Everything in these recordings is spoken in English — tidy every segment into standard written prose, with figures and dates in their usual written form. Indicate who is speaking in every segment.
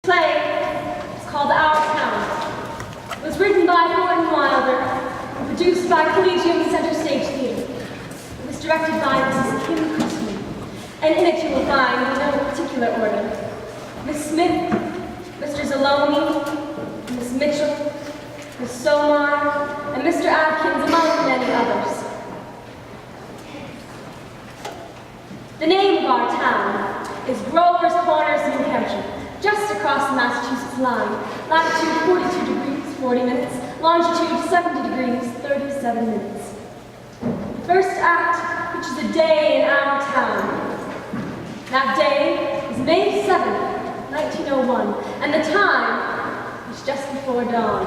Speaker 1: play is called Our Town. It was written by Gordon Wilder and produced by Collegium Center Stage Theater. It was directed by Mrs. Kim Christman, and in it you will find, in no particular order, Miss Smith, Mr. Zaloni, Miss Mitchell, Miss Somar, and Mr. Adkins, among many others. The name of our town is Grover's Corners, New Hampshire, just across the Massachusetts line. Latitude 42 degrees, 40 minutes. Longitude 70 degrees, 37 minutes. The first act features a day in our town. That day is May 7th, 1901, and the time is just before dawn.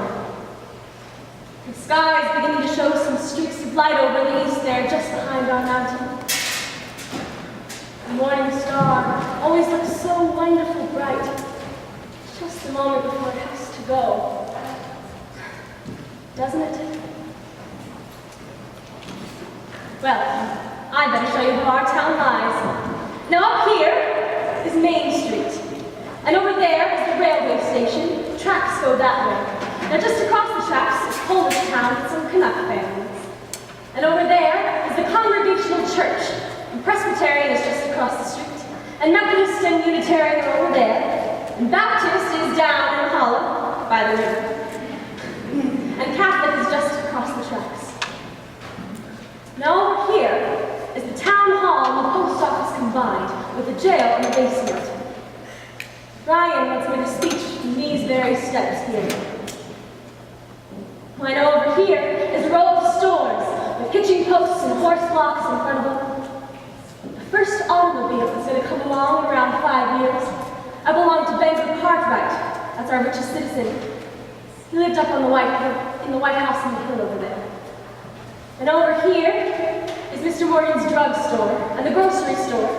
Speaker 1: The sky is beginning to show some streaks of light over the east there, just behind our mountain. The morning star always looks so wonderfully bright, just a moment before it has to go. Doesn't it? Well, I better show you how our town lies. Now up here is Main Street, and over there is the railway station. Tracks go that way. Now just across the tracks is Polish Town with some Canuck families. And over there is the Congregational Church. And Presbyterian is just across the street, and Methodist and Unitarian are over there, and Baptist is down in the hollow by the river, and Catholic is just across the tracks. Now over here is the town hall and the post office combined, with a jail in the basement. Brian once made a speech from these very steps here. Why, now over here is a row of stores with hitching posts and horse blocks in front of them. The first automobile is going to come along in around 5 years. I belong to Benjamin Cartwright. That's our richest citizen. He lived up on the in the White House on the hill over there. And over here is Mr. Morgan's drugstore and the grocery store.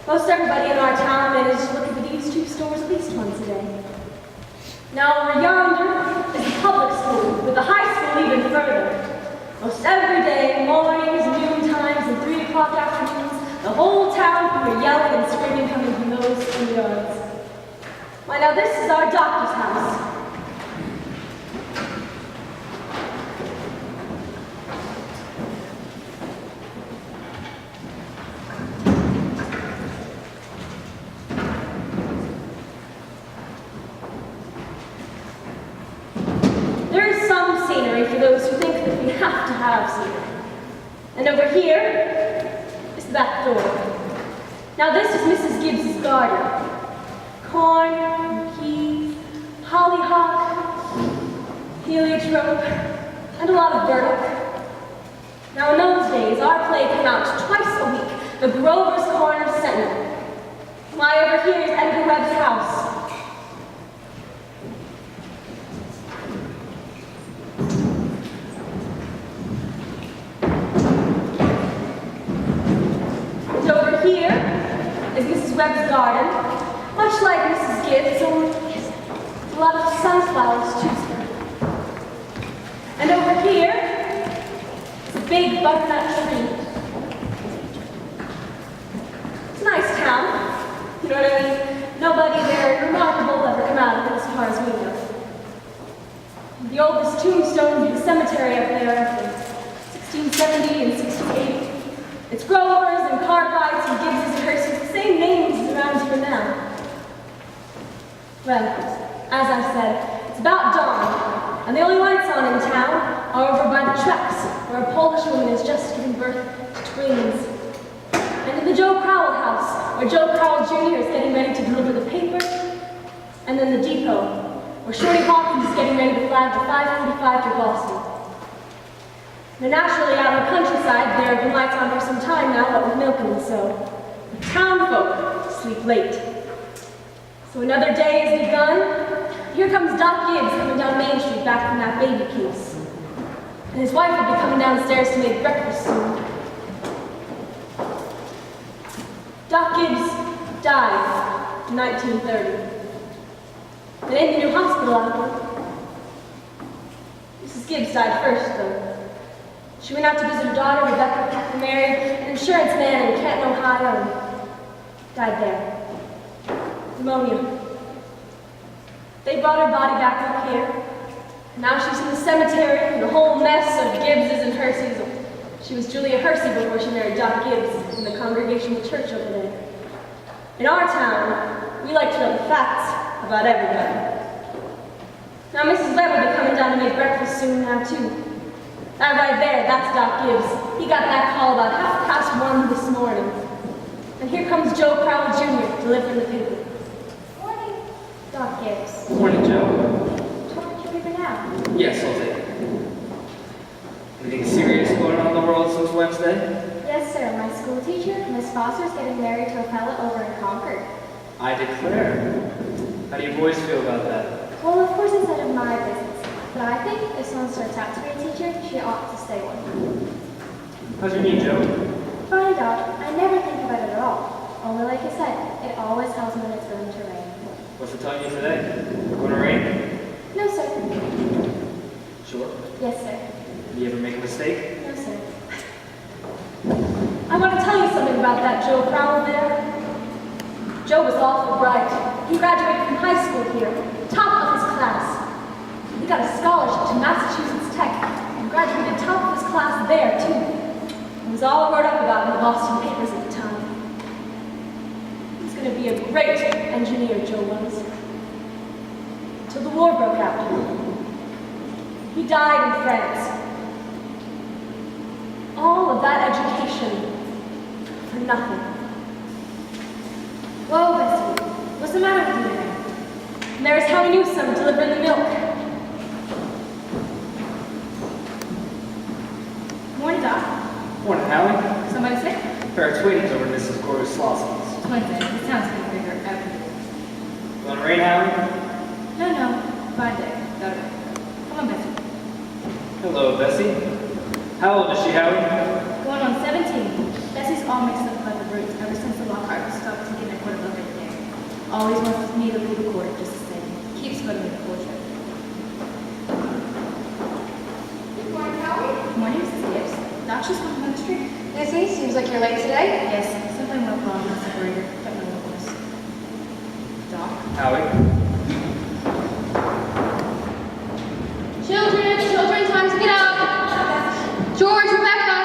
Speaker 1: Most everybody in our town manages to look into these two stores at least once a day. Now over yonder is the public school, with the high school even further. Most every day, mornings, noon times, and 3 o'clock afternoons, the whole town can hear yelling and screaming coming from those 3 yards. Why, now this is our doctor's house. There is some scenery for those who think that we have to have scenery. And over here is the back door. Now this is Mrs. Gibbs's garden. Corn, peas, hollyhock, heliotrope, and a lot of burdock. Now in those days, our play came out twice a week, the Grover's Corners Sentinel. Why, over here is Edgar Webb's house. Is Mrs. Webb's garden, much like Mrs. Gibbs, only a lot of sunflowers to choose from. And over here is a big butternut tree. It's a nice town, you know what I mean? Nobody very remarkable will ever come out of it as far as we know. The oldest tombstones in the cemetery up there are from 1670 and 1680. It's Growers and Cartwrights and Gibbses and Hearses, the same names as around here now. Well, as I said, it's about dawn, and the only lights on in town are over by the tracks, where a Polish woman has just given birth to twins. And in the Joe Crowell house, where Joe Crowell Jr. is getting ready to deliver the paper, and then the depot, where Shorty Hawkins is getting ready to flag the 545 to Boston. They're naturally out in the countryside. There have been lights on for some time now, what with milking and so. The town folk sleep late. So another day has begun. Here comes Doc Gibbs coming down Main Street back from that baby case. And his wife will be coming downstairs to make breakfast soon. Doc Gibbs died in 1930. And in the new hospital after. Mrs. Gibbs died first, though. She went out to visit her daughter, Rebecca, who married an insurance man in Canton, Ohio, and died there. Pneumonia. They brought her body back up here. Now she's in the cemetery in a whole mess of Gibbses and Herseys. She was Julia Hersey before she married Doc Gibbs in the Congregational Church over there. In our town, we like to know the facts about everybody. Now Mrs. Webb will be coming down to make breakfast soon now too. That right there, that's Doc Gibbs. He got that call about 1:30 this morning. And here comes Joe Crowell Jr. delivering the paper.
Speaker 2: Morning, Doc Gibbs.
Speaker 3: Morning, Joe.
Speaker 2: Torn your paper now.
Speaker 3: Yes, I'll take it. Anything serious going on in the world since Wednesday?
Speaker 2: Yes, sir. My school teacher, Miss Foster's getting married to a fella over in Concord.
Speaker 3: I declare. How do you boys feel about that?
Speaker 2: Well, of course it's none of my business. But I think if someone starts out to be a teacher, she ought to stay one.
Speaker 3: How's your knee, Joe?
Speaker 2: Fine, Doc. I never think about it at all. Only like I said, it always tells me when it's going to rain.
Speaker 3: What's it telling you today? Going to rain?
Speaker 2: No, sir.
Speaker 3: Sure.
Speaker 2: Yes, sir.
Speaker 3: Did you ever make a mistake?
Speaker 2: No, sir.
Speaker 1: I want to tell you something about that Joe Crowell there. Joe was awful bright. He graduated from high school here, top of his class. He got a scholarship to Massachusetts Tech and graduated top of his class there, too. It was all wrote up about in the Boston papers at the time. He's going to be a great engineer, Joe was. Until the war broke out. He died in France. All of that education for nothing.
Speaker 2: Whoa, Bessie. What's the matter with you today?
Speaker 1: And there's Howie Newsom delivering the milk.
Speaker 2: Morning, Doc.
Speaker 3: Morning, Howie.
Speaker 2: Somebody sick?
Speaker 3: Pair of twins over Mrs. Corey's Slossons.
Speaker 2: Wednesday. It sounds getting bigger every day.
Speaker 3: Going to rain, Howie?
Speaker 2: No. Fine day. Got it. Come on, Bessie.
Speaker 3: Hello, Bessie. How old is she, Howie?
Speaker 2: Going on 17. Bessie's all mixed up by the roots ever since the Lockhart stopped taking their quarter every day. Always wants me to leave the court just the same. Keeps going to the portrait.
Speaker 4: Good morning, Howie.
Speaker 2: Morning, Mrs. Gibbs. Doc just walking down the street.
Speaker 4: Busy? Seems like you're late today.
Speaker 2: Yes, something went wrong with the separator. Don't know what it was. Doc?
Speaker 3: Howie?
Speaker 4: Children, time to get up. George, Rebecca.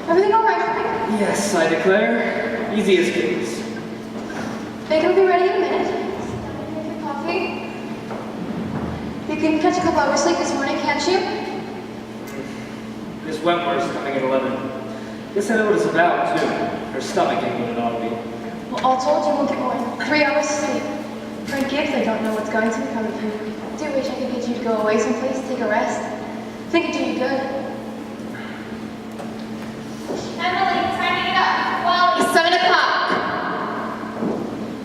Speaker 4: Everything all right?
Speaker 3: Yes, I declare. Easy as kids.
Speaker 4: Bacon will be ready in a minute. Make your coffee. You can catch a couple hours sleep this morning, can't you?
Speaker 3: Miss Wentworth's coming at 11. Guess I know what it's about, too. Her stomach ain't what it ought to be.
Speaker 4: Well, all told, you won't get more than 3 hours sleep. Frank Gibbs, I don't know what's going to be coming for you. I do wish I could get you to go away someplace, take a rest. I think it'd do you good. Emily, time to get up. Well, it's 7 o'clock.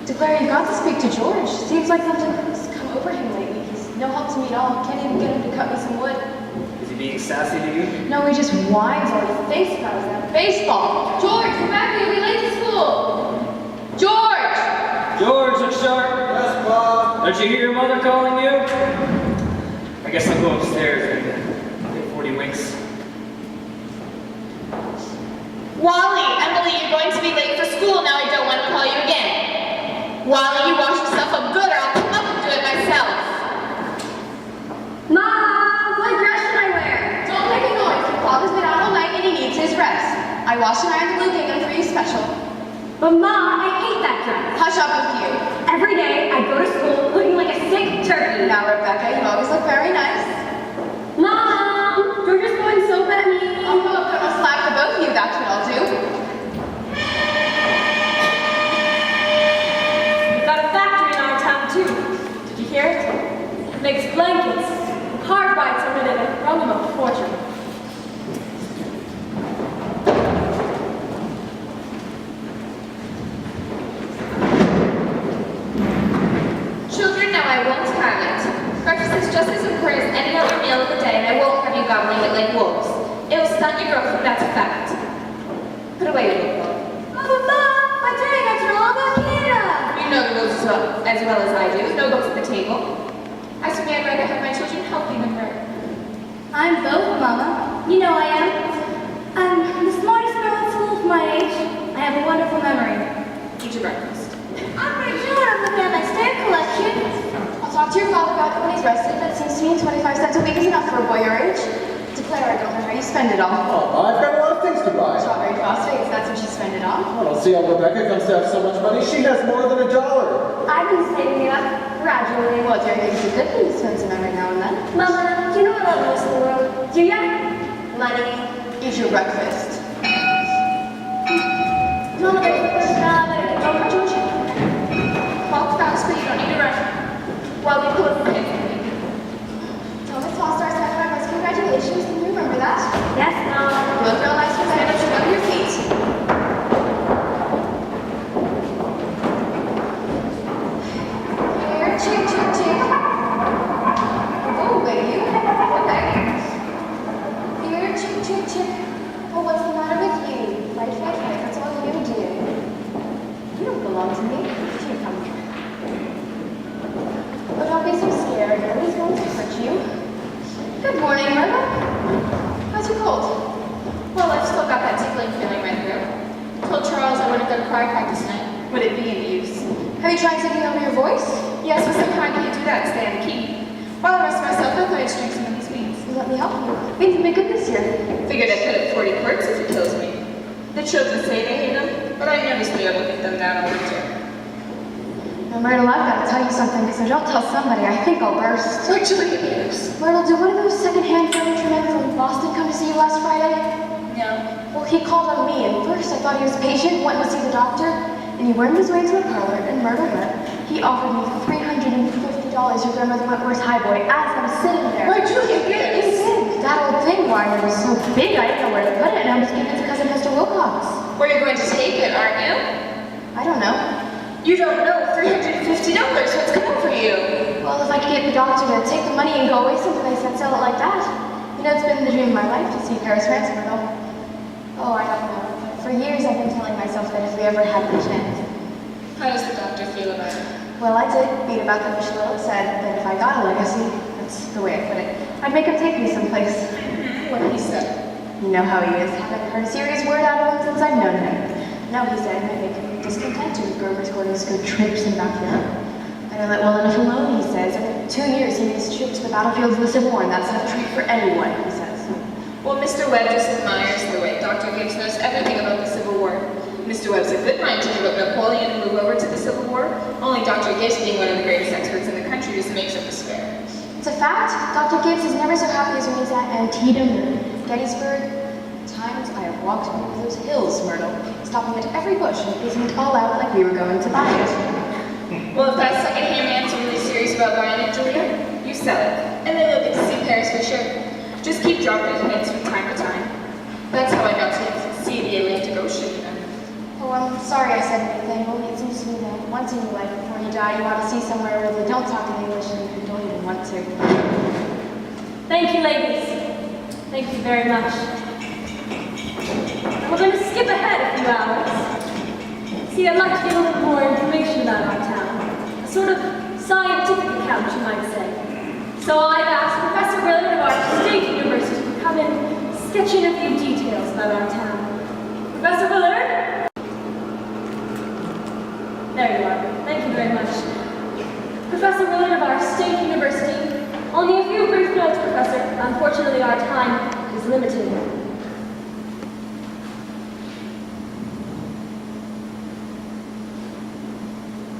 Speaker 4: Declare, you've got to speak to George. Seems like something's come over him lately. He's no help to me at all. Can't even get him to cut me some wood.
Speaker 3: Is he being sassy to you?
Speaker 4: No, he just whines all he thinks about is that baseball. George, come back, you'll be late to school. George!
Speaker 3: George, look sharp.
Speaker 5: Yes, Bob.
Speaker 3: Don't you hear your mother calling you? I guess I'll go upstairs and get 40 winks.
Speaker 6: Wally, Emily, you're going to be late for school now. I don't want to call you again. Wally, you wash yourself up good or I'll come up and do it myself.
Speaker 4: Mom, what dress should I wear? Don't make a noise. Your father's been out all night and he needs his rest. I washed and ironed the blue gingham for you special.
Speaker 1: But Ma, I hate that dress.
Speaker 4: Hush up with you.
Speaker 1: Every day I go to school looking like a sick turkey.
Speaker 4: Now, Rebecca, you always look very nice.
Speaker 1: Mom, you're just going so bad at me.
Speaker 4: I'll come up and I'll slap the both of you. That's what I'll do.
Speaker 1: We've got a factory in our town too. Did you hear it? It makes blankets. Car bites are in it and run them a fortune.
Speaker 6: Children, now I won't have it. Breakfast is just as important as any other meal of the day, and I won't have you gobbling it like wolves. It will stun your growth, that's a fact. Put away your little book.
Speaker 1: Oh, Mom, my turn. I know all about Canada.
Speaker 6: You know the rules as well as I do. No books at the table. As for me, I'd rather have my children healthy than hurt.
Speaker 2: I'm both, Mama. You know I am. I'm the smartest girl in school for my age. I have a wonderful memory.
Speaker 6: Eat your breakfast.
Speaker 2: I'm pretty sure I'm looking at my stamp collection.
Speaker 4: just mean 25 cents a week is enough for a boy your age? Declare I don't know how you spend it all.
Speaker 5: Oh, I've got a lot of things to buy.
Speaker 4: Strawberry phosphates, that's what you spend it on.
Speaker 5: I don't see how Rebecca comes to have so much money. She has more than $1.
Speaker 1: I've been saving it up gradually.
Speaker 4: Well, dear, it's a good thing to spend some every now and then.
Speaker 1: Mama, do you know what I love most in the world? Do ya? Money.
Speaker 4: Eat your breakfast.
Speaker 1: Mama, there's the first job.
Speaker 4: Oh, George.
Speaker 6: Walk fast, but you don't need to run. While we close the pit.
Speaker 4: Thomas Foster said my best congratulations. Can you remember that?
Speaker 1: Yes, Mom.
Speaker 4: You look real nice with that. Sit on your feet. Here, chick, chick, chick. Oh, wait, you? Okay. Here, chick, chick, chick. Oh, what's the matter with you? Right, right, right. That's all you do. You don't belong to me. Here, come here. Oh, don't be so scared. Nobody's going to hurt you. Good morning, Myrtle. How's your cold?
Speaker 6: Well, I've still got that tickling feeling right through. Told Charles I wouldn't go to choir practice tonight.
Speaker 4: Would it be any use? Have you tried singing over your voice?
Speaker 6: Yes, but somehow you do that and stay on the key. While I rest myself, I thought I'd drink some of these beans.
Speaker 4: Well, let me help you. Things have been good this year.
Speaker 6: Figured I'd put it 40 quirks if it kills me. The children say they hate them, but I noticed they able to get them down all winter.
Speaker 4: Now, Myrtle, I've got to tell you something, because if I don't tell somebody, I think I'll burst.
Speaker 6: What Julia hears?
Speaker 4: Myrtle, did one of those second-hand furniture men from Boston come to see you last Friday?
Speaker 6: No.
Speaker 4: Well, he called on me, and first I thought he was a patient, went to see the doctor, and he wormed his way into a parlor, and Myrtle bet he offered me $350 your grandmother Wentworth's highboy as I was sitting there.
Speaker 6: Why, Julia
Speaker 4: He
Speaker 6: gives?
Speaker 4: did. That old thing, why, it was so big I didn't know where to put it, and I was giving it to cousin Mr. Wilcox.
Speaker 6: Where you're going to take it, aren't you?
Speaker 4: I don't know.
Speaker 6: You don't know $350. What's coming for you?
Speaker 4: Well, if I could get the doctor to take the money and go away someplace and sell it like that. You know, it's been the dream of my life to see Paris, France, Myrtle. Oh, I don't know. For years I've been telling myself that if we ever had the chance.
Speaker 6: How does the doctor feel about it?
Speaker 4: Well, I did beat about the bush a little, said that if I got a legacy, that's the way I put it, I'd make him take me someplace.
Speaker 6: What did he say?
Speaker 4: You know how he is. Haven't heard a serious word out of him since I've known him. No, he said, I'd make him discontented with Grover's Gordon's good trips and back then. I don't let well enough alone, he says. Every 2 years he makes trips to the battlefields of the Civil War, and that's enough treat for anyone, he says.
Speaker 6: Well, Mr. Webb just admires the way Dr. Gibbs knows everything about the Civil War. Mr. Webb's a good mind to give up Napoleon and move over to the Civil War. Only Dr. Gibbs, being one of the greatest experts in the country, just makes up the spare.
Speaker 4: It's a fact. Dr. Gibbs is never so happy as when he's at Antietam or Gettysburg. Times I have walked over those hills, Myrtle, stopping at every bush and picking it all out like we were going to buy it.
Speaker 6: Well, if that second-hand man's really serious about buying it, Julia, you sell it. And then we'll get to see Paris for sure. Just keep dropping hints from time to time. That's how I got to see the Atlantic Ocean.
Speaker 4: Oh, I'm sorry I said anything. Only it seems to me that once in your life before you die, you want to see somewhere where they don't talk in English and you don't even want to.
Speaker 1: Thank you, ladies. Thank you very much. And we're going to skip ahead a few hours. See, I'd like to get a little more information about our town. A sort of scientific account, you might say. So I've asked Professor Willard of our State University to come in, sketch in a few details about our town. Professor Willard? There you are. Thank you very much. Professor Willard of our State University. Only a few brief notes, Professor. Unfortunately, our time is limited.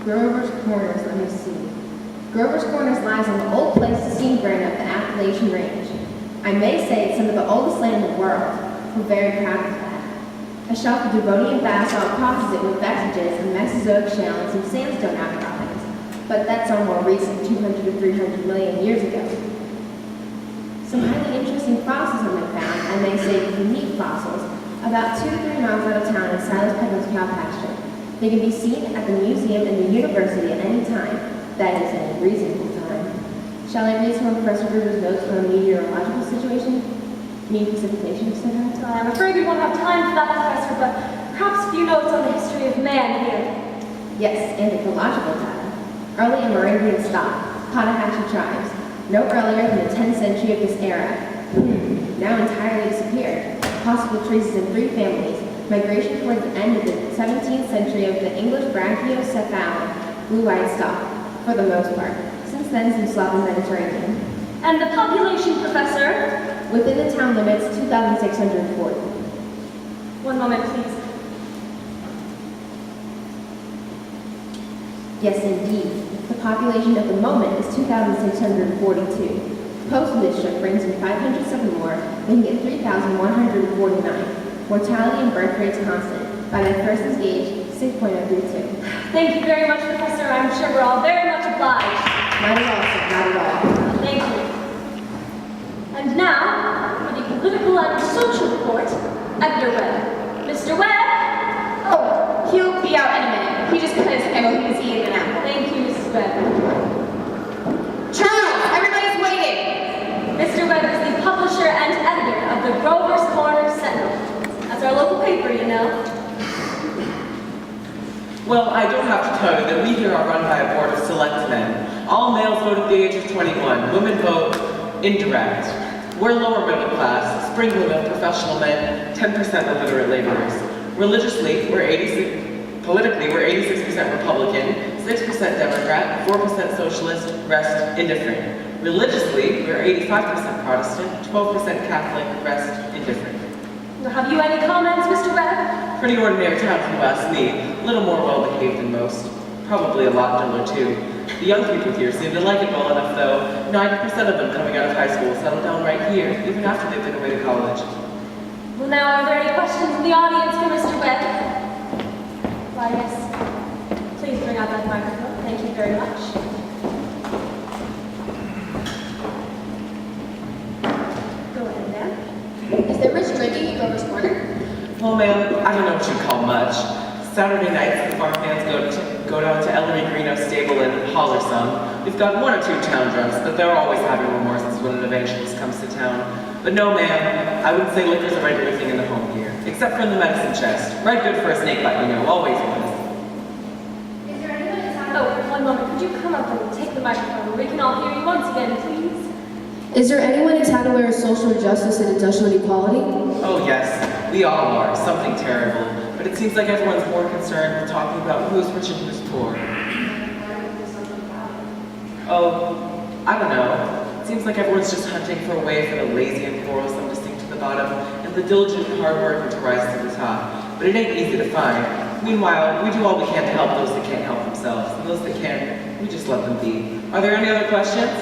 Speaker 7: Grover's Corners, let me see. Grover's Corners lies on the old Pleistocene brain of the Appalachian Range. I may say it's some of the oldest land in the world. We're very proud of that. A shelf of Devonian basalt crosses it with vestiges of Mesozoic shale and some sandstone outcroppings, but that's all more recent, 200 to 300 million years ago. Some highly interesting fossils have been found, I may say unique fossils, about 2 to 3 miles out of town in Silas Peckham's cow pasture. They can be seen at the museum and the university at any time, that is, in a reasonable time. Shall I read some of Professor Gruber's notes on the meteorological situation? Mean precipitation, etc.?
Speaker 1: I'm afraid we won't have time for that, Professor, but perhaps a few notes on the history of man here.
Speaker 7: Yes, and ecological data. Early Amerindian stock, Cotahatchee tribes, no earlier than the 10th century of this era. Now entirely disappeared. Possible traces in 3 families. Migration towards the end of the 17th century of the English brachiocephalid, blue-eyed stock, for the most part. Since then, some Slavic Mediterranean.
Speaker 1: And the population, Professor?
Speaker 7: Within the town limits, 2,640.
Speaker 1: One moment, please.
Speaker 7: Yes, indeed. The population at the moment is 2,642. Postal district brings in 507 more, making it 3,149. Mortality and birth rates constant. By my person's age, 6.032.
Speaker 1: Thank you very much, Professor. I'm sure we're all very much obliged.
Speaker 7: Not at all, sir, not at all.
Speaker 1: Thank you. And now, for the political and social report, Editor Webb. Mr. Webb?
Speaker 6: Oh, he'll be out in a minute. He just put his camel, he was eating an apple.
Speaker 1: Thank you, Mrs. Webb.
Speaker 6: Charles, everybody's waiting.
Speaker 1: Mr. Webb is the publisher and editor of the Grover's Corner Sentinel. That's our local paper, you know.
Speaker 8: Well, I don't have to tell you that we here are run by a board of select men. All males vote at the age of 21. Women vote indirect. We're lower middle class, spring women, professional men, 10% illiterate laborers. Religiously, politically, we're 86% Republican, 6% Democrat, 4% Socialist, rest indifferent. Religiously, we're 85% Protestant, 12% Catholic, rest indifferent.
Speaker 1: Have you any comments, Mr. Webb?
Speaker 8: Pretty ordinary town if you ask me. A little more well-behaved than most. Probably a lot duller too. The young people here seem to like it well enough though. 90% of them coming out of high school settle down right here, even after they've been away to college.
Speaker 1: Well, now, are there any questions in the audience for Mr. Webb? Why, yes. Please bring out that microphone. Thank you very much. Go ahead, ma'am.
Speaker 2: Is there much drinking in Grover's Corner?
Speaker 8: Well, ma'am, I don't know what you'd call much. Saturday nights, the farm fans go down to Ellery Greeno Stable and holler some. We've got one or two town drunks, but they're always having remorses when an evangelist comes to town. But no, ma'am, I wouldn't say liquor's a regular thing in the home here, except for in the medicine chest. Right good for a snake bite, you know, always was.
Speaker 2: Is there anyone in town?
Speaker 1: Oh, one moment. Could you come up and take the microphone? We can all hear you once again, please.
Speaker 9: Is there anyone in town aware of social justice and industrial inequality?
Speaker 8: Oh yes, we all are, something terrible. But it seems like everyone's more concerned with talking about who's rich and who's poor. Oh, I don't know. It seems like everyone's just hunting for a way for the lazy and quarrelsome to sink to the bottom, and the diligent and hardworking to rise to the top. But it ain't easy to find. Meanwhile, we do all we can to help those that can't help themselves, and those that can, we just let them be. Are there any other questions?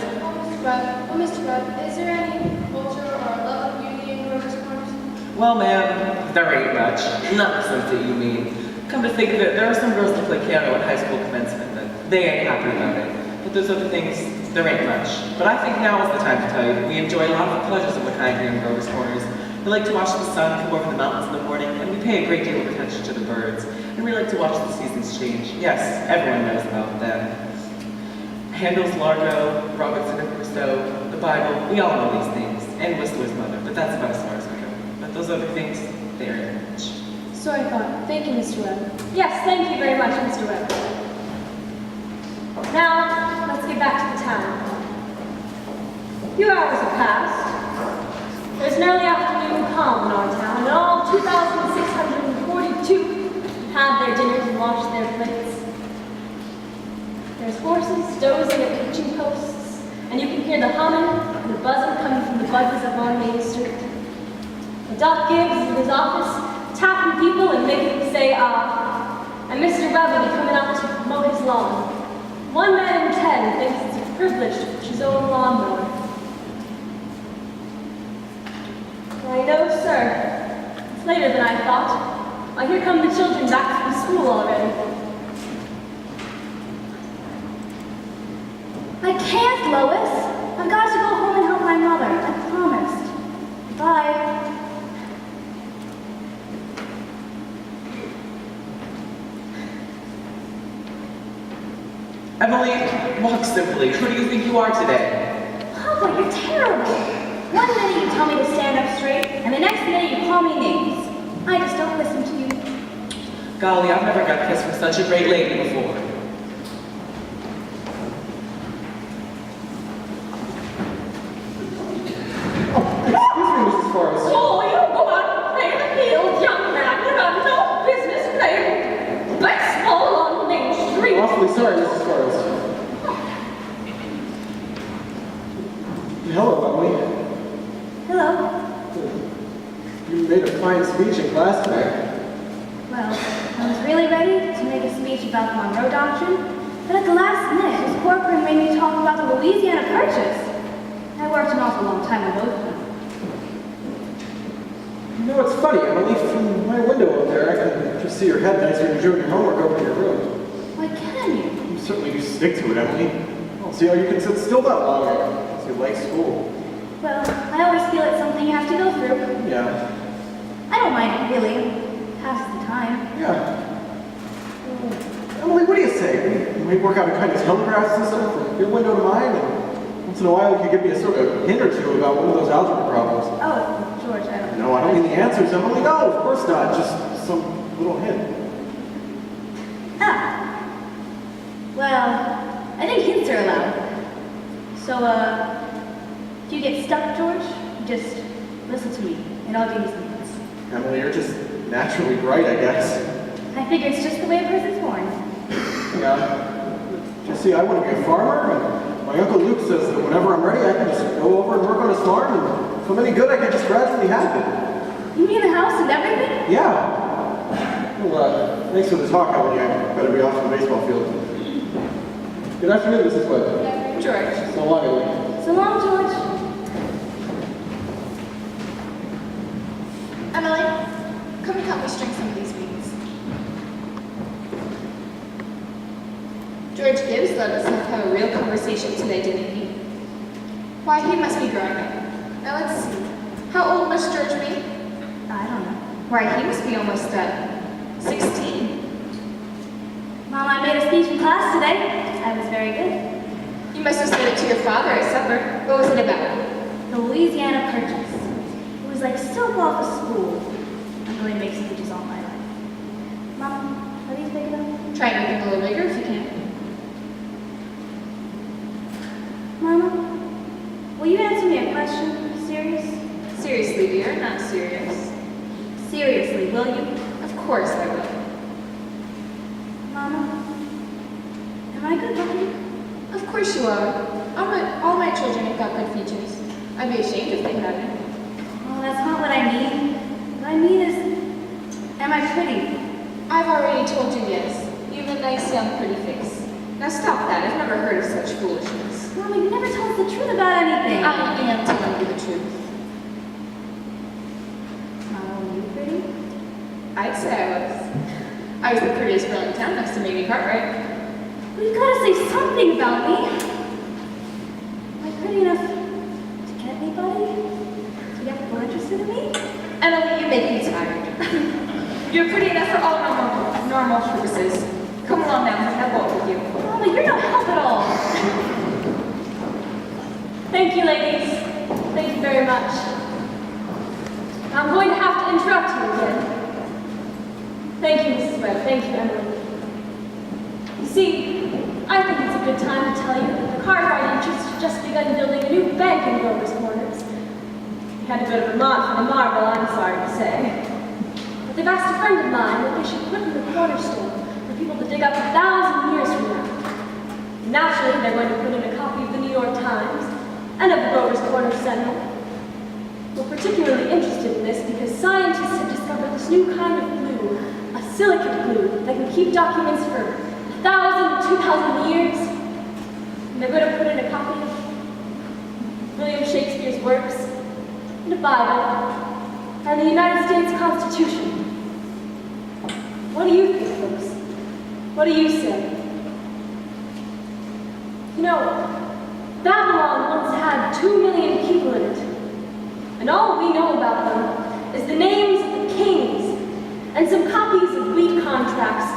Speaker 2: Mr. Webb, is there any culture or love of unity in Grover's Corners?
Speaker 8: Well, ma'am, there ain't much. Not in the sense that you mean. Come to think of it, there are some girls that play piano at high school commencement, but they ain't happy about it. But those other things, there ain't much. But I think now is the time to tell you that we enjoy a lot of the pleasures of the kind here in Grover's Corners. We like to watch the sun come over the mountains in the morning, and we pay a great deal of attention to the birds. And we like to watch the seasons change. Yes, everyone knows about them. Handel's Largo, Robinson and Crusoe, the Bible, we all know these things. And Whistler's Mother, but that's about as far as we go. But those other things, they aren't much.
Speaker 1: So I thought. Thank you, Mr. Webb. Yes, thank you very much, Mr. Webb. Now, let's get back to the town. A few hours have passed. There's an early afternoon calm in our town, and all 2,642 have their dinners and washed their plates. There's horses dozing at hitching posts, and you can hear the humming and the buzzing coming from the buggies up on Main Street. The Doc Gibbs is in his office, tapping people and making them say, ah. And Mr. Webb will be coming up to mow his lawn. 1 man in 10 thinks it's a privilege to push his own lawnmower. Why, no, sir. It's later than I thought. Why, here come the children back from school already.
Speaker 2: I can't, Lois. I've got to go home and help my mother. I promised. Bye.
Speaker 8: Emily, walk simply. Who do you think you are today?
Speaker 2: Papa, you're terrible. 1 minute you tell me to stand up straight, and the next minute you call me names. I just don't listen to you.
Speaker 8: Golly, I've never got kissed from such a great lady before.
Speaker 5: Excuse me, Mrs. Forrest.
Speaker 1: Oh, you go out and play in the field, young man. You have no business playing baseball on Main Street.
Speaker 5: Awfully sorry, Mrs. Forrest. Hello, Emily.
Speaker 1: Hello.
Speaker 5: You made a fine speech in class today.
Speaker 2: Well, I was really ready to make a speech about the Monroe Doctrine, but at the last minute, Miss Corcoran made me talk about the Louisiana Purchase. I worked an awful long time on both of them.
Speaker 5: You know, it's funny, Emily. From my window up there, I can just see your head nice when you're doing your homework over in your room.
Speaker 2: Why can you?
Speaker 5: You certainly do stick to it, Emily. I don't see how you can sit still that long. I guess you like school.
Speaker 2: Well, I always feel it's something you have to go through.
Speaker 5: Yeah.
Speaker 2: I don't mind it, really. Passes the time.
Speaker 5: Yeah. Emily, what do you say? We might work out a kind of telegraph system from your window to mine, and once in a while you could give me a sort of hint or two about one of those algebra problems.
Speaker 2: Oh, George, I don't know.
Speaker 5: No, I don't mean the answers, Emily. No, of course not. Just some little hint.
Speaker 2: Ah. Well, I think hints are allowed. So, if you get stuck, George, just listen to me, and I'll give you some hints.
Speaker 5: Emily, you're just naturally bright, I guess.
Speaker 2: I figure it's just the way a person's born.
Speaker 5: Yeah. You see, I want to be a farmer, and my Uncle Luke says that whenever I'm ready, I can just go over and work on his farm, and if I'm any good, I can just gradually have it.
Speaker 2: You mean the house and everything?
Speaker 5: Yeah. Well, thanks for the talk, Emily. I better be off to the baseball field. Good afternoon, Mrs. Webb.
Speaker 6: George.
Speaker 5: So long, Emily.
Speaker 2: So long, George.
Speaker 6: Emily, come and help me string some of these weeds. George Gibbs let us have a real conversation today, didn't he? Why, he must be growing up. Now let's see. How old must George be?
Speaker 2: I don't know.
Speaker 6: Why, he must be almost 16.
Speaker 2: Mom, I made a speech in class today. I was very good.
Speaker 6: You must have said it to your father at supper. What was it about?
Speaker 2: The Louisiana Purchase. It was like soap off of school. I'm going to make speeches all my life. Mom, what do you think of it?
Speaker 6: Try and make it a little bigger if you can.
Speaker 2: Mama, will you answer me a question? Serious?
Speaker 6: Seriously, dear, not serious.
Speaker 2: Seriously, will you?
Speaker 6: Of course I will.
Speaker 2: Mama, am I good looking?
Speaker 6: Of course you are. All my children have got good features. I'd be ashamed if they hadn't.
Speaker 2: Well, that's not what I mean. What I mean is, am I pretty?
Speaker 6: I've already told you yes. You have a nice young pretty face. Now stop that. I've never heard of such foolishness.
Speaker 2: Mama, you never tell us the truth about anything.
Speaker 6: I am telling you the truth.
Speaker 2: Mama, were you pretty?
Speaker 6: I'd say I was. I was the prettiest girl in town next to Mamie Cartwright.
Speaker 2: Well, you gotta say something about me. Am I pretty enough to get anybody? To get people interested in me?
Speaker 6: Emily, you make me tired. You're pretty enough for all normal purposes. Come along now, and I'll walk with you.
Speaker 2: Mama, you're no help at all.
Speaker 1: Thank you, ladies. Thank you very much. I'm going to have to interrupt you again. Thank you, Mrs. Webb. Thank you, Emily. You see, I think it's a good time to tell you that the Cartwright interests have just begun building a new bank in Grover's Corners. We had to go to Vermont for the marble, I'm sorry to say. But they've asked a friend of mine what they should put in the cornerstone for people to dig up 1,000 years from now. Naturally, they're going to put in a copy of the New York Times and of the Grover's Corners Sentinel. We're particularly interested in this because scientists have discovered this new kind of glue, a silicate glue that can keep documents for 1,000, 2,000 years. And they're going to put in a copy of William Shakespeare's works, and a Bible, and the United States Constitution. What do you think, folks? What do you say? You know, Babylon once had 2 million people in it, and all we know about them is the names of the kings, and some copies of wheat contracts,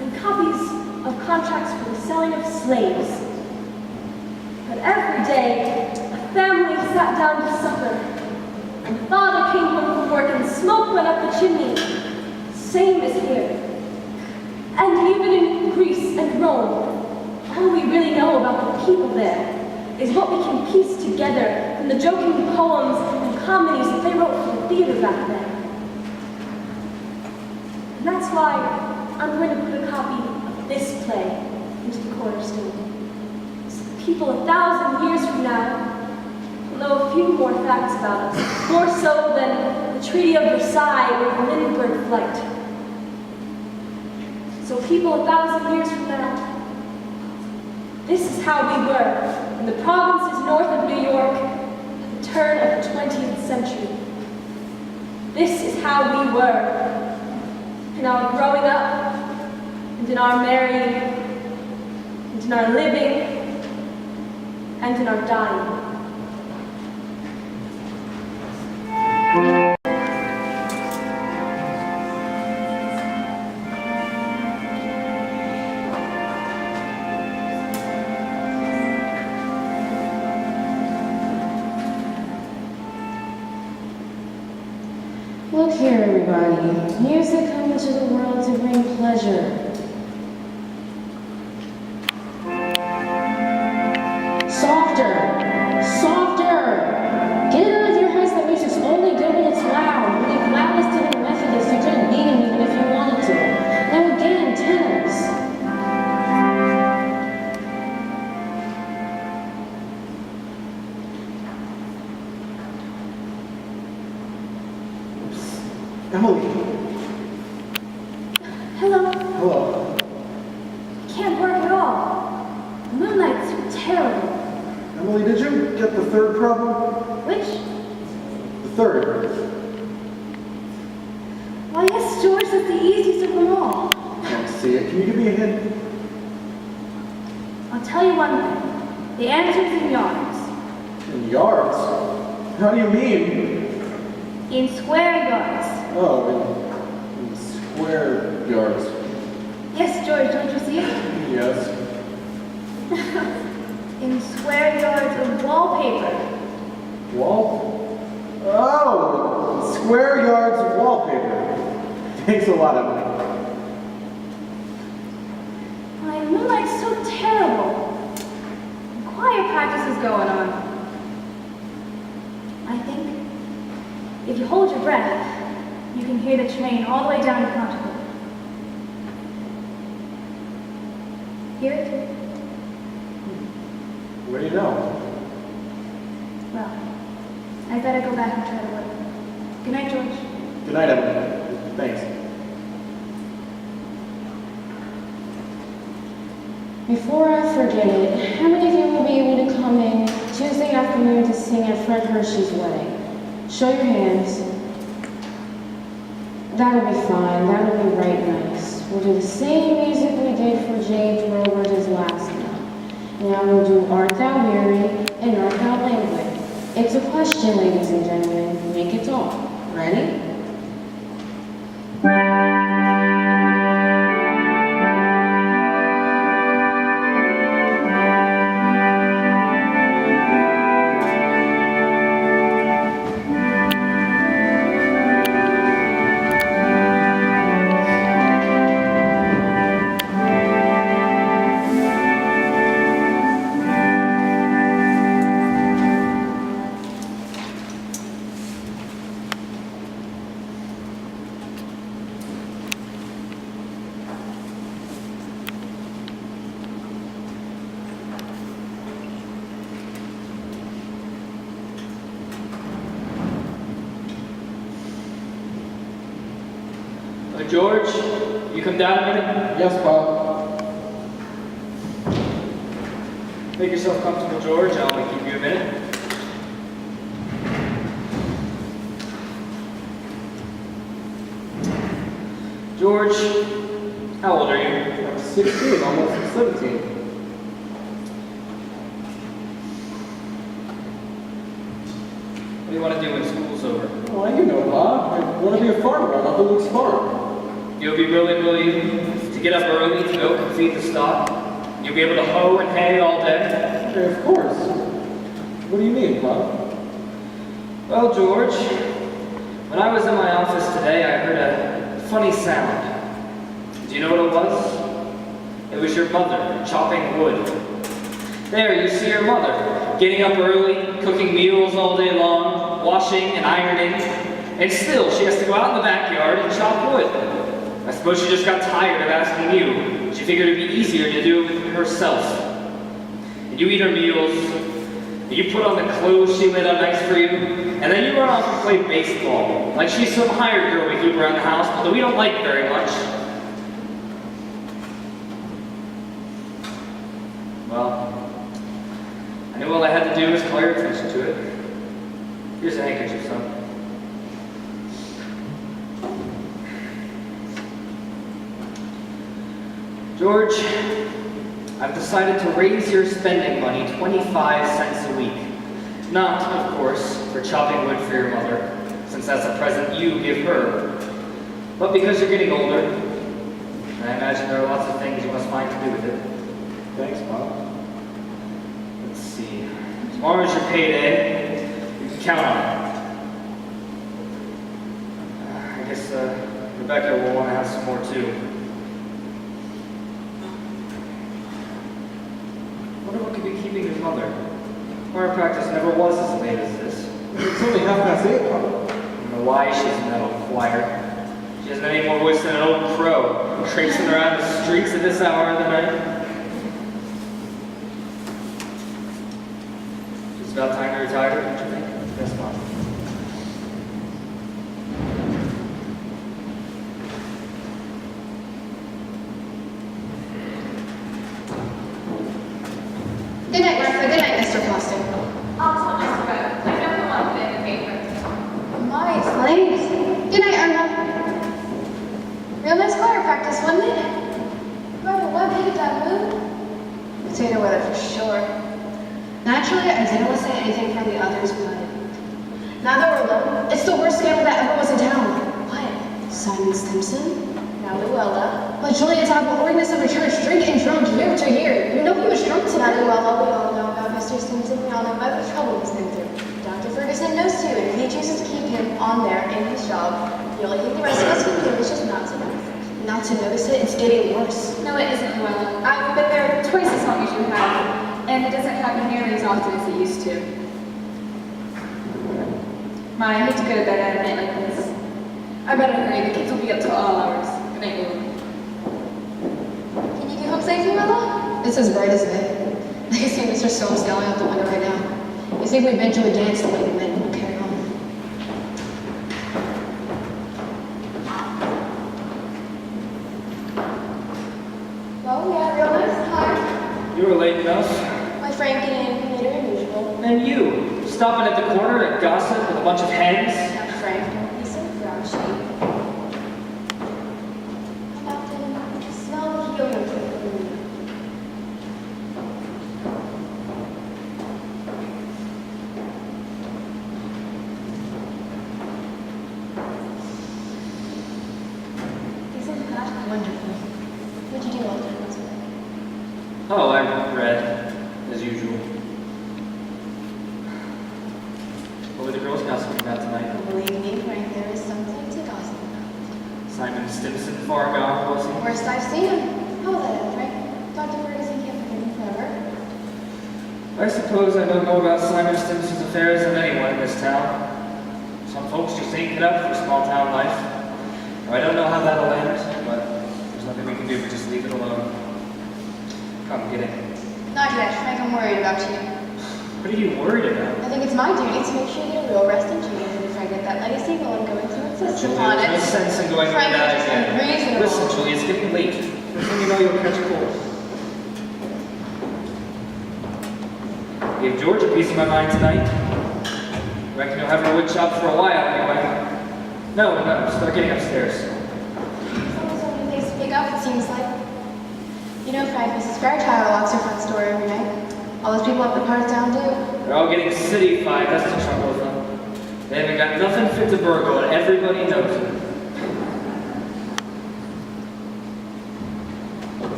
Speaker 1: and copies of contracts for the selling of slaves. But every day, a family sat down to supper, and the father came home from work and smoke went up the chimney, same as here. And even in Greece and Rome, all we really know about the people there is what we can piece together from the joking poems and comedies that they wrote for the theater back then. And that's why I'm going to put a copy of this play into the cornerstone. So the people 1,000 years from now know a few more facts about us, more so than the Treaty of Versailles or the Lindbergh flight. So people 1,000 years from now, this is how we were in the provinces north of New York at the turn of the 20th century. This is how we were in our growing up, and in our marrying, and in our living, and in our dying.
Speaker 10: Look here, everybody. Music comes into the world to bring pleasure. Softer! Softer! Get it out of your heads that music's only good when it's loud. When the loudest tenor Methodist, you couldn't beat him even if you wanted to. Now again, tenors.
Speaker 5: Emily.
Speaker 2: Hello.
Speaker 5: Hello.
Speaker 2: Can't work at all. The moonlight's terrible.
Speaker 5: Emily, did you get the third problem?
Speaker 2: Which?
Speaker 5: The third.
Speaker 2: Why, yes, George, that's the easiest of them all.
Speaker 5: Can't see it. Can you give me a hint?
Speaker 2: I'll tell you one thing. The answer's in yards.
Speaker 5: In yards? How do you mean?
Speaker 2: In square yards.
Speaker 5: Oh, in square yards.
Speaker 2: Yes, George, don't you see it?
Speaker 5: Yes.
Speaker 2: In square yards of wallpaper.
Speaker 5: Wall? Oh, square yards of wallpaper. Thanks a lot, Emily.
Speaker 2: My moonlight's so terrible. Choir practice is going on. I think if you hold your breath, you can hear the train all the way down to Pontypool. Hear it?
Speaker 5: What do you know?
Speaker 2: Well, I better go back and try to work. Good night, George.
Speaker 5: Good night, Emily. Thanks.
Speaker 10: Before I forget it, how many of you will be able to come in Tuesday afternoon to sing at Fred Hershey's wedding? Show your hands. That'll be fine. That'll be right nice. We'll do the same music we did for James Roberts' last night. Now we'll do Art Thou Weary and Art Thou Languid. It's a question, ladies and gentlemen. Make it talk. Ready?
Speaker 3: George, you come down a minute?
Speaker 5: Yes, Bob.
Speaker 3: Make yourself comfortable, George. I'll only keep you a minute. George, how old are you?
Speaker 5: I'm 16, almost 17.
Speaker 3: What do you want to do when school's over?
Speaker 5: Well, you know, Bob. I want to be a farmer on Uncle Luke's farm.
Speaker 3: You'll be willing, will you, to get up early to milk and feed the stock? You'll be able to hoe and hay all day?
Speaker 5: Okay, of course. What do you mean, Bob?
Speaker 3: Well, George, when I was in my office today, I heard a funny sound. Do you know what it was? It was your mother chopping wood. There, you see your mother, getting up early, cooking meals all day long, washing and ironing, and still she has to go out in the backyard and chop wood. I suppose she just got tired of asking you. She figured it'd be easier to do it with herself. And you eat her meals, and You put on the clothes she laid out nice for you, and then you run off and play baseball. Like she's some hired girl we keep around the house, but that we don't like very much. Well, I knew all I had to do was call your attention to it. Here's a handkerchief, son. George, I've decided to raise your spending money 25 cents a week. Not, of course, for chopping wood for your mother, since that's a present you give her, but because you're getting older, and I imagine there are lots of things you must find to do with it.
Speaker 5: Thanks, Bob.
Speaker 3: Let's see. Tomorrow's your payday. You can count on it. I guess Rebecca will want to have some more too. Wonder what could be keeping your mother. Choir practice never was as late as this.
Speaker 5: It's only 8:30, Bob.
Speaker 3: I don't know why she's in that old choir. She hasn't any more voice than an old crow, traipsing around the streets at this hour of the night. It's about time to retire, don't you think? Yes, Mom.
Speaker 4: Good night, Martha. Good night, Mr. Plastic.
Speaker 6: I'll tell Mr. Webb. I know he'll want it in the paper.
Speaker 4: My slaves. Good night, Irma. Real nice choir practice, wasn't it? Brother, what made that move? Potato weather for sure. Naturally, I didn't want to say anything for the others, but now that we're alone, it's the worst scandal that ever was in town. What? Simon Stimson? Now Luella. But Julia talked about ordinance of a church, drink and drunk year to year. You know he was drunk tonight. Luella, we all know about Mr. Stimson. We all know about the trouble he's been through. Dr. Ferguson knows too, and if he chooses to keep him on there in his job, the only thing the rest of us can do is just not to notice it. Not to notice it, it's getting worse.
Speaker 6: No, it isn't, Luella. I've been there twice as long as you have, and it doesn't happen nearly as often as it used to. My, I hate to go to bed at a night like this. I better hurry. The kids will be up till all hours. Good night, Luella.
Speaker 4: Can you get home safely, Luella? It's as bright as day. I can see Mr. Soames yelling out the window right now. You think we've been to a dance the way the men will carry on. Well, yeah, real nice time.
Speaker 3: You were late enough.
Speaker 4: My friend getting in later than usual.
Speaker 3: And you, stopping at the corner and gossip with a bunch of hens.
Speaker 4: Now, Frank, don't be so grouchy. How about the smell of helium from the room? Isn't that wonderful? What'd you do all the time today?
Speaker 3: Oh, I read, as usual. What were the Girl Scouts talking about tonight?
Speaker 4: Believe me, Frank, there is something to gossip about.
Speaker 3: Simon Stimson, far gone, was he?
Speaker 4: Worst I've seen him. How will that end, Frank? Dr. Ferguson can't forgive him forever.
Speaker 3: I suppose I don't know about Simon Stimson's affairs than anyone in this town. Some folks just ain't cut out for small town life. Or I don't know how that'll end, but there's nothing we can do but just leave it alone. Come, get in.
Speaker 4: Not yet, Frank, I'm worried about you.
Speaker 3: What are you worried about?
Speaker 4: I think it's my duty to make sure you're real rest in peace. And if I get that legacy, well, I'm going to insist
Speaker 3: Julia,
Speaker 4: upon
Speaker 3: there's no
Speaker 4: it.
Speaker 3: sense in going
Speaker 4: Frank,
Speaker 3: through that
Speaker 4: it's
Speaker 3: again.
Speaker 4: unreasonable.
Speaker 3: Listen, Julia, it's getting late. First thing you know, you'll catch a cold. Gave George a piece of my mind tonight. Reckon you'll have your wood chopped for a while anyway. No, start getting upstairs.
Speaker 4: Someone's only place to pick up, it seems like. You know, Frank, Mrs. Fairchild locks her front door every night. All those people up the part of town do.
Speaker 3: They're all getting city-fied, that's the trouble with them. They haven't got nothing fit to burgle, and everybody knows it.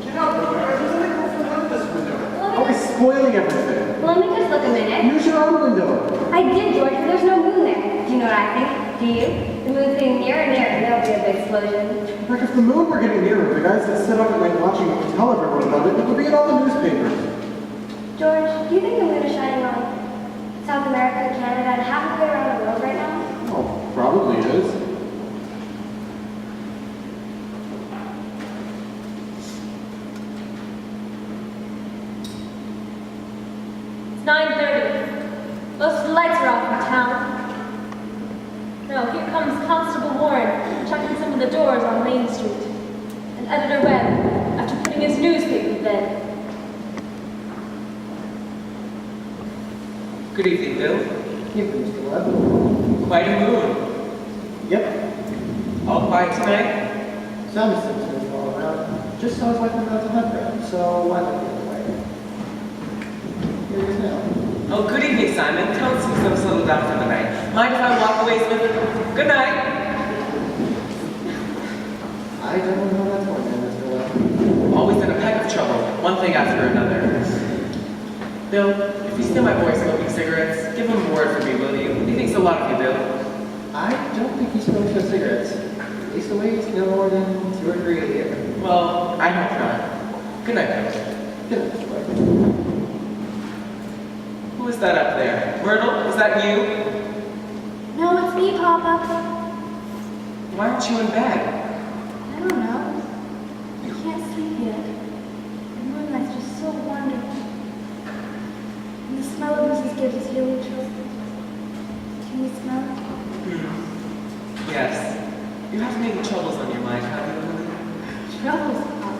Speaker 5: Get out of there. There's nothing open out this window. Always spoiling everything.
Speaker 2: Let me just look a minute.
Speaker 5: Use your own window.
Speaker 2: I did, George, but there's no moon there. Do you know what I think? Do you? The moon's getting nearer and nearer, and there'll be a big explosion.
Speaker 5: Like if the moon were getting nearer, the guys that sit up at night watching it would tell everyone about it. It would be in all the newspapers.
Speaker 2: George, do you think the moon is shining on South America, Canada, and halfway around the world right now?
Speaker 5: Oh, probably is.
Speaker 1: It's 9:30. Most of the lights are off in town. No, here comes Constable Warren, checking some of the doors on Main Street. And Editor Webb, after putting his newspaper to bed.
Speaker 8: Good evening, Bill.
Speaker 5: Evening, Mr. Webb.
Speaker 8: Quite a mood.
Speaker 5: Yep.
Speaker 8: All quiet tonight?
Speaker 5: Sound systems all around. Just saw his wife about to hunt for him, so I let the other way. Here he is now.
Speaker 8: Oh, good evening, Simon. Tell us to settle down for the night. Mind if I walk away with it? Good night.
Speaker 5: I don't know how that's going then, Mr. Webb.
Speaker 8: Always in a peck of trouble, one thing after another. Bill, if you steal my boy smoking cigarettes, give him a word for me, will you? He thinks a lot of you, Bill.
Speaker 5: I don't think he smokes no cigarettes. At least the ways no more than 2 or 3 a year.
Speaker 8: Well, I hope not. Good night, Bill.
Speaker 5: Good, Mr. Webb.
Speaker 8: Who is that up there? Myrtle, is that you?
Speaker 2: No, it's me, Papa.
Speaker 8: Why aren't you in bed?
Speaker 2: I don't know. I can't sleep yet. The moonlight's just so wonderful. And the smell of Mrs. Gibbs' healing chocolate. Can you smell it?
Speaker 8: Yes. You have many troubles on your mind, have you, Lily?
Speaker 2: Troubles, Papa.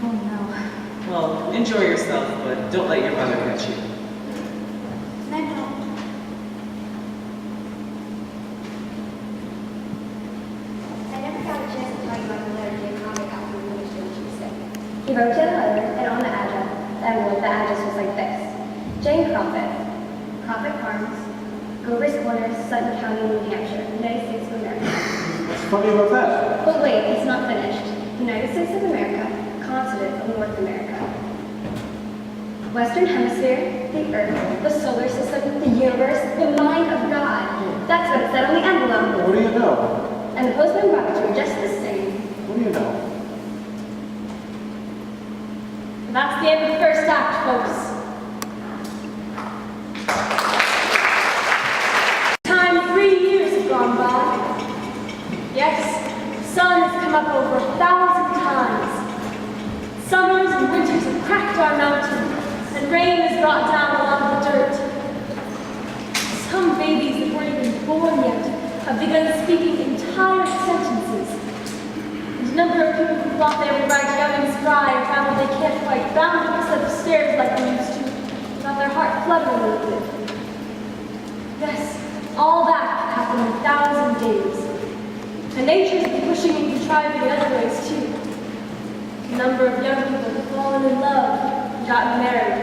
Speaker 2: Oh no.
Speaker 8: Well, enjoy yourself, but don't let your mother catch you.
Speaker 2: I know.
Speaker 11: I never got a chance to tell you about the letter Jay Comic after we finished what you said.
Speaker 2: He wrote you a letter, and on the envelope, the address was like this. Jane Crawford, Crawford Farms, Gover's Corners, Sutton County, New Hampshire, United States of America.
Speaker 5: What's funny about that?
Speaker 2: But wait, it's not finished. United States of America, continent of North America. Western Hemisphere, the Earth, the solar system, the universe, the mind of God. That's what it said on the envelope.
Speaker 5: What do you know?
Speaker 2: And the postman brought it to her just the same.
Speaker 5: What do you know?
Speaker 1: And that's the end of the first act, folks. Time, 3 years have gone by. Yes, the sun has come up over 1,000 times. Summers and winters have cracked our mountain, and rain has brought down a lot of the dirt. Some babies that weren't even born yet have begun speaking entire sentences. And a number of people who thought they were right young and spry and found that they can't quite bound up a set of stairs like they used to, without their heart fluttering a little bit. Yes, all that can happen in 1,000 days. And nature's been pushing and contriving in other ways too. A number of young people have fallen in love and gotten married.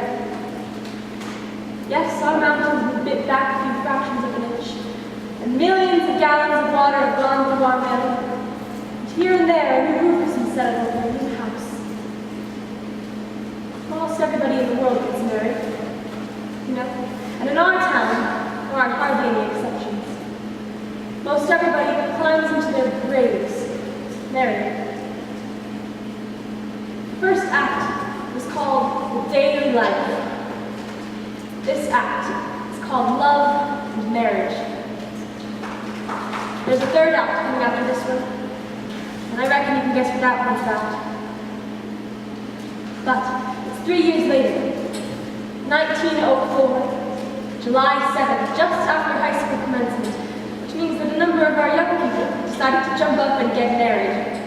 Speaker 1: Yes, our mountains have bit back a few fractions of an inch, and millions of gallons of water have gone through our mill. And here and there, a new roof has been set up over a new house. Almost everybody in the world gets married, you know. And in our town, there aren't hardly any exceptions. Most everybody climbs into their graves, married. The first act was called The Daily Life. This act is called Love and Marriage. There's a third act coming after this one, and I reckon you can guess what that one's about. But it's 3 years later, 1904, July 7th, just after high school commencement, which means that a number of our young people decided to jump up and get married.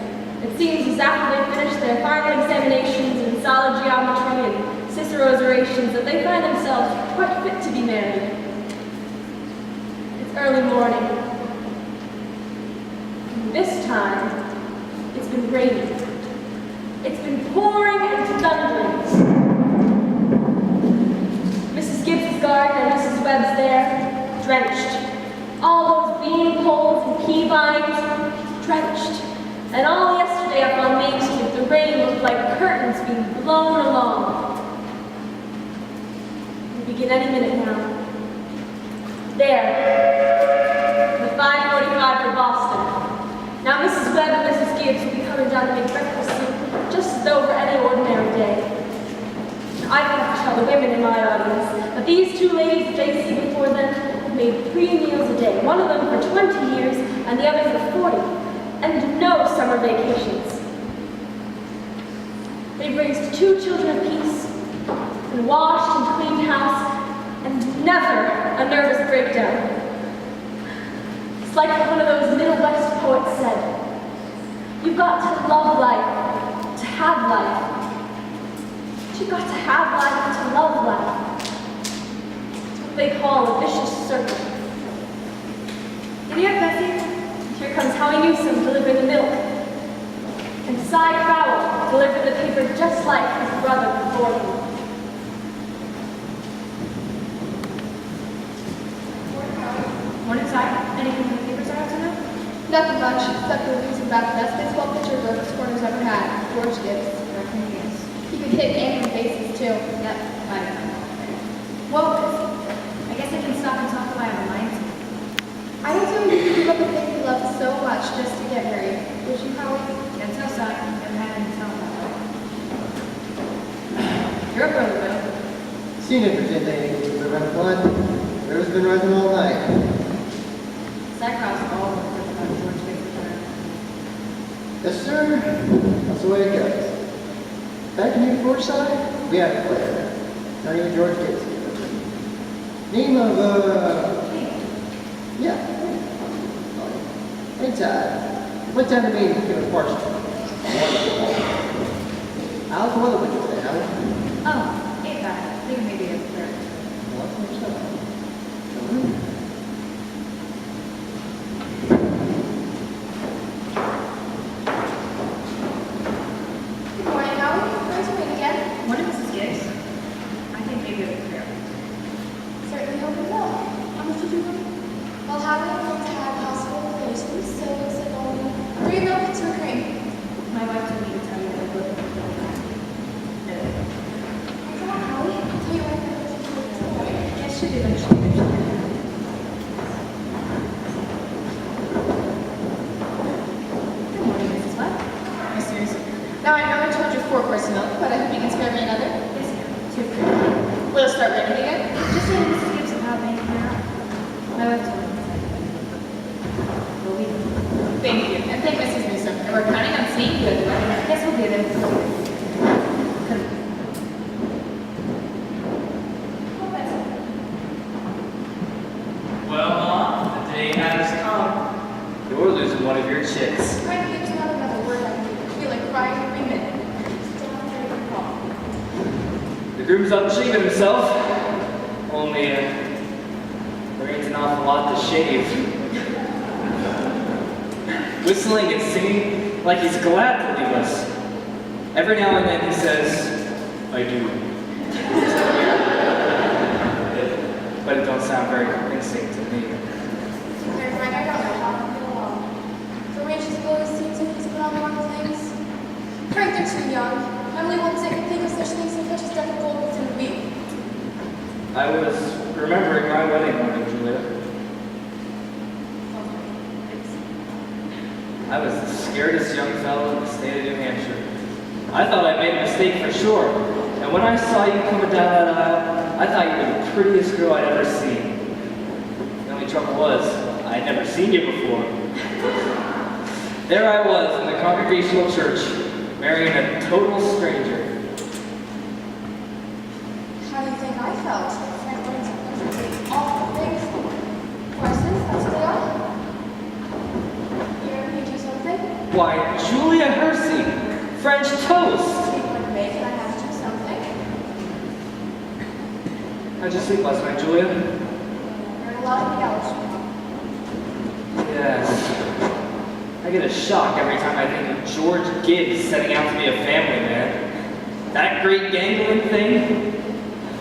Speaker 1: It seems as after they finish their final examinations in solid geometry and Cicero's orations that they find themselves quite fit to be married. It's early morning. And this time, it's been raining. It's been pouring and thundering. Mrs. Gibbs' garden and Mrs. Webb's there, drenched. All those bean poles and pea vines, drenched. And all yesterday up on Main Street, the rain looked like curtains being blown along. We begin any minute now. There, the 5:45 for Boston. Now Mrs. Webb and Mrs. Gibbs will be coming down to make breakfast soup, just as though for any ordinary day. I don't have to tell the women in my audience that these two ladies that they see before them have made 3 meals a day, one of them for 20 years and the other for 40. And no summer vacations. They've raised 2 children apiece, and washed and cleaned house, and never a nervous breakdown. It's like one of those Middle West poets said, you've got to love life to have life. But you've got to have life to love life. It's what they call a vicious circle. Giddy up, Bessie. Here comes Howie Newsom delivering the milk. And Cy Crowell delivered the paper just like his brother before him. Morning, Cy. Anything in the papers I have to know?
Speaker 2: Nothing much, except the news about the best baseball pitcher Grover's Corners ever had, George Gibbs. He could hit and run bases, too.
Speaker 7: Yep, I don't know. Well, I guess I can stop and talk about my mind.
Speaker 2: I don't tell you to give up the thing you loved so much just to get married. Would you, Howie?
Speaker 7: Can't tell, Cy. Never had any tell about that. Your brother, Bill.
Speaker 12: Seen it for 10 days. The red flood. River's been rising all night.
Speaker 7: Cyclops all about George Gibbs.
Speaker 12: Yes, sir. That's the way it goes. Back in Newport side, we had a player. Not even George Gibbs. Name of, yeah. Inside. Went down to me and give a parcel. How's the weather with you today, Howard?
Speaker 7: Oh, ain't bad. I think maybe a third.
Speaker 12: Well, that's what's up.
Speaker 2: Good morning, Howie. Nice to meet again.
Speaker 7: Morning, Mrs. Gibbs. I think maybe a third.
Speaker 2: Certainly hope it will. How much did you want? Well, Howie, I'm going to have hospital relations, so it looks like only 3 milk and 2 cream.
Speaker 7: My wife told me to tell you that I would. No.
Speaker 2: Come on, Howie. Tell your wife that there's a food tomorrow.
Speaker 7: Yes, she did actually mention that. Good morning, Mrs. What? Miss Sears.
Speaker 2: Now, I know I told you 4-course milk, but I hope you can spare me another.
Speaker 7: Yes, ma'am. 2
Speaker 2: Will it start raining again?
Speaker 7: Just so Mrs. Gibbs will have me now. My wife told me. We'll be there.
Speaker 2: Thank you. And thank Mrs. Newsom. And we're counting on seeing you at the wedding.
Speaker 7: Yes, we'll be there. Come.
Speaker 3: Well, Mom, the day has come. You're losing one of your chicks.
Speaker 2: Frank, there's not another word I need. I feel like crying every minute. Still not ready to call.
Speaker 3: The groom's up shaving himself. Only, there ain't an awful lot to shave. Whistling and singing like he's glad to leave us. Every now and then he says, I do. But it don't sound very convincing to me.
Speaker 2: There's Frank, I don't know how to get along. For me, it just always seems like he's put on wrong things. Frank, they're too young. Emily won't say a thing of such things and such as death of gold within a week.
Speaker 3: I was remembering my wedding morning, Julia. I was the scaredest young fellow in the state of New Hampshire. I thought I made a mistake for sure. And when I saw you coming down that aisle, I thought you were the prettiest girl I'd ever seen. The only trouble was, I'd never seen you before. There I was in the Congregational Church, marrying a total stranger.
Speaker 2: How do you think I felt? Frank learns awful things. Courses, that's what they are. You ever need to do something?
Speaker 3: Why, Julia Hersey, French toast!
Speaker 2: Speak like me, can I have to do something?
Speaker 3: How'd you sleep last night, Julia?
Speaker 2: You're a lot of yellow.
Speaker 3: Yes. I get a shock every time I think of George Gibbs setting out to be a family man. That great gangling thing?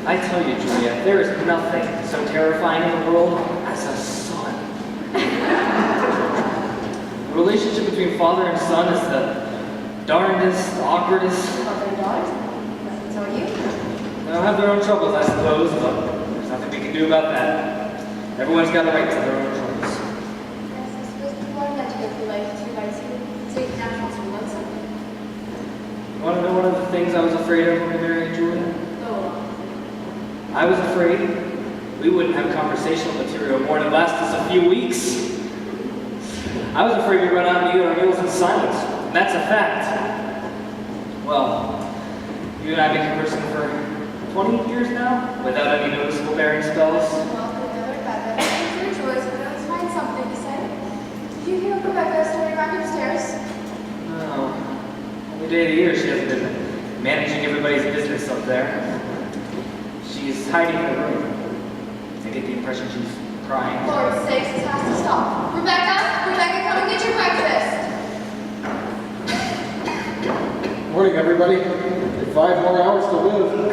Speaker 3: I tell you, Julia, there is nothing so terrifying in the world as a son. The relationship between father and son is the darndest, awkwardest.
Speaker 2: Love their dogs? Doesn't tell you?
Speaker 3: They'll have their own troubles, I suppose, but there's nothing we can do about that. Everyone's got a right to their own troubles.
Speaker 2: Yes, I suppose people are meant to go through life 2 by 2. Take natural to lonesome.
Speaker 3: You want to know one of the things I was afraid of when we married Julia?
Speaker 2: Go along.
Speaker 3: I was afraid we wouldn't have conversational material more than last us a few weeks. I was afraid we'd run out of our meals in silence, and that's a fact. Well, you and I have been conversing for 20 years now, without any noticeable bearing spells.
Speaker 2: Well, another bad I'm sure Joyce would always find something to say. Did you hear Rebecca starting around upstairs?
Speaker 3: No. Every day of the year she hasn't been managing everybody's business up there. She's hiding in the room. I get the impression she's crying.
Speaker 2: Lord's sakes, this has to stop. Rebecca! Rebecca, come and get your breakfast!
Speaker 5: Morning, everybody. 5 more hours to live.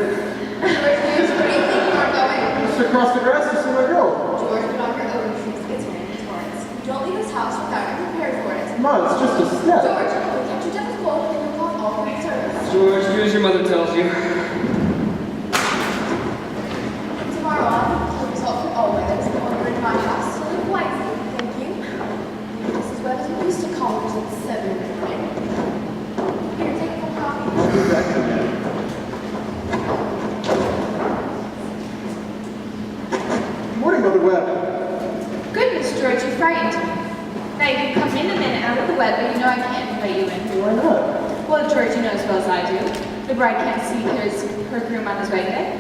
Speaker 2: George, where do you think you are going?
Speaker 5: Just across the grass to see my girl.
Speaker 2: George, put on your own shoes. It's raining torrents. You don't leave this house without being prepared for it.
Speaker 5: Come on, it's just a step.
Speaker 2: George, you'll catch your death cold and you'll call all the servants.
Speaker 3: George, do as your mother tells you.
Speaker 2: Tomorrow on, the result for all weathers, come over into my house to live wisely. Thank you. This is what we used to college at 7 in the morning. Here, take a coffee.
Speaker 5: I'll be back in a minute. Morning, Mother Webb.
Speaker 6: Goodness, George, you frightened me. Now you can come in a minute out of the web, but you know I can't invite you in.
Speaker 5: Why not?
Speaker 6: Well, George, you know as well as I do. The bride can't see her groom on his wedding day.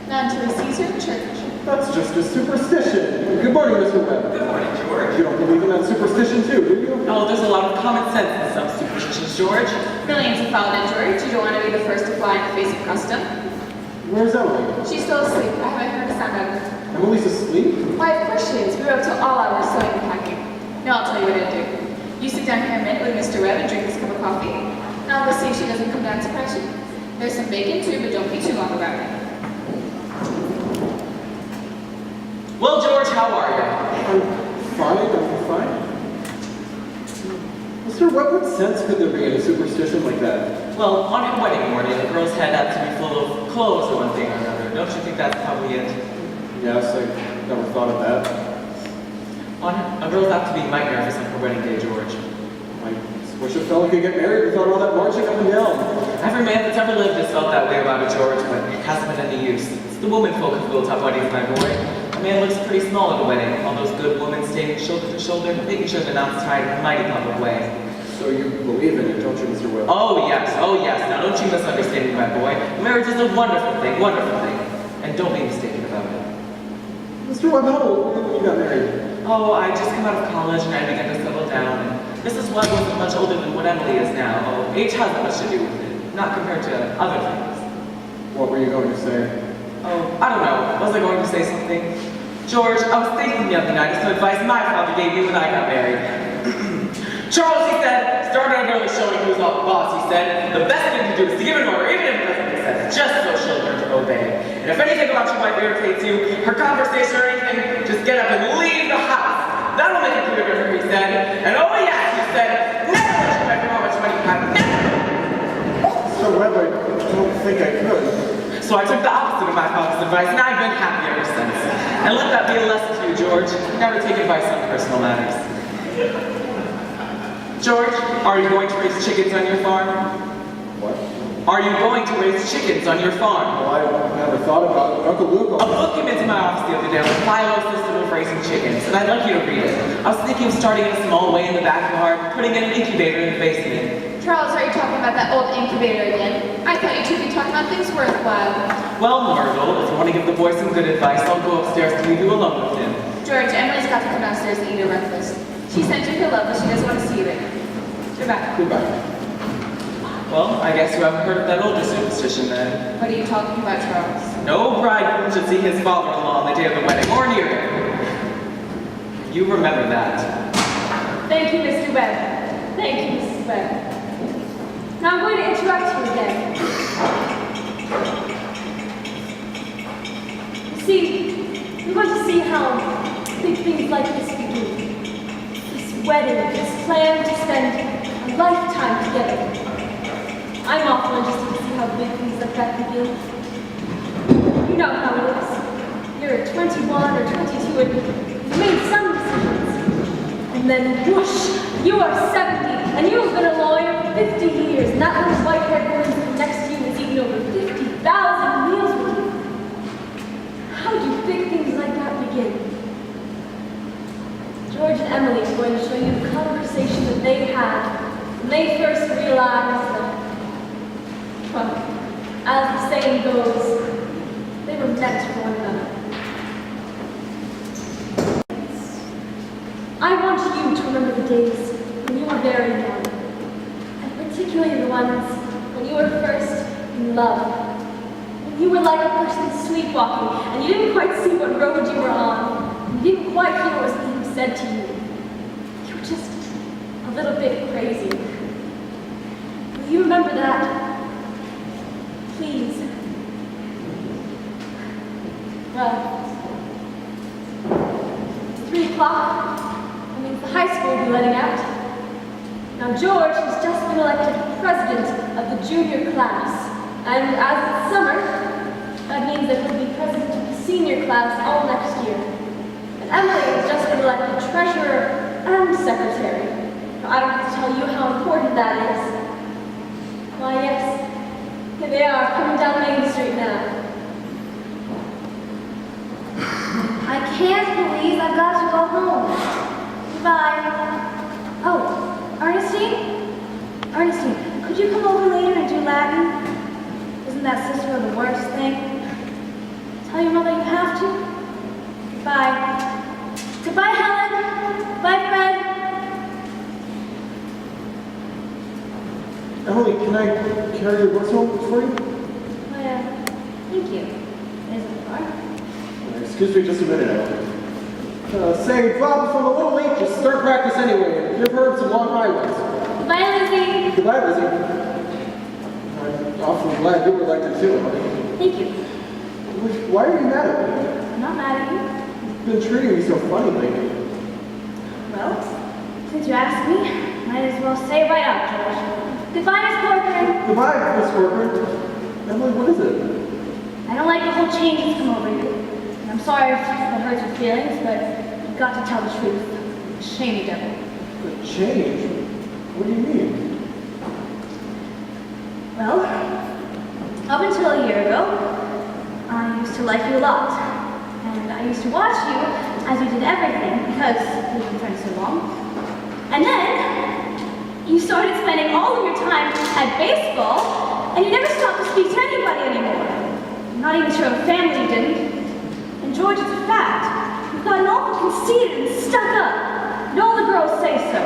Speaker 6: Not until he sees her in church.
Speaker 5: That's just a superstition. Good morning, Mr. Webb.
Speaker 8: Good morning, George.
Speaker 5: You don't believe in that superstition, too, do you?
Speaker 8: Oh, there's a lot of common sense in some superstitions, George.
Speaker 6: Millions have followed it, George. You don't want to be the first to fly in the face of custom.
Speaker 5: Where's Emily?
Speaker 6: She's still asleep. I haven't heard a sound out of her.
Speaker 5: Emily's asleep?
Speaker 6: Why, of course she is. We were up till all hours sewing and packing. Now I'll tell you what I'd do. You sit down here a minute with Mr. Webb and drink this cup of coffee. Now I'll go see if she doesn't come down to surprise you. There's some bacon too, but don't be too long about it.
Speaker 8: Well, George, how are you?
Speaker 5: I'm fine. Mr. Webb, what sense could there be in a superstition like that?
Speaker 8: Well, on her wedding morning, the girl's head had to be full of clothes or one thing or another. Don't you think that's probably it?
Speaker 5: Yes, I never thought of that.
Speaker 8: A girl's apt to be mighty nervous on her wedding day, George.
Speaker 5: I wish a fellow could get married without all that marching up and down.
Speaker 8: Every man that's ever lived has felt that way about it, George, but it hasn't been any use. It's the women folk who built up weddings, my boy. A man looks pretty small at a wedding, all those good women standing shoulder to shoulder, making sure the knot's tied in a mighty public way.
Speaker 5: So you believe in it, don't you, Mr. Webb?
Speaker 8: Oh yes. Now don't you misunderstand me, my boy. Marriage is a wonderful thing. And don't be mistaken about it.
Speaker 5: Mr. Webb, how old when you got married?
Speaker 8: Oh, I just come out of college and I began to settle down. And Mrs. Webb wasn't much older than what Emily is now. Oh, age hasn't much to do with it, not compared to other things.
Speaker 5: What were you going to say?
Speaker 8: Oh, I don't know. Was I going to say something? George, I was thinking the other night of some advice my father gave me when I got married. Charles, he said, start out early showing who's the boss, he said. The best thing to do is to give an order, even if it doesn't make sense, just so she'll learn to obey. And if anything about your wife irritates you, her conversation or anything, just get up and leave the house. That'll make it clear to her, he said. And oh yes, he said, never let your wife know how much money you have, never!
Speaker 5: Mr. Webb, I don't think I could.
Speaker 8: So I took the opposite of my father's advice, and I've been happy ever since. And let that be a lesson to you, George. Never take advice on personal matters. George, are you going to raise chickens on your farm?
Speaker 5: What?
Speaker 8: Are you going to raise chickens on your farm?
Speaker 5: Well, I never thought about it. Uncle Luke...
Speaker 8: A book came into my office the other day on the Philo system of raising chickens, and I'd like you to read it. I was thinking of starting in a small way in the backyard, putting in an incubator in the basement.
Speaker 6: Charles, are you talking about that old incubator again? I thought you two would be talking about things worthwhile.
Speaker 8: Well, Margot, if you want to give the boy some good advice, I'll go upstairs to leave you alone with him.
Speaker 6: George, Emily's got to come downstairs and eat her breakfast. She sent you her love, but she doesn't want to see you again. Goodbye.
Speaker 5: Goodbye.
Speaker 8: Well, I guess you haven't heard of that older superstition then.
Speaker 6: What are you talking about, Charles?
Speaker 8: No bridegroom should see his father-in-law on the day of the wedding, or near him. You remember that.
Speaker 1: Thank you, Mr. Webb. Thank you, Mrs. Webb. Now I'm going to interrupt you again. You see, we want to see how big things like this begin. This wedding, this plan to spend a lifetime together. I'm awful interested to see how big things like that begin. You know how it is. You're 21 or 22 and you've made some decisions. And then whoosh, you are 70 and you've been a lawyer for 50 years and that little white-haired woman next to you has eaten over 50,000 meals with you. How do big things like that begin? George and Emily are going to show you the conversation that they had when they first realized that, well, as the saying goes, meant for one another. I want you to remember the days when you were very young, and particularly the ones when you were first in love. When you were like a person sleepwalking, and you didn't quite see what road you were on, and you didn't quite hear what was being said to you. You were just a little bit crazy. Will you remember that? Please. Well, 3 o'clock. That means the high school will be letting out. Now George has just been elected president of the junior class. And as it's summer, that means that he'll be president of the senior class all next year. And Emily has just been elected treasurer and secretary. Now, I don't have to tell you how important that is. Why, yes, here they are coming down Main Street now.
Speaker 2: I can't believe I've got to go home. Goodbye. Oh, Ernestine? Ernestine, could you come over later and do Latin? Isn't that sister the worst thing? Tell your mother you have to. Goodbye. Goodbye, Helen. Bye, Fred.
Speaker 5: Emily, can I carry your books home for you?
Speaker 2: Well, thank you. Is it far?
Speaker 5: Excuse me just a minute, Emily. Say, Bob, if I'm a little late, just start practice anyway. Give her some long highways.
Speaker 2: Goodbye, Lizzie.
Speaker 5: Goodbye, Lizzie. I'm awfully glad you were elected too, Emily.
Speaker 2: Thank you.
Speaker 5: Why are you mad at me?
Speaker 2: I'm not mad at you.
Speaker 5: You've been treating me so funny lately.
Speaker 2: Well, since you asked me, might as well say it right out, George. Goodbye, Miss Corcoran.
Speaker 5: Goodbye, Miss Corcoran. Emily, what is it?
Speaker 2: I don't like the whole change that's come over you. And I'm sorry if that hurts your feelings, but you've got to tell the truth. Shame you, devil.
Speaker 5: The change? What do you mean?
Speaker 2: Well, up until a year ago, I used to like you a lot. And I used to watch you as you did everything because we've been friends so long. And then, you started spending all of your time at baseball, and you never stopped to speak to anybody anymore. I'm not even sure of family you didn't. And George, it's a fact. You've gotten awful conceited and stuck up. And all the girls say so.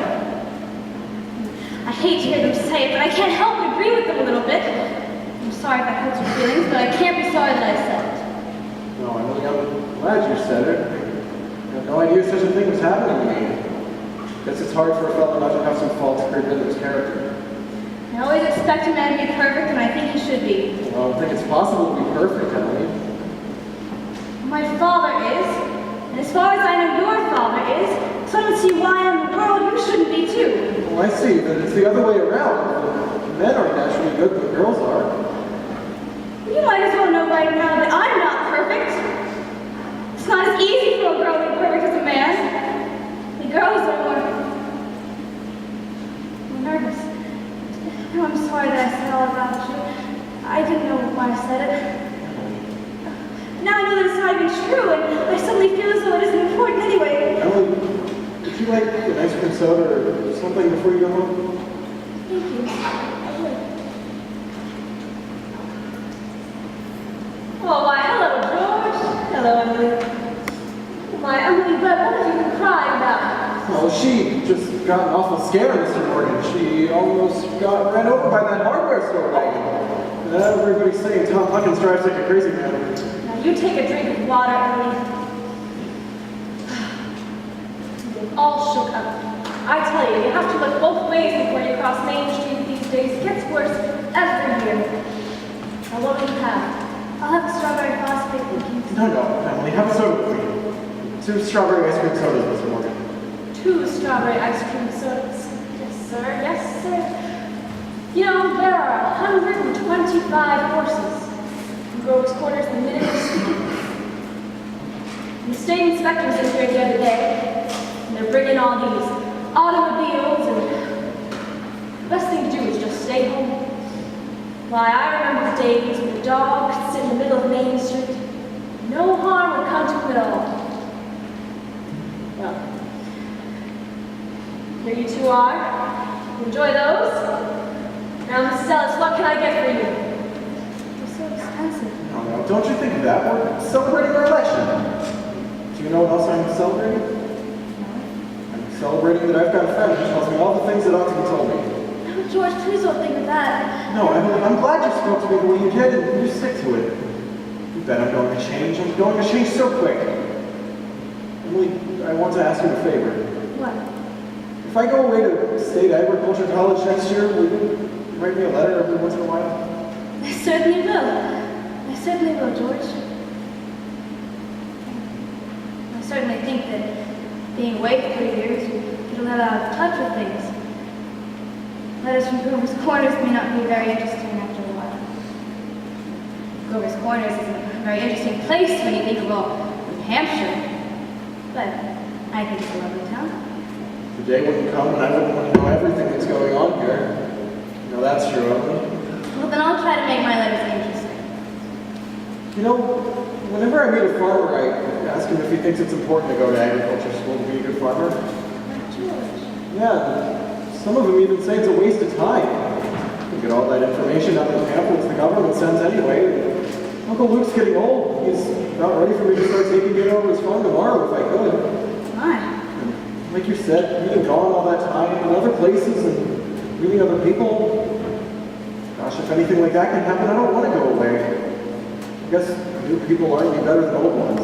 Speaker 2: I hate to hear them say it, but I can't help but agree with them a little bit. I'm sorry if that hurts your feelings, but I can't be sorry that I said it.
Speaker 5: No, Emily, I'm glad you said it. I had no idea such a thing was happening to me. Guess it's hard for a fellow not to have some faults creeping into his character.
Speaker 2: I always expect a man to be perfect, and I think he should be.
Speaker 5: Well, I don't think it's possible to be perfect, Emily.
Speaker 2: My father is, and as far as I know your father is, so I don't see why in the world you shouldn't be too.
Speaker 5: Well, I see, but it's the other way around. Men are naturally good, but girls are.
Speaker 2: You might as well know right now that I'm not perfect. It's not as easy for a girl to be perfect as a man. The girls are more nervous. No, I'm sorry that I said all about you. I didn't know why I said it. Now I know that it's not even true, and I suddenly feel as though it isn't important anyway.
Speaker 5: Emily, would you like an ice cream soda or something before you go home?
Speaker 2: Thank you. I would.
Speaker 1: Oh, why, hello, George. Hello, Emily. Why, Emily, what have you been crying about?
Speaker 5: Well, she just got an awful scare, Mr. Morgan. She almost got ran over by that hardware store wagon. Everybody's saying Tom Huckins drives like a crazy man.
Speaker 1: Now, you take a drink of water, Emily. You're all shook up. I tell you, you have to look both ways before you cross Main Street these days. It gets worse every year. Now, what will you have?
Speaker 2: I'll have a strawberry phosphate cookie.
Speaker 5: No, Emily, have a soda with me. 2 strawberry ice cream sodas, Mr. Morgan.
Speaker 1: 2 strawberry ice cream sodas. Yes, sir. Yes, sir. You know, there are 125 horses in Grover's Quarters the minute we're speaking. And the state inspectors in here the other day, and they're bringing all these automobiles, and the best thing to do is just stay home. Why, I remember the days when the dog could sit in the middle of Main Street. No harm would come to him at all. Well, here you two are. Enjoy those. Now, Mrs. Ellis, what can I get for you?
Speaker 2: They're so expensive.
Speaker 5: No, Oh, no, don't you think of that? We're celebrating our election. Do you know what else I'm celebrating? I'm celebrating that I've got a friend who tells me all the things that ought to be told me.
Speaker 2: Oh, George, please don't think of that.
Speaker 5: No, Emily, I'm glad you spoke to me the way you did, and you stick to it. You bet I'm going to change. I'm going to change so quick. Emily, I want to ask you a favor.
Speaker 2: What?
Speaker 5: If I go away to State Agriculture College next year, will you write me a letter every once in a while?
Speaker 2: I certainly will. I certainly will, George. I certainly think that being away for 3 years, you get a lot out of touch with things. Letters from Grover's Corners may not be very interesting after a while. Grover's Corners is a very interesting place when you think of all New Hampshire. But I think it's a lovely town.
Speaker 5: The day wouldn't come and I wouldn't want to know everything that's going on here. You know, that's true, Emily.
Speaker 2: Well, then I'll try to make my letters interesting.
Speaker 5: You know, whenever I meet a farmer, I ask him if he thinks it's important to go to agriculture school to be a good farmer.
Speaker 2: George.
Speaker 5: Yeah, some of them even say it's a waste of time. You get all that information out of the pamphlets the government sends anyway. Uncle Luke's getting old. He's not ready for me to start taking it over his farm tomorrow if I could.
Speaker 2: Why?
Speaker 5: And like you said, being gone all that time in other places and meeting other people. Gosh, if anything like that can happen, I don't want to go away. I guess new people aren't any better than old ones,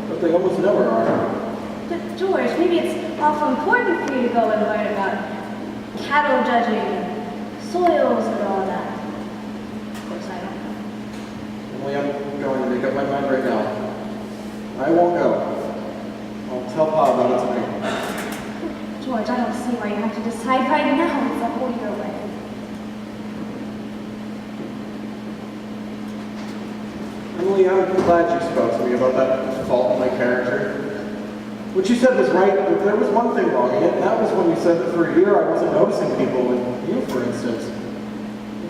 Speaker 5: but they almost never are.
Speaker 2: But George, maybe it's awful important for you to go and learn about cattle judging, soils, and all that. Of course, I don't know.
Speaker 5: Emily, I'm going to make up my mind right now. I won't go. I'll tell Pa about it tonight.
Speaker 2: George, I don't see why you have to decide right now. It's a whole year away.
Speaker 5: Emily, I'm glad you spoke to me about that fault in my character. What you said was right, but there was one thing wrong in it, and that was when you said that for a year I wasn't noticing people, and you, for instance.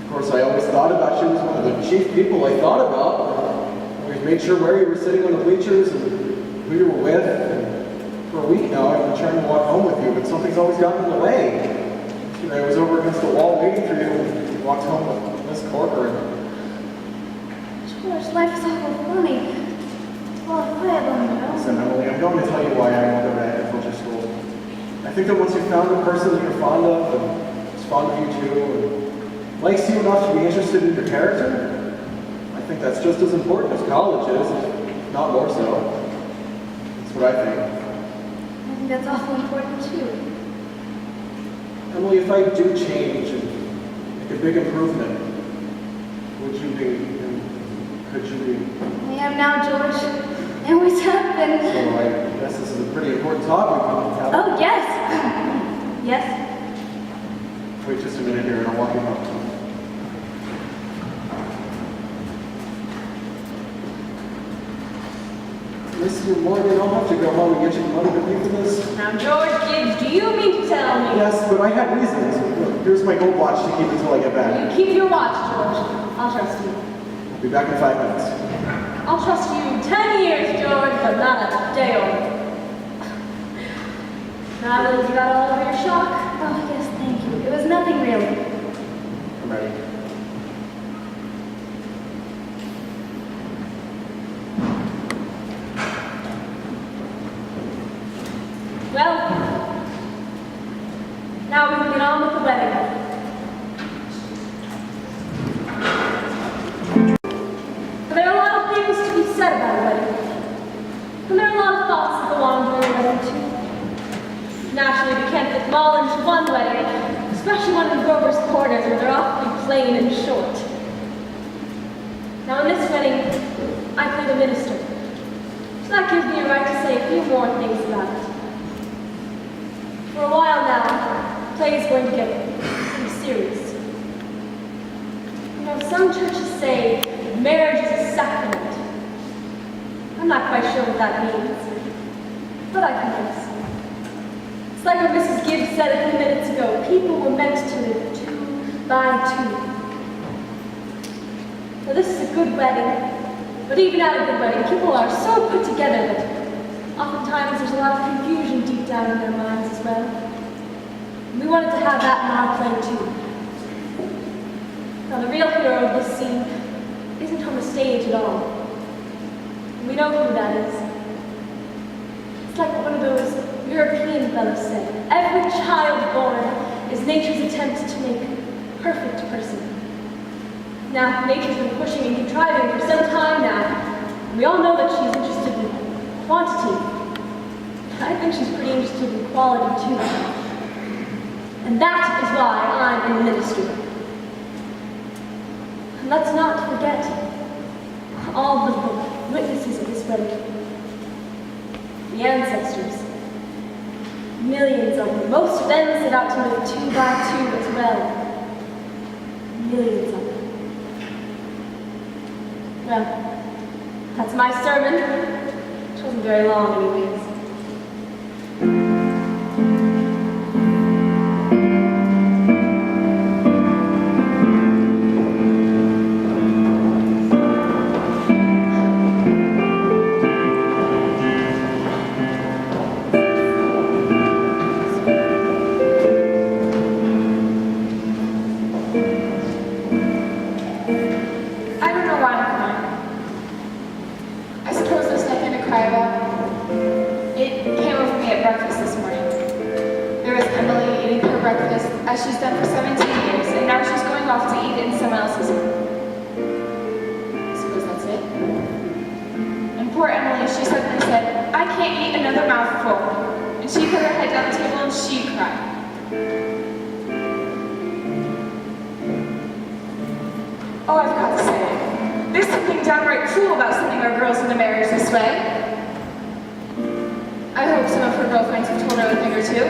Speaker 5: Of course, I always thought about you as one of the chief people I thought about. I always made sure where you were sitting on the bleachers and who you were with. And for a week now, I've been trying to walk home with you, but something's always gotten in the way. Yesterday, I was over against the wall waiting for you, and you walked home with Miss Corker.
Speaker 2: George, life is awful funny. Well, if I had only known.
Speaker 5: Listen, Emily, I'm going to tell you why I won't go to agriculture school. I think that once you've found a person that you're fond of, and is fond of you too, and likes you enough to be interested in your character, I think that's just as important as college is, if not more so. That's what I think.
Speaker 2: I think that's awful important too.
Speaker 5: Emily, if I do change and make a big improvement, would you be, and could you be?
Speaker 2: I am now, George. I always have been.
Speaker 5: So I guess this is a pretty important topic.
Speaker 2: Oh, yes. Yes.
Speaker 5: Wait just a minute here and I'll walk you home. Mr. Morgan, I'll have to go home and get you the money to pay for this.
Speaker 1: Now, George Gibbs, do you mean to tell me?
Speaker 5: Yes, but I had reasons. Look, here's my gold watch to keep until I get back.
Speaker 1: You keep your watch, George. I'll trust you.
Speaker 5: I'll be back in 5 minutes.
Speaker 1: I'll trust you 10 years, George, but not a day over. Now that you got all over your shock.
Speaker 2: Oh, yes, thank you. It was nothing really.
Speaker 5: I'm ready.
Speaker 1: Well, now we can get on with the wedding. There are a lot of things to be said about a wedding. And there are a lot of thoughts that go on during a wedding, too. Naturally, we can't fit them all into one wedding, especially one in Grover's Corners where they're awfully plain and short. Now, in this wedding, I play the minister. So that gives me a right to say a few more things about it. For a while now, the play is going to get pretty serious. You know, some churches say marriage is a sacrament. I'm not quite sure what that means, but I can guess. It's like what Mrs. Gibbs said a few minutes ago, people were meant to live 2 by 2. Now this is a good wedding, but even at a good wedding, people are so put together that oftentimes there's a lot of confusion deep down in their minds as well. And we wanted to have that in our play too. Now the real hero of this scene isn't on the stage at all. We know who that is. It's like what one of those European fellows said. Every child born is nature's attempt to make a perfect person. Now, nature's been pushing and contriving for some time now. We all know that she's interested in quantity. I think she's pretty interested in quality too. And that is why I'm in the ministry. And let's not forget all the witnesses of this wedding. The ancestors. Millions of them. Most of them set out to live 2 by 2 as well. Millions of them. Well, that's my sermon. Which wasn't very long anyways.
Speaker 6: As she's done for 17 years, and now she's going off to eat it in someone else's room. I suppose that's it. And poor Emily, she suddenly said, I can't eat another mouthful. And she put her head down the table and she cried. Oh, I've got to say it. There's something downright cruel about sending our girls into marriage this way. I hope some of her girlfriends have told her a thing or two.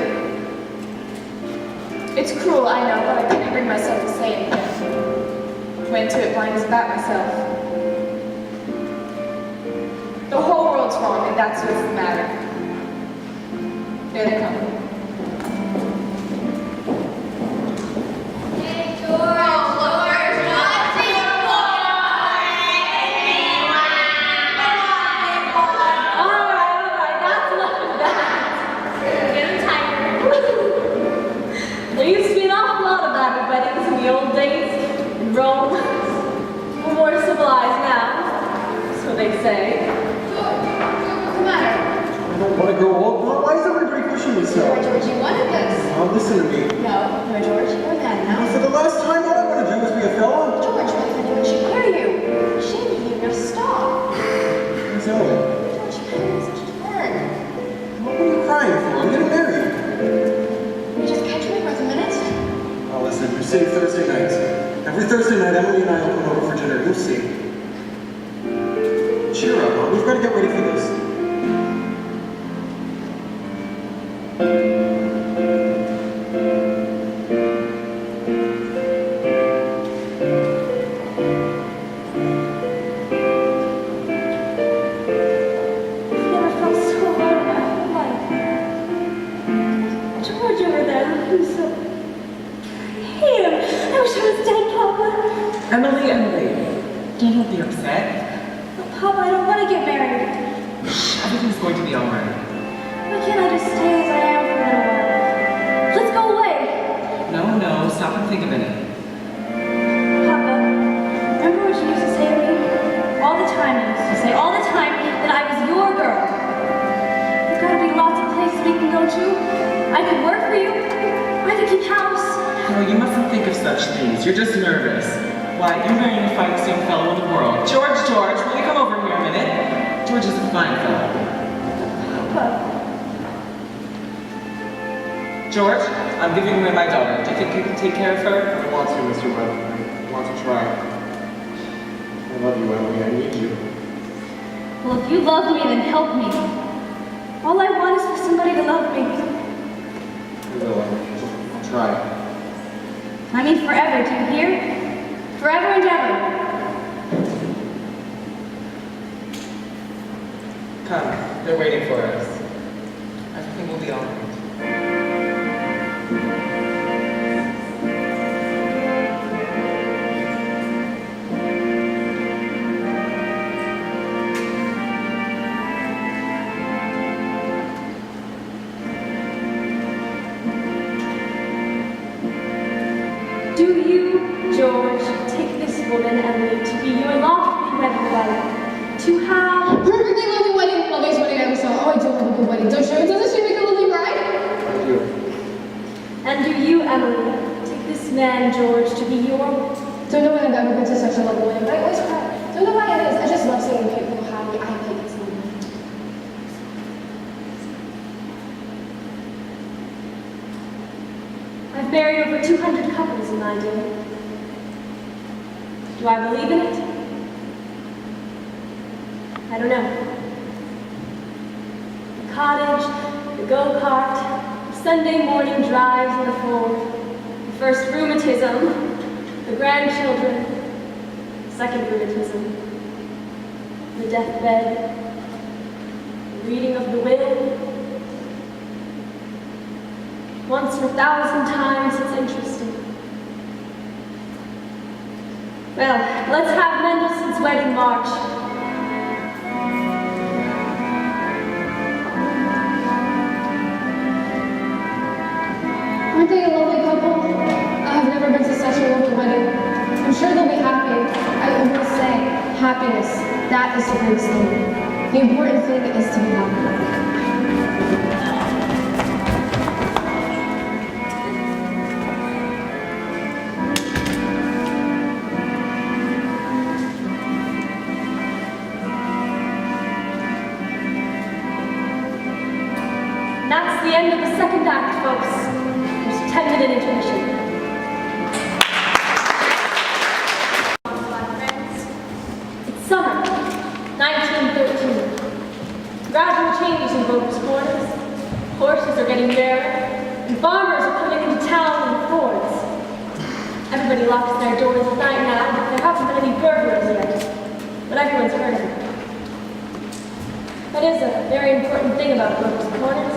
Speaker 6: It's cruel, I know, but I couldn't bring myself to say anything. Went to it blind as a bat myself. The whole world's wrong, and that's what's the matter. There they come.
Speaker 11: Hey, George,
Speaker 1: Alright, that's enough of that. Get him tighter. There used to be an awful lot of that at weddings in the old days in Rome. We're more civilized now, so they say.
Speaker 6: George, what's the matter?
Speaker 5: I don't want to grow old. Why is everybody pushing me so?
Speaker 6: George, you wanted this.
Speaker 5: Oh, listen to me.
Speaker 6: No, George, you're mad now.
Speaker 5: For the last time, all I want to do is be a fella.
Speaker 6: George, what if anyone should hear you? Shame of you, now stop.
Speaker 5: Where's Ellie?
Speaker 6: George, you're such a turn.
Speaker 5: What are you crying for? I'm getting married.
Speaker 6: Will you just catch me for a minute?
Speaker 5: Oh, listen, you're seeing Thursday nights. Every Thursday night, Emily and I open over for dinner. You'll see. Cheer up, Mom. We've got to get ready for this.
Speaker 1: I've never felt so alone in my whole life. George over there looking so... hate him. I wish I was dead, Papa.
Speaker 8: Emily, don't be upset.
Speaker 1: But Papa, I don't want to get married.
Speaker 8: Everything's going to be all right.
Speaker 1: Why can't I just stay as I am for a little while? Let's go away.
Speaker 8: No, stop and think a minute.
Speaker 1: Papa, remember what you used to say to me? All the time you used to say, all the time, that I was your girl. There's gotta be lots of places we can go to. I could work for you. I could keep house.
Speaker 8: No, you mustn't think of such things. You're just nervous. Why, you're marrying the finest young fellow in the world. George, will you come over here a minute? George is a fine fellow.
Speaker 1: Papa.
Speaker 8: George, I'm giving away my daughter. Do you think you can take care of her?
Speaker 5: I want to, Mr. Webb. I want to try. I love you, Emily. I need you.
Speaker 1: Well, if you love me, then help me. All I want is for somebody to love me.
Speaker 5: I will, Emily. I'll try.
Speaker 1: I mean forever, do you hear? Forever and ever.
Speaker 8: Come, they're waiting for us. Everything will be all right.
Speaker 1: Do you, George, take this woman, Emily, to be your lawful to have
Speaker 9: Perfectly lovely wedding. Loveliest wedding I ever saw. Oh, I do love a good wedding. Doesn't she make a lovely bride?
Speaker 5: I do.
Speaker 1: And do you, Emily, take this man, George, to be your...
Speaker 9: Don't know when I've ever been to such a lovely wedding, but I always cry. Don't know why it is. I just love seeing people happy. I think it's lovely.
Speaker 1: I've married over 200 couples in my day. Do I believe in it? I don't know. The cottage, the go-kart, Sunday morning drives in the fold, the first rheumatism, the grandchildren, the second rheumatism, the deathbed, the reading of the will. Once in 1,000 times, it's interesting. Well, let's have Mendelssohn's Wedding March.
Speaker 9: Aren't they a lovely couple? I've never been to such a lovely wedding. I'm sure they'll be happy. I always say, happiness, that is the greatest thing. The important thing is to be happy.
Speaker 1: That's the end of the second act, folks. There's a 10-minute intermission. My friends, it's summer, 1913. Gradual changes in Grover's Corners. Horses are getting rarer, and farmers are coming into town in Fords. Everybody locks their doors at night now, but there haven't been any burglars yet. But everyone's heard of it. That is a very important thing about Grover's Corners.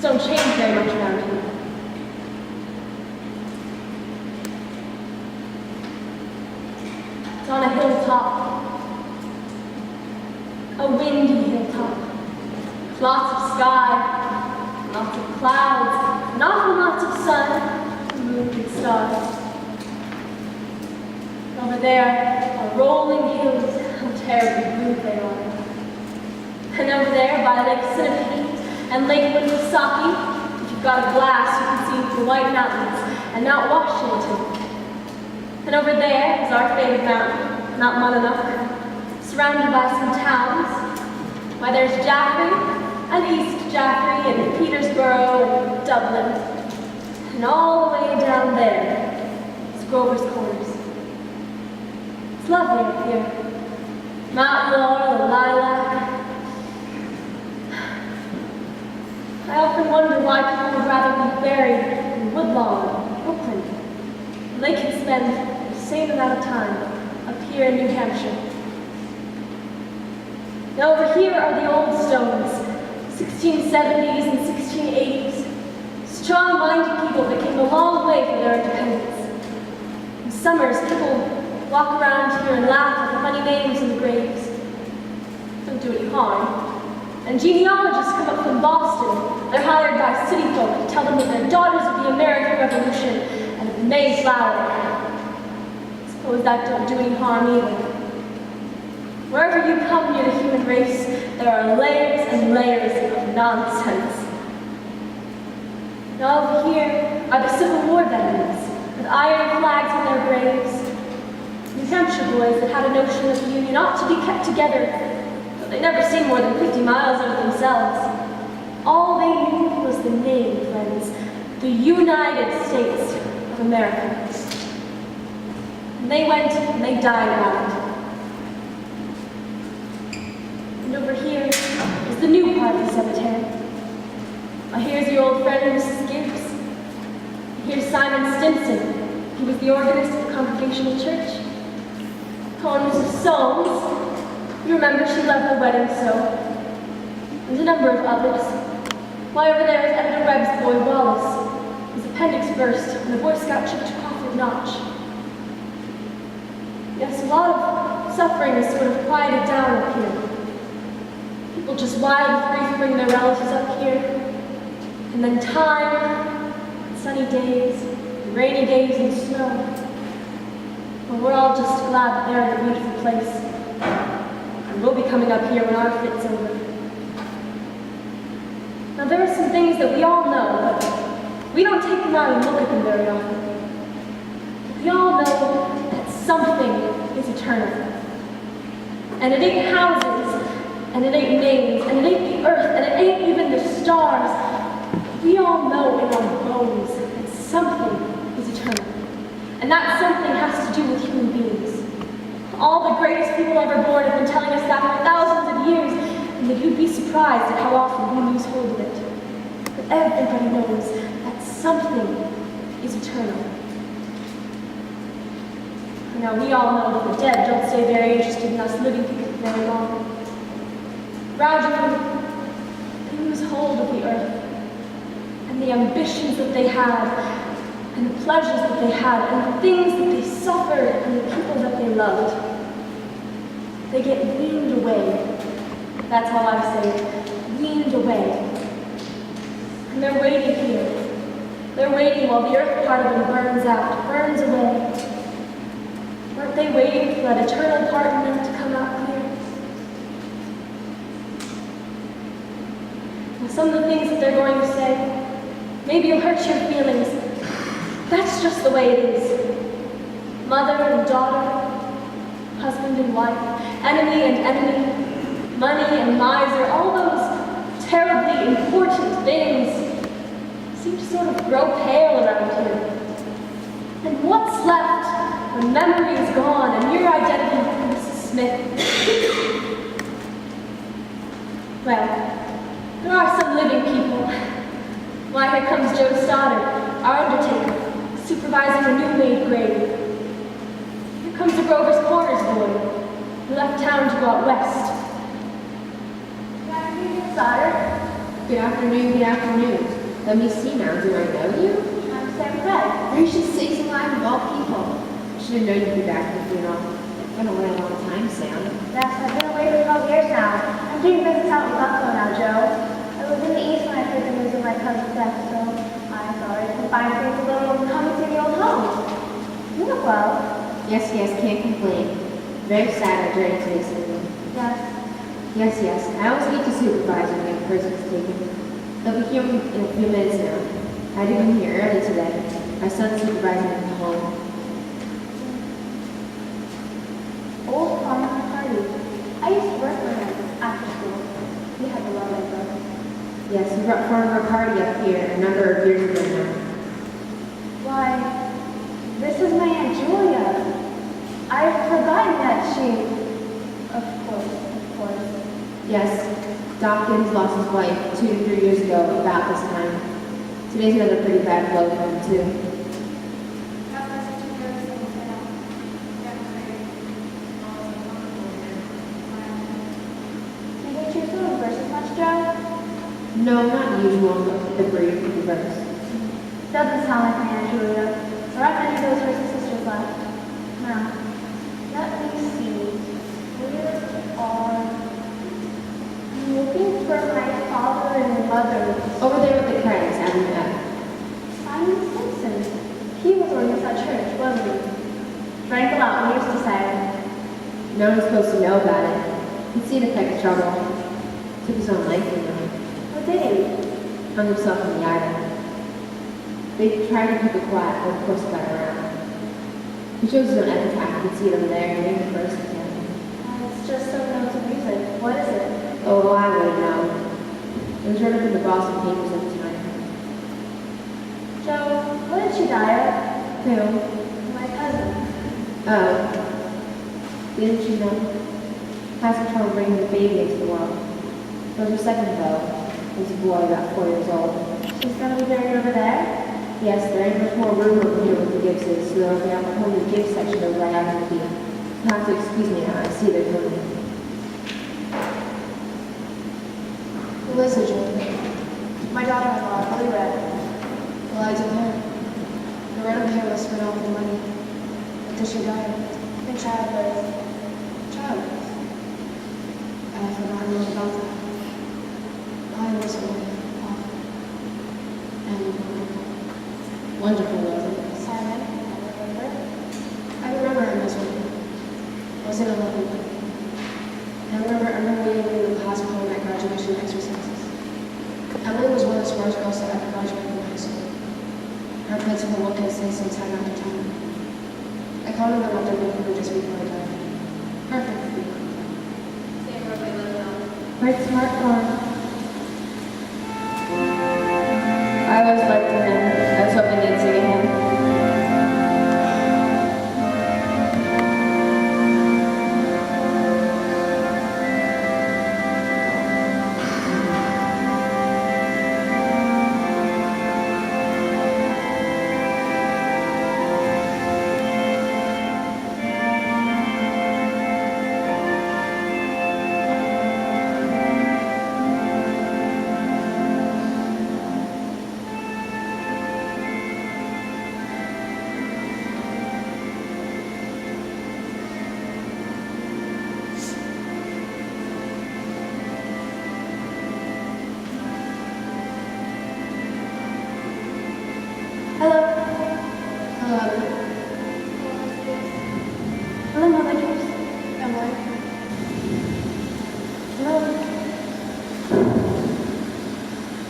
Speaker 1: Things don't change very much around here. It's on a hilltop. A windy hilltop. Lots of sky, lots of clouds, and often lots of sun, moon, and stars. Over there are rolling hills. How terribly blue they are. And over there, by Lake Sinnapee and Lake Winnipesaukee, if you've got a glass, you can see the White Mountains and Mount Washington. And over there is our favorite mountain, Mount Monadnock, surrounded by some towns. Why, there's Jaffrey, and East Jaffrey, and Petersboro, and Dublin. And all the way down there is Grover's Corners. It's lovely up here. Mount Laurel and lilac. I often wonder why people would rather be buried in Woodlawn, Brooklyn, when they can spend the same amount of time up here in New Hampshire. Now over here are the old stones, 1670s and 1680s. Strong-minded people that came a long way for their independence. In summers, people walk around here and laugh at the funny names in the graves. Don't do any harm. And genealogists come up from Boston. They're hired by city folk to tell them that they're daughters of the American Revolution and of the Mayflower. I suppose that don't do any harm either. Wherever you come near the human race, there are layers and layers of nonsense. Now over here are the Civil War veterans, with iron flags on their graves. New Hampshire boys that had a notion that the Union ought to be kept together. They never seen more than 50 miles of themselves. All they knew was the name, friends. The United States of America. And they went and they died about it. And over here is the new part of the cemetery. Now here's your old friend, Mrs. Gibbs. Here's Simon Stimson. He was the organist of the Congregational Church. Poems of Soames. You remember she loved her wedding so. And a number of others. Why, over there is Editor Webb's boy, Wallace. His appendix burst, and the Boy Scout chipped Crawford Notch. Yes, a lot of suffering is sort of quieted down up here. People just wild with grief bring their relatives up here. And then time, and sunny days, and rainy days, and snow. Well, we're all just glad that they're in a beautiful place. and we'll be coming up here when our fit's over. Now there are some things that we all know, but we don't take them out and look at them very often. We all know that something is eternal. And it ain't houses, and it ain't names, and it ain't the earth, and it ain't even the stars. We all know in our bones that something is eternal. And that something has to do with human beings. All the greatest people ever born have been telling us that for thousands of years, and that you'd be surprised at how often we lose hold of it. But everybody knows that something is eternal. Now, we all know that the dead don't stay very interested in us living people very long. Gradually, they lose hold of the earth, and the ambitions that they had, and the pleasures that they had, and the things that they suffered, and the people that they loved. They get weaned away. That's how I say it, weaned away. And they're waiting here. They're waiting while the earth part of them burns out, burns away. Weren't they waiting for that eternal part in them to come out clear? Now, some of the things that they're going to say, maybe it'll hurt your feelings. That's just the way it is. Mother and daughter, husband and wife, enemy and enemy, money and miser, all those terribly important things seem to sort of grow pale around here. And what's left when memory is gone and your identity, Mrs. Smith? Well, there are some living people. Why, here comes Joe Stoddard, our undertaker, supervising a new-made grave. Here comes the Grover's Corners boy, who left town to go out west.
Speaker 2: Good afternoon, Stoddard.
Speaker 7: Good afternoon, good afternoon. Let me see now, do I know you?
Speaker 2: I'm Sam Fred.
Speaker 7: Gracious sakes alive of all people. I should have known you'd be back from the funeral. Been away a long time, Sam.
Speaker 2: Yes, I've been away for 12 years now. I'm doing business out in Buffalo now, Joe. I was in the East when I heard the news of my cousin's death, so I thought I could find things a little coming to the old home. You look well.
Speaker 7: Yes, can't complain. Very sad I dreaded today's evening.
Speaker 2: Yes.
Speaker 7: Yes, I always hate to supervise when a person's taken. They'll be here in a few minutes now. I had to come here early today. My son's supervising at the home.
Speaker 2: Old farmer party. I used to work for him after school. He had the love I broke.
Speaker 7: Yes, he brought farmer party up here a number of years ago now.
Speaker 2: Why, this is my Aunt Julia. I've forgotten that she... Of course.
Speaker 7: Yes, Dawkins lost his wife 2 to 3 years ago about this time. Today's another pretty bad blow for him, too. No, not usual, but the brief of the verse.
Speaker 2: Doesn't sound like my Aunt Julia. There aren't many of those verses sisters left. Now, let me see. Where are... I'm looking for my father and mother.
Speaker 7: Over there with the Craigs, having met.
Speaker 2: Simon Simpson. He was organist at church, wasn't he? Drank a lot, we used to say.
Speaker 7: No one's supposed to know about it. He'd seen a peck of trouble. Took his own life, you know.
Speaker 2: What did he?
Speaker 7: Hung himself in the island. They tried to keep it quiet, but of course it got around. He chose his own epitaph. You can see it over there, and the first again.
Speaker 2: It's just some notes of music. What is it?
Speaker 7: Oh, I wouldn't know. It was written up in the Boston papers at the time.
Speaker 2: Joe, what did she die of?
Speaker 7: Who?
Speaker 2: My cousin.
Speaker 7: Oh. Didn't you know? Has some trouble bringing the baby into the world. It was her second though. It was a boy about 4 years old.
Speaker 2: She's gonna be buried over there?
Speaker 7: Yes, there ain't much more room over here with the Gibbses, so they'll be on the whole new Gibbs section over right out of the field. You'll have to excuse me now, I see they're coming.
Speaker 10: Who is it, Julie?
Speaker 2: My daughter-in-law, Lily Red.
Speaker 10: Well, I don't know. The red of hair was spent off the money. What did she die of?
Speaker 2: In childbirth.
Speaker 10: Childbirth. I have forgotten all about that. I was away. And wonderful, wasn't it?
Speaker 2: Simon, I remember.
Speaker 10: I remember him as well. Was it a lovely wedding?
Speaker 9: I remember we were in the class prom at graduation exercises. Emily was one of the smartest girls that ever graduated from high school. Her principal would look and say some time after time. I counted them up their neighborhood just before I died. Perfect for me.
Speaker 2: Right smart farm.
Speaker 10: I always liked him. I was hoping they'd sing him.
Speaker 2: Hello.
Speaker 9: Hello.
Speaker 2: Hello, Mother Gibbs.
Speaker 9: Emily.
Speaker 2: Hello.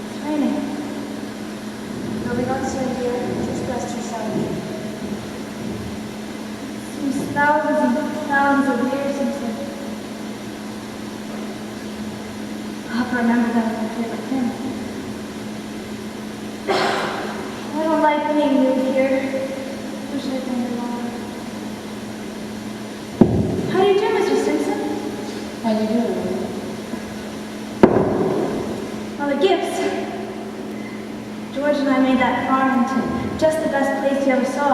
Speaker 2: It's raining.
Speaker 9: You'll be gone soon, dear. Just rest yourself.
Speaker 2: Seems thousands and thousands of years since I hope I remember that as my favorite thing. I don't like being new here. Wish I'd been here longer. How do you do, Mr. Simpson?
Speaker 10: How you doing?
Speaker 2: Well, the gifts. George and I made that farm into just the best place you ever saw.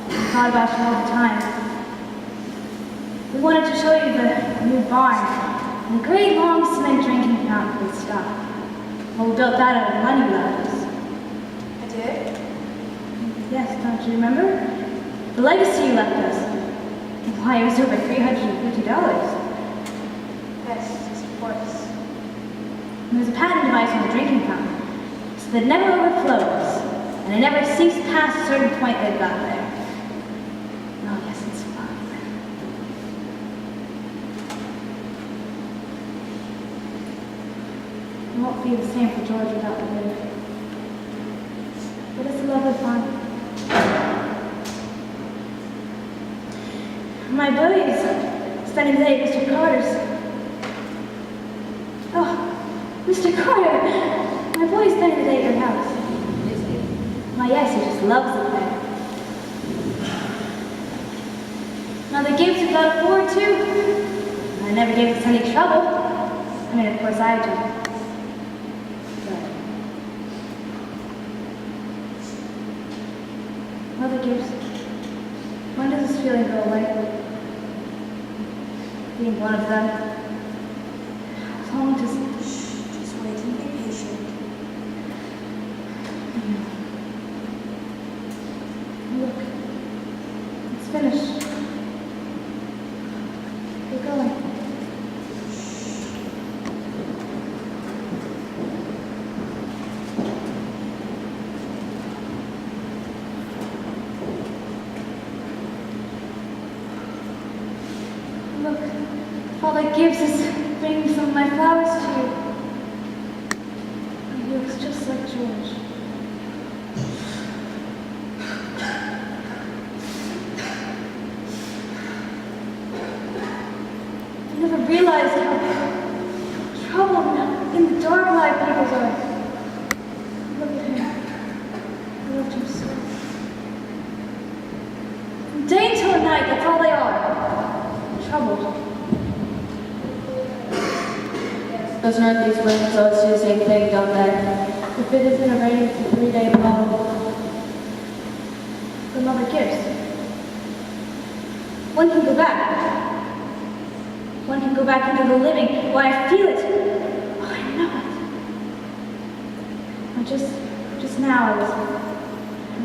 Speaker 2: We thought about you all the time. We wanted to show you the new barn and the great long cement drinking fountain with stuff. Well, we built that out of money left us.
Speaker 9: I did?
Speaker 2: Yes, don't you remember? The legacy you left us. Why, it was over $350.
Speaker 9: Yes, of course.
Speaker 2: And there's a patent device on the drinking fountain, so that it never overflows, and it never sinks past a certain point they've got there. Oh, yes, it's fun. It won't be the same for George without the lid. But it's a lovely farm. My buddy's spending the day at Mr. Carter's. Oh, Mr. Carter, my boy's spending the day at your house. Why, yes, he just loves it there. Now, the Gibbs have got a Ford, too. I never gave us any trouble. I mean, of course, I do. Mother Gibbs, when does this feeling go away? Being one of them. How long does it...
Speaker 9: Just wait and be patient.
Speaker 2: Look, it's finished. We're going. Look, Father Gibbs is bringing some of my flowers to you. He looks just like George. I never realized how troubled in the dark my peoples are. Look at him. I loved him so. From day till night, that's all they are. Troubled.
Speaker 10: Those northeast winds always do the same thing, don't they?
Speaker 2: If it isn't a rain, it's a 3-day blow. The Mother Gibbs. One can go back. One can go back into the living. Why, I feel it. Oh, I know it. And just now, I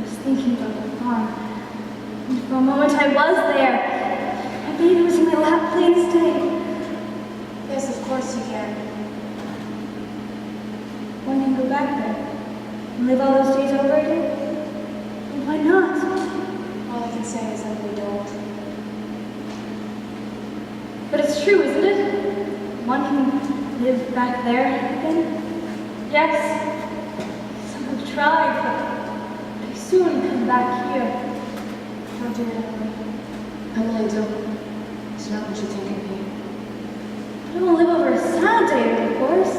Speaker 2: was thinking about the farm. And for a moment, I was there. My baby was in my lap, plain as day.
Speaker 9: Yes, of course you can.
Speaker 2: One can go back there and live all those days over again? And why not?
Speaker 9: All I can say is that we don't.
Speaker 2: But it's
Speaker 1: it's true, isn't it? One can live back there again? Yes. Some have tried, but they soon come back here.
Speaker 9: How dare Emily? Emily, don't. It's not what you think of me.
Speaker 1: I don't live over a sad day, of course.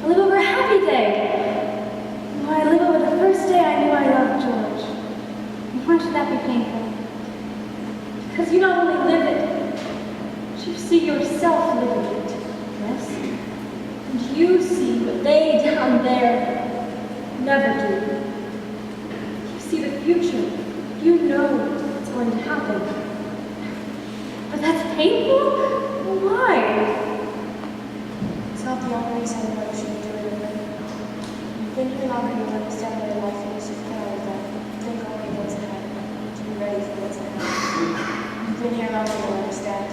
Speaker 1: I live over a happy day. Why, I live over the first day I knew I loved George. And why should that be painful? Because you not only live it, but you see yourself living it, yes? And you see what they down there never do. You see the future. You know what's going to happen. But that's painful? Why?
Speaker 9: It's not the only reason why you should be doing it. You've been here longer than you understand what your life is. You've kind of think only of what's ahead, to be ready for what's ahead. You've been here longer than you understand.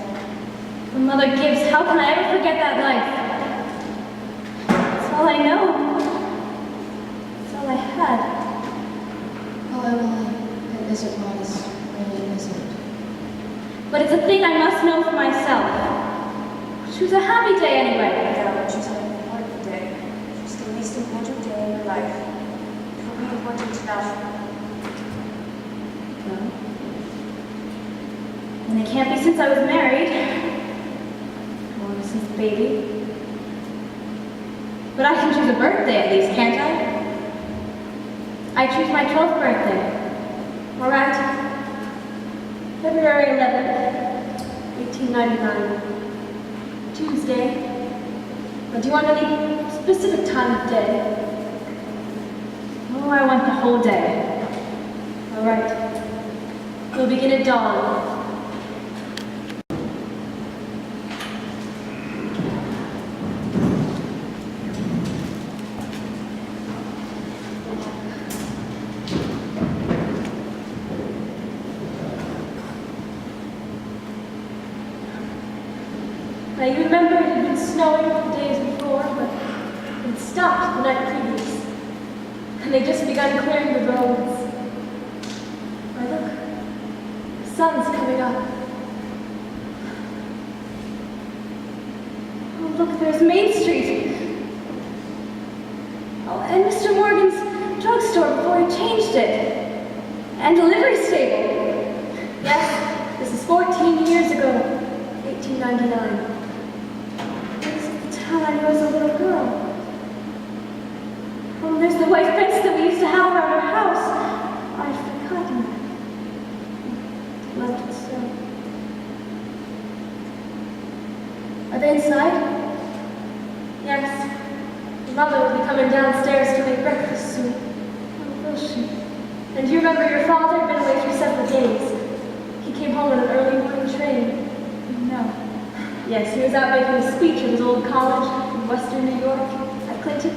Speaker 1: When mother gives, how can I ever forget that life? That's all I know. That's all I had.
Speaker 9: Oh, Emily, it isn't modest. Really isn't.
Speaker 1: But it's a thing I must know for myself. Choose a happy day anyway.
Speaker 9: Yeah, choose an important day. Choose the least important day in your life. It will be important enough.
Speaker 1: Well, and it can't be since I was married. Or since the baby. But I can choose a birthday at least, can't I? I choose my 12th birthday. All right? February 11th, 1899. Tuesday. But do you want any specific time of day? Oh, I want the whole day. All right. We'll begin at dawn. Now, you remember it had been snowing the days before, but it stopped the night previous. And they just begun clearing the roads. Why, look, the sun's coming up. Oh, look, there's Main Street. Oh, and Mr. Morgan's drugstore before he changed it. And the livery stable. Yes, this is 14 years ago, 1899. I knew as a little girl. Oh, there's the white fence that we used to have around our house. I'd forgotten. Left it so. Are they inside? Yes. Mother will be coming downstairs to make breakfast soon. Oh, will she? And do you remember your father had been away for several days? He came home on an early morning train. No. Yes, he was out making a speech at his old college in western New York, at Clinton.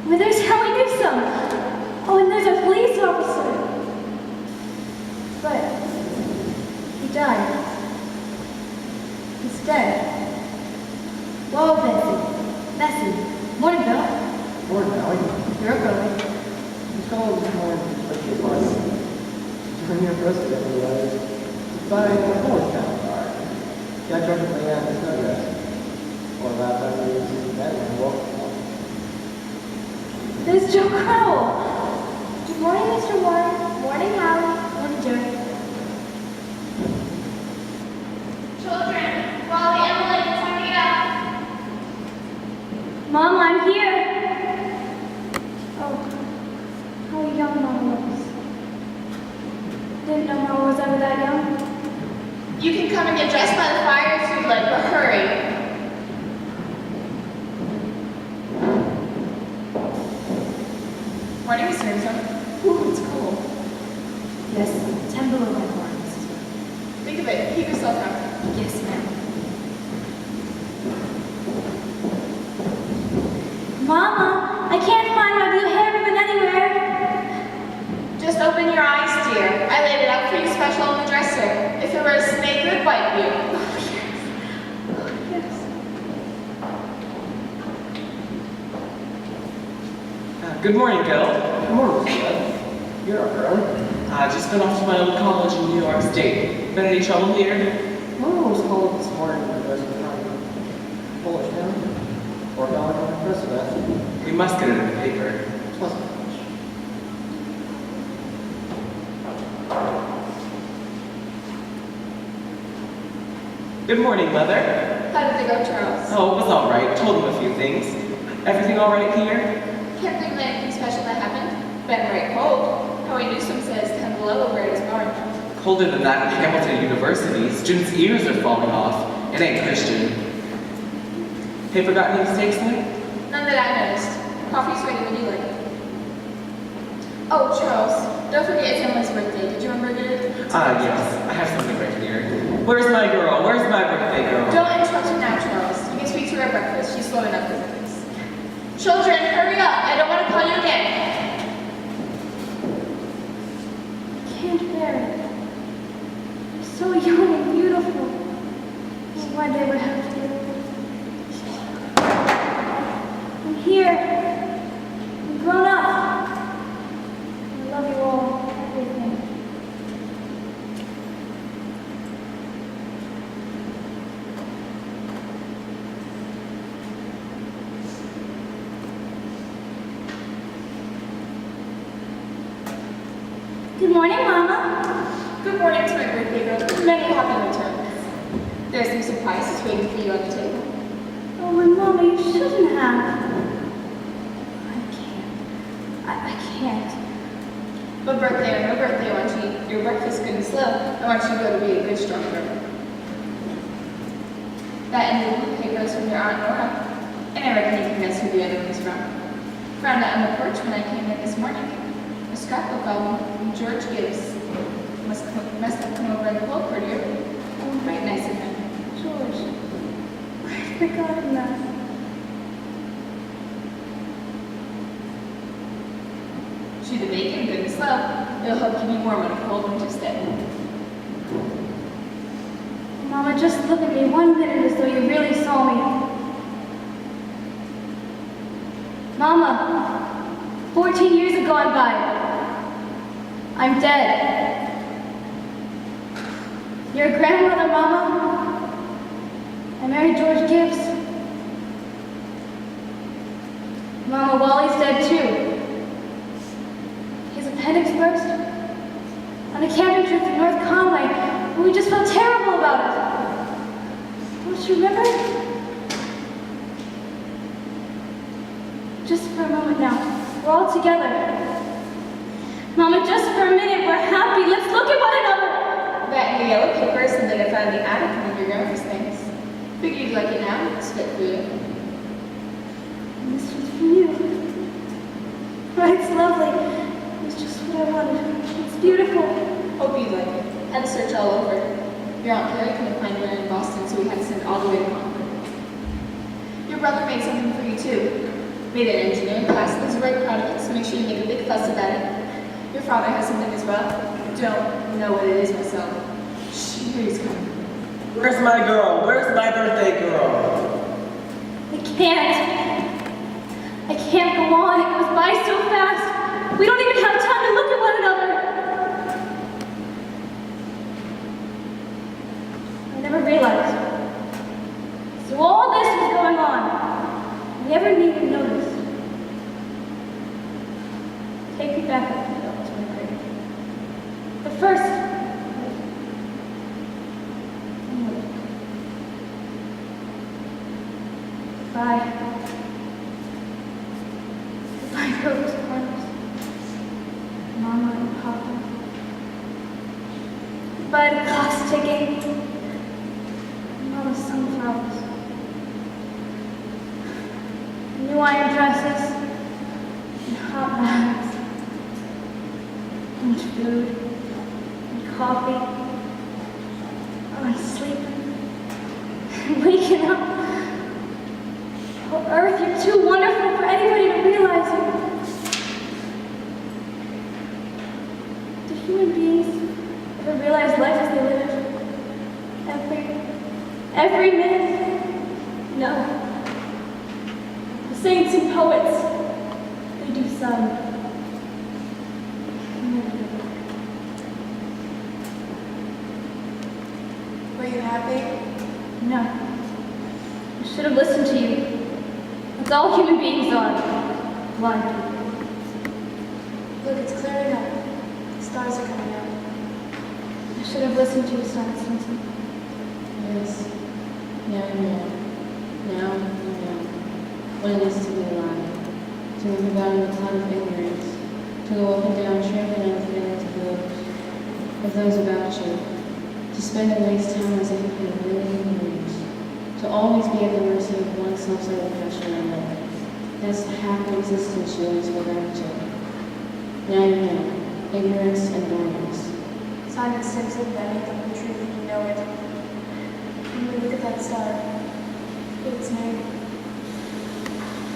Speaker 1: Well, there's Helly Newsom. Oh, and there's a police officer. But he died. He's dead. Whoa, Bessie. Morning, Bill.
Speaker 12: Morning, Allie.
Speaker 1: You're early.
Speaker 12: You called this morning, like it was. Turn your president, by a Polish town car. Yeah, George and Leanne is no dress. Or last time we were in that one.
Speaker 1: There's Joe Crowell. Good morning, Mr. Warren. Morning, Hallie. Morning, Joe.
Speaker 6: Children, Wally, Emily, it's time to get up.
Speaker 1: Mom, I'm here. Oh, how young Mom looks. Didn't know Mom was ever that young.
Speaker 6: You can come and get dressed by the fire if you'd like, but hurry. Morning, Mr. Newsom. Ooh, it's cold.
Speaker 1: Yes, 10 below my floor, Mrs.
Speaker 6: Think of it. Keep yourself comfortable.
Speaker 1: Yes, ma'am. Mama, I can't find my blue hair ribbon anywhere.
Speaker 6: Just open your eyes, dear. I laid it out for you special on the dresser. If it were a snake, it would bite you.
Speaker 8: Good morning, Gil.
Speaker 12: Good morning, Mr. Ed. You're up early.
Speaker 8: I just been off to my old college in New York State. Been any trouble here?
Speaker 12: Oh, I was called this morning because we're trying to Polish town. $4 on the press for that.
Speaker 8: We must get it in the paper.
Speaker 12: It wasn't much.
Speaker 8: Good morning, Mother.
Speaker 6: How did they go, Charles?
Speaker 8: Oh, it was all right. Told him a few things. Everything all right here?
Speaker 6: Can't believe anything special that happened. Been right cold. Howie Newsom says 10 below over at his barn.
Speaker 8: Colder than that in Hamilton University. Students' ears are falling off. It ain't Christian. Paper got any mistakes in it?
Speaker 6: None that I noticed. Coffee's ready when you like it. Oh, Charles, don't forget it's Emily's birthday. Did you remember it?
Speaker 8: Yes. I have something right here. Where's my girl? Where's my birthday girl?
Speaker 6: Don't interrupt her now, Charles. You can speak to her at breakfast. She's slowing up with things. Children, hurry up. I don't want to call you again.
Speaker 2: I can't bear it. They're so young and beautiful. This is why they would have to get away. I'm here. I'm grown up. I love you all. Everything. Good morning, Mama.
Speaker 6: Good morning to my birthday girl. Many happy returns. There's some surprises waiting for you on the table.
Speaker 2: Oh, my Mama, you shouldn't have. I can't.
Speaker 6: But birthday or no birthday, I want you to eat your breakfast good and slow. I want you to go to be a good, strong girl. That and the blue paper is from your Aunt Nora. And I reckon you can guess who the other one is from. Found it on the porch when I came in this morning. A scrapbook album from George Gibbs. Must have come over in the hole pretty early. Oh, right nice of him.
Speaker 2: George, I'd forgotten that.
Speaker 6: Chew the bacon good and slow. It'll help keep you warm on a cold winter's day.
Speaker 2: Mama, just look at me 1 minute as though you really saw me. Mama, 14 years have gone by. I'm dead. Your grandmother, Mama. I married George Gibbs. Mama, Wally's dead too. His appendix burst. On a camping trip to North Conway, and we just felt terrible about it. Don't you remember? Just for a moment now. We're all together. Mama, just for a minute, we're happy. Let's look at one another.
Speaker 6: That and the yellow paper is something I found in the attic of your grandma's things. Figured you'd like it now. It's fit for you.
Speaker 2: And this one's from you. Oh, it's lovely. It's just what I wanted. It's beautiful.
Speaker 6: Hope you like it. Had to search all over. Your Aunt Carrie couldn't find one in Boston, so we had to send all the way to Concord. Your brother made something for you too. Made an engineering class and is very proud of it, so make sure you make a big fuss about it. Your father has something as well. Don't know what it is myself. Shh, here he's coming.
Speaker 8: Where's my girl? Where's my birthday girl?
Speaker 2: I can't go on. It goes by so fast. We don't even have time to look at one another. I never realized. So all this was going on. I never even noticed. Take me back up to the ultimate grave. But first, Goodbye. Goodbye, Rose Corners. Mama and Papa. Goodbye, the clock's ticking. Mama's sunflowers. New iron dresses. And hot bags. And food. And coffee. Oh, and sleeping. And waking up. Oh, Earth, you're too wonderful for anybody to realize it. Do human beings ever realize life as they live it? Every minute? No. The saints and poets, they do some.
Speaker 9: Were you happy?
Speaker 1: No. I should have listened to you. That's all human beings are. Blind people.
Speaker 9: Look, it's clearing up. The stars are coming out.
Speaker 1: I should have listened to you, Sergeant Stinson.
Speaker 10: Yes. Now you know. Now you know what it is to be alive. To move about in a cloud of ignorance. To go up and down, trampling on the feelings of those about you. To spend and waste time as if it could really lose. To always be at the mercy of oneself's own passion or love. That's the happy existence you always go back to. Now you know. Ignorance and blindness.
Speaker 9: Simon Simpson, that ain't the truth, and you know it. When we look at that star, its name.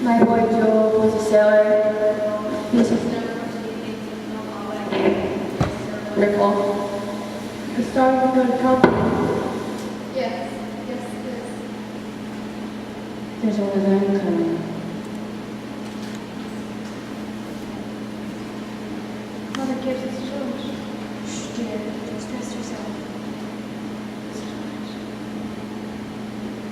Speaker 1: My boy Joel was a sailor. He was wonderful. The stars were going to come.
Speaker 9: Yes, yes, it is.
Speaker 10: There's one of them coming.
Speaker 1: Mother gives us George.
Speaker 9: Shh, dear, just rest yourself.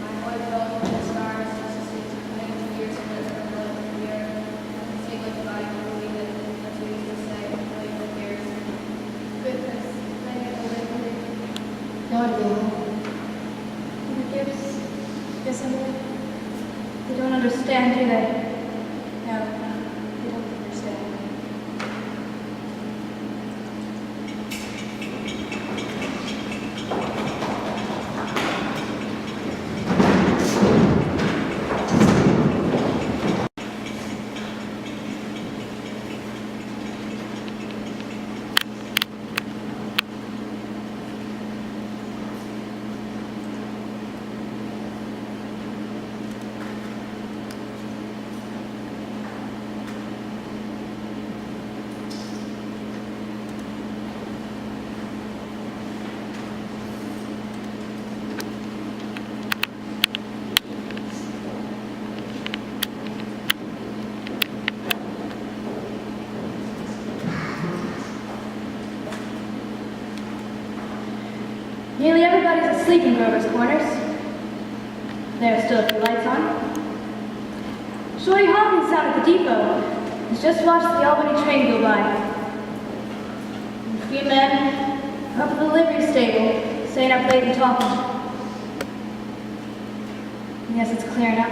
Speaker 11: My boy Joel from the stars used to sleep for 22 years in the earth of the year. And seemed like the body could believe it. That's what he used to say, believe for years. Goodness, I get to live with it.
Speaker 9: No one will. Mother Gibbs. Yes, Emily?
Speaker 1: They don't understand, do they?
Speaker 9: No, they don't understand.
Speaker 1: Nearly everybody's asleep in Grover's Corners. There are still a few lights on. Shorty Hawkins down at the depot has just watched the Albany train go by. And a few men up at the livery stable staying up late and talking. Yes, it's clearing up.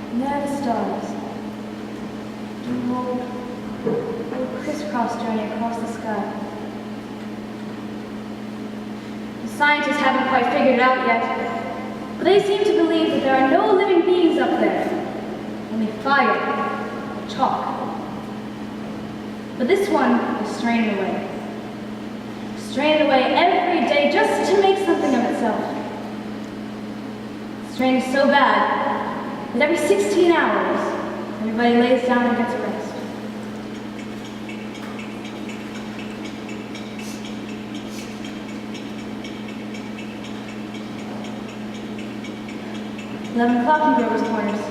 Speaker 1: And there are the stars. Doing a crisscross journey across the sky. The scientists haven't quite figured it out yet, but they seem to believe that there are no living beings up there, only fire and chalk. But this one is straining away. Straining away every day just to make something of itself. Straining so bad that every 16 hours, everybody lays down and gets a rest. $11 in Grover's Corners.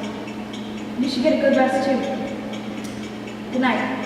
Speaker 1: You should get a good rest too. Good night.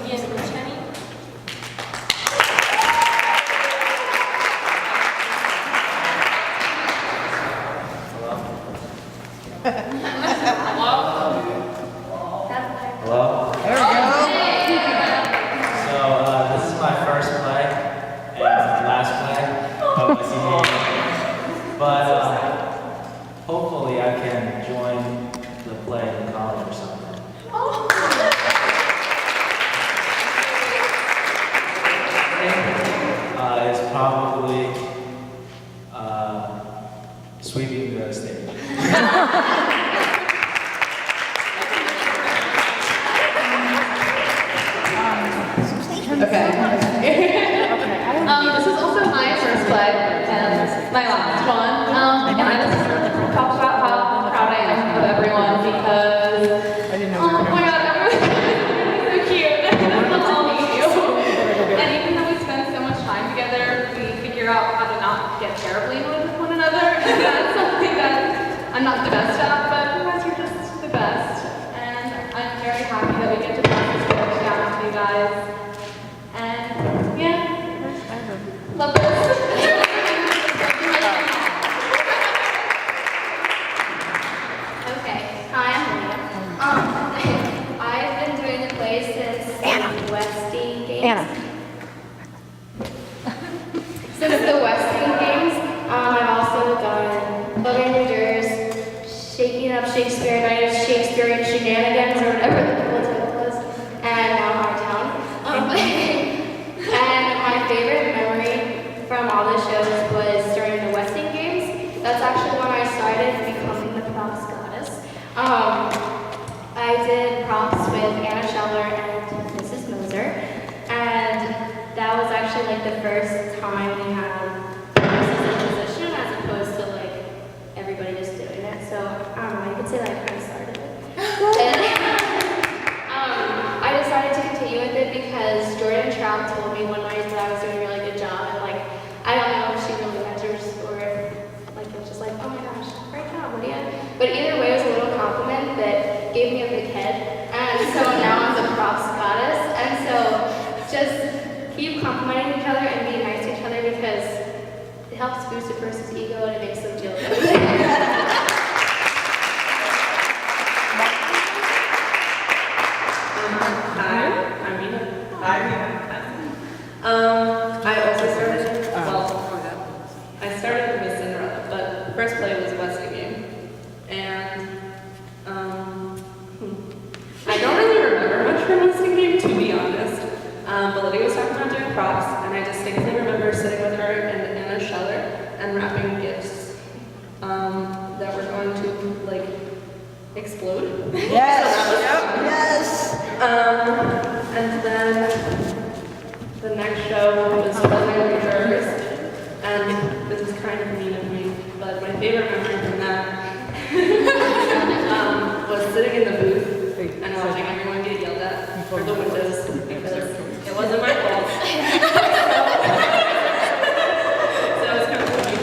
Speaker 1: begin with Jenny.
Speaker 13: Hello? There we go. So, this is my first play and last play of my senior year. But, hopefully I can join the play in college or something. It's probably, sweeping the stage.
Speaker 6: This is also my first play and my last one. And I just talk about how proud I am of everyone because, oh my god, everyone's so cute. That's all we do. And even though we spend so much time together, we figure out how to not get terribly annoyed with one another. And that's something that I'm not the best at, but you guys are just the best. And I'm very happy that we get to practice together down with you guys. And yeah. Love this.
Speaker 11: Okay, hi, I'm Leah. I've been doing the play since the Westing Games. Since the Westing Games, I've also done Loving Endures, Shaking Up Shakespeare Night, Shakespearean Shenanigans, or whatever the full title was, and now Our Town. And my favorite memory from all the shows was during the Westing Games. That's actually when I started becoming the props goddess. I did props with Anna Scheller and Mrs. Moser, and that was actually like the first time we had nurses in position as opposed to like everybody just doing it. So I don't know, you could say that I kind of started it. And, I decided to continue with it because Jordan Trout told me one night that I was doing a really good job, and like I don't know if she really measures or if like it was just like, oh my gosh, great job, Lydia. But either way, it was a little compliment that gave me a big head, and so now I'm the props goddess. And so just keep complimenting each other and being nice to each other because it helps boost a person's ego and it makes them feel good.
Speaker 14: I also started, I started with Cinderella, but first play was Westing Game. And, I don't really remember much from Westing Game, to be honest. But Lydia was talking about doing props, and I distinctly remember sitting with her and Anna Scheller and wrapping gifts that were going to, like, explode.
Speaker 15: Yes!
Speaker 14: And then the next show was Loving Endures, and this is kind of mean of me, but my favorite memory from that was sitting in the booth and watching everyone get yelled at for the windows because it wasn't my fault. So it was kind of funny.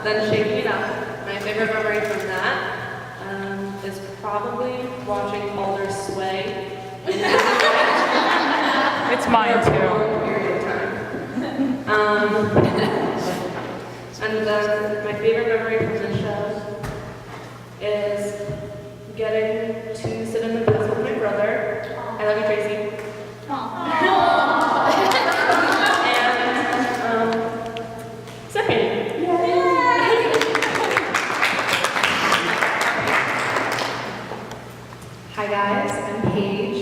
Speaker 14: Then Shaking It Up. My favorite memory from that is probably watching Calder sway.
Speaker 15: It's mine too.
Speaker 14: Period of time. And then my favorite memory from this show is getting to sit in the booth with my brother. I love you, Tracy. And second.
Speaker 6: Hi guys, I'm Paige.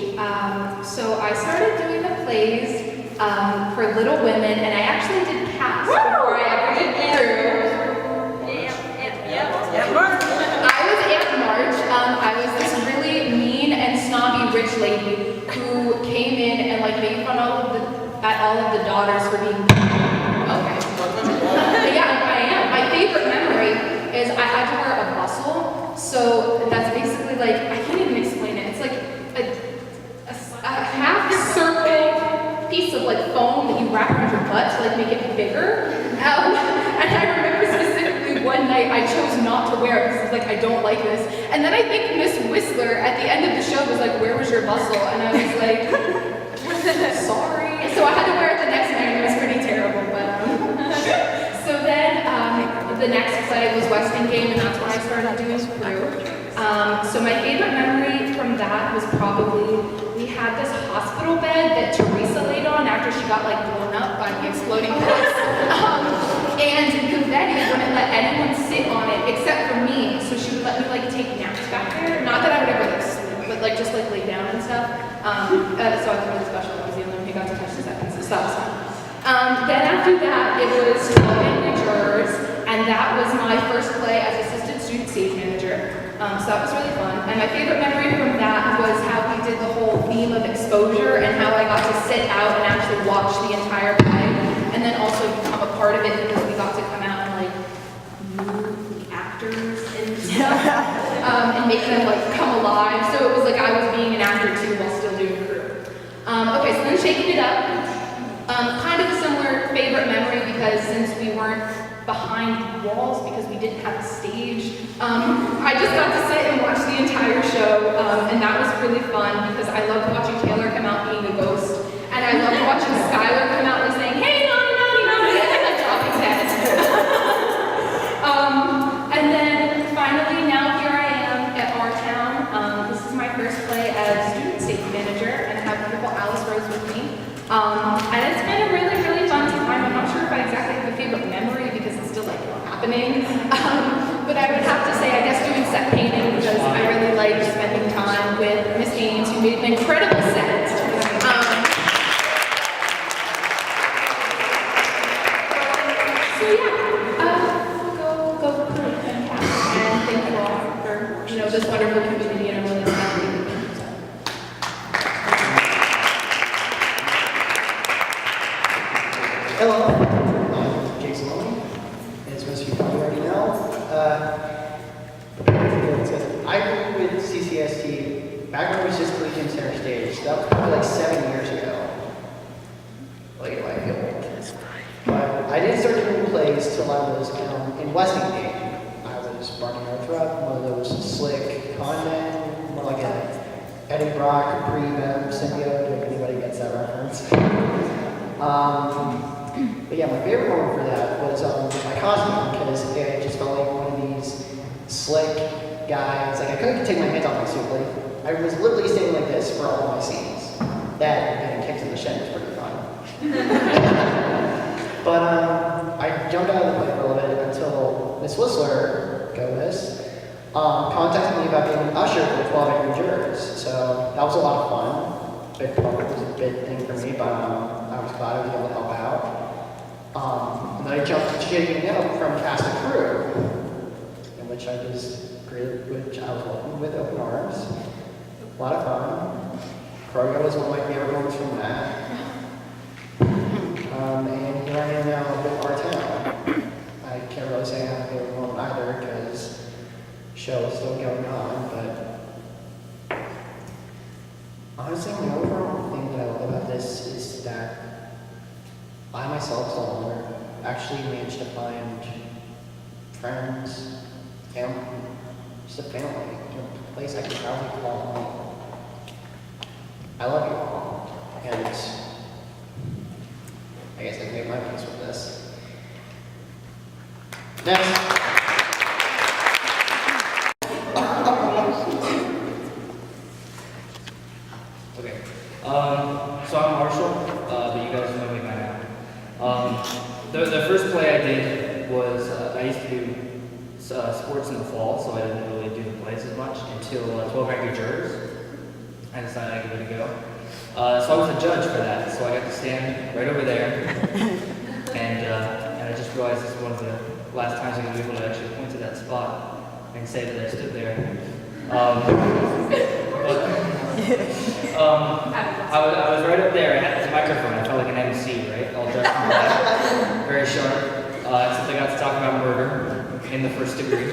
Speaker 6: So I started doing the plays for Little Women, and I actually did cast before I ever did through. I was Aunt March. I was this really mean and snobby rich lady who came in and like made fun at all of the daughters for being okay. Yeah, I am. My favorite memory is I had to wear a bustle. So that's basically like, I can't even explain it. It's like a half circle piece of like foam that you wrap around your butt to like make it bigger. And I remember specifically one night I chose not
Speaker 16: not to wear because it's like, I don't like this. And then I think Miss Whistler at the end of the show was like, where was your bustle? And I was like, sorry. So I had to wear it the next night. It was pretty terrible, but so then the next play was Weston Game, and that's when I started doing crew. So my favorite memory from that was probably we had this hospital bed that Teresa laid on after she got like blown up by the exploding bullets. And Confetti wouldn't let anyone sit on it except for me, so she would let me like take naps back there. Not that I would ever like sleep, but like just like lay down and stuff. So I was really special. I was the only one who got to touch the seconds, so that was fun. Then after that, it was Town Vid, and that was my first play as assistant student stage manager. So that was really fun. And my favorite memory from that was how we did the whole theme of exposure and how I got to sit out and actually watch the entire play, and then also become a part of it because we got to come out and like move the actors and stuff, and make them like come alive. So it was like I was being an actor too while still doing crew. Okay, so then Shaking It Up. Kind of a similar favorite memory because since we weren't behind walls because we didn't have a stage, I just got to sit and watch the entire show, and that was really fun because I loved watching Taylor come out being a ghost, and I loved watching Skylar come out and saying, hey, Nani, Nani, Nani, and then drop his head. And then finally, now here I am at our town. This is my first play as student stage manager, and I have wonderful Alice Rose with me. And it's been a really, really fun time. I'm not sure if I exactly have a favorite memory because it's still like happening. But I would have to say, I guess doing set painting because I really like spending time with Miss Haynes, who made an incredible set. So yeah, go crew and cast, and thank you all for this wonderful community and everyone that's happening.
Speaker 17: Hello, I'm Jason Long, as most of you probably already know. I grew with CCST back when it was just Collegiate Center Stage. That was probably like 7 years ago. Like, do I feel old? But I didn't start doing plays till I was in Westingate. I was Barney Northrop, one of those slick con men, more like a Eddie Brock, pre-Venom symbiote, if anybody gets that reference. But yeah, my favorite moment for that was my costume, because it just felt like one of these slick guys. Like, I couldn't take my hands off my suit. Like, I was literally standing like this for all my scenes. That and getting kicked in the shin was pretty fun. But I jumped out of the play for a little bit until Miss Whistler, go Miss, contacted me about being an usher for the 12 Angry Jurors. So that was a lot of fun. Big problem was a big thing for me, but I was glad I was able to help out. And then I jumped to Shaking It Up from cast and crew, in which I was welcomed with open arms. A lot of fun. Choreo was one of my favorite moments from that. And here I am now with our town. I can't really say I have a favorite moment either because the show is still going on, but honestly, the overall thing that I love about this is that I myself, alone, actually managed to find friends, family, just a family, a place I can probably call home. I love you all, and I guess I can make my peace with this. Next.
Speaker 3: Okay. So I'm Marshall, but you guys know me by now. The first play I did was, I used to do sports in the fall, so I didn't really do the plays as much until 12 Angry Jurors. I decided I'd give it a go. So I was a judge for that, so I got to stand right over there, and I just realized this is one of the last times I'm going to be able to actually point to that spot and say that I stood there. I was right up there. I had this microphone. I felt like an MC, right? All dressed in black, very sharp. Except I got to talk about murder in the first degree.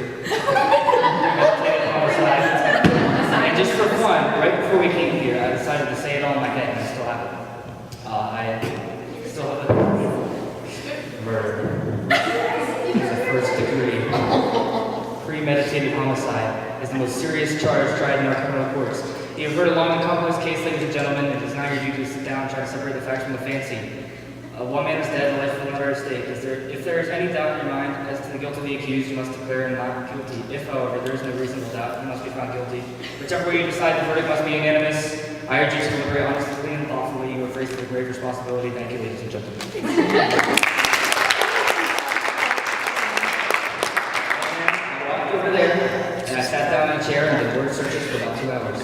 Speaker 3: And just for fun, right before we came here, I decided to say it all in my head, and I still have it. I still have it. Murder. In the first degree. premeditated homicide is the most serious charge tried in our criminal courts. You have heard a long and complex case, ladies and gentlemen. It is now your duty to sit down and try to separate the facts from the fancy. One man is dead, the life of another is at stake. If there is any doubt in your mind as to the guilt of the accused, you must declare him not guilty. If, however, there is no reasonable doubt, he must be found guilty. Whichever way you decide, the verdict must be unanimous. I urge you to deliberate honestly and thoughtfully. You are faced with a grave responsibility. Thank you, ladies and gentlemen. I walked over there, and I sat down in a chair and did word searches for about 2 hours.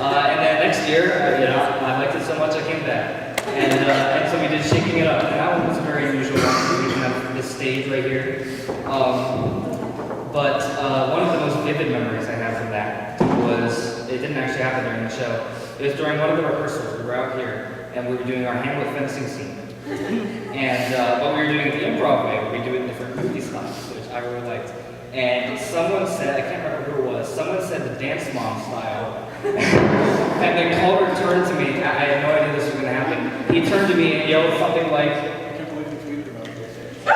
Speaker 3: And then next year, I liked it so much I came back. And so we did Shaking It Up. And that one was very unusual. We even have this stage right here. But one of the most vivid memories I have from that was, it didn't actually happen during the show. It was during one of the rehearsals. We were out here, and we were doing our Hamlet fencing scene. But we were doing it the improv way, where we do it in different movie styles, which I really liked. And someone said, I can't remember who it was, someone said the Dance Mom style. And the caller turned to me. I had no idea this was going to happen. He turned to me and yelled something like,
Speaker 5: I can't believe you tweeted about this. I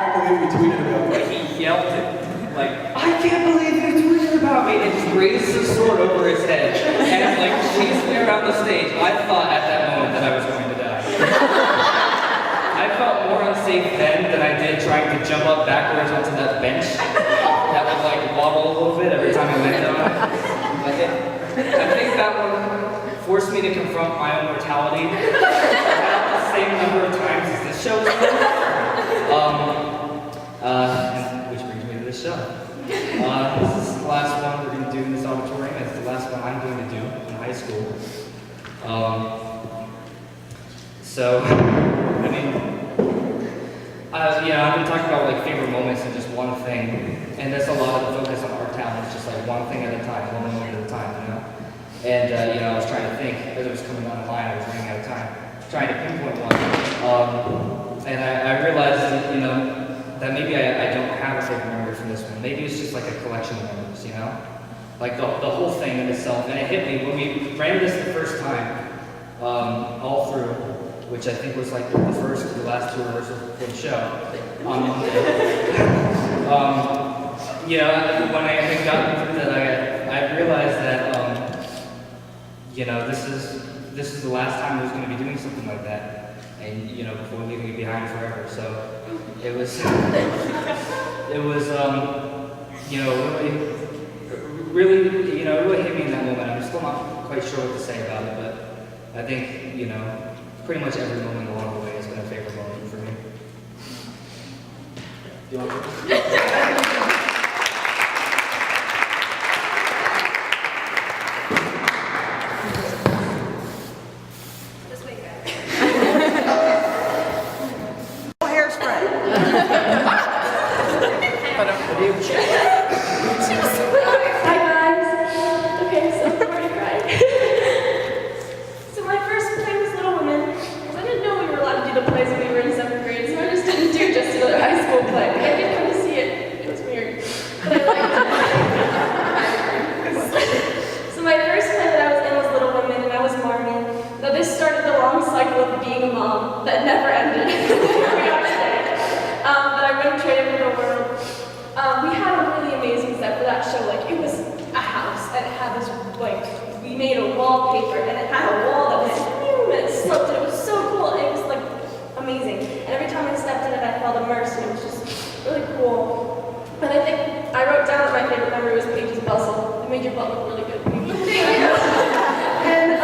Speaker 5: can't believe you tweeted about this.
Speaker 3: He yelled it. Like, I can't believe you tweeted about me. And just raised his sword over his head. And like chased me around the stage. I thought at that moment that I was going to die. I felt more unsafe then than I did trying to jump up backwards onto that bench that would like wobble a little bit every time I landed on it. I think that one forced me to confront my own mortality about the same number of times as this show was which brings me to this show. This is the last one we're going to do in this auditorium. It's the last one I'm going to do in high school. I've been talking about like favorite moments and just one thing, and that's a lot of the focus on our town. It's just like one thing at a time, one moment at a time, you know. And I was trying to think as it was coming down the line. I was running out of time, trying to pinpoint one. And I realized that maybe I don't have a favorite memory from this one. Maybe it's just like a collection of memories, you know, like the whole thing in itself. And it hit me when we ran this the first time, all through, which I think was like the first or the last 2 rehearsals for the show on Monday. When I had gotten through that, I realized that, this is the last time I was going to be doing something like that, and before leaving it behind forever. So it was, really, it really hit me in that moment. I'm still not quite sure what to say about it, but I think, pretty much every moment along the way has been a favorite moment for me. Do you want to?
Speaker 1: Hi guys. Okay, so I'm already crying. So my first play was Little Women, because I didn't know we were allowed to do the plays when we were in 7th grade, so I just didn't do just another high school play. I did come to see it. It was weird, but I liked it. So my first play that I was in was Little Women, and I was Marnie. Now this started the long cycle of being a mom that never ended. Here we are today. But I wouldn't trade it for the world. We had a really amazing set for that show. Like, it was a house, and it had this, like, we made a wallpaper, and it had a wall that was, and it sloped, and it was so cool. It was, like, amazing. And every time I stepped in it, I felt immersed, and it was just really cool. And I think I wrote down that my favorite memory was Paige's bustle. It made your butt look really good. And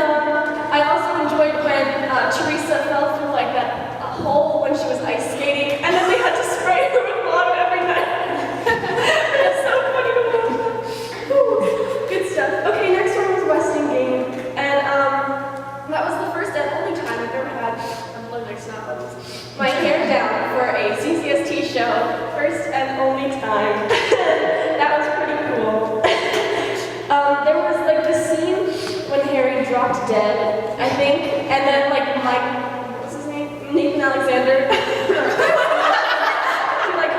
Speaker 1: I also enjoyed when Teresa fell through, like, that hole when she was ice skating, and then they had to spray her with water every night. It's so funny to watch. Good stuff. Okay, next one was Westing Game, and that was the first and only time I've ever had my hair down for a CCST show. First and only time. That was pretty cool. There was like this scene when Harry dropped dead, I think, and then like what's his name? Nathan Alexander.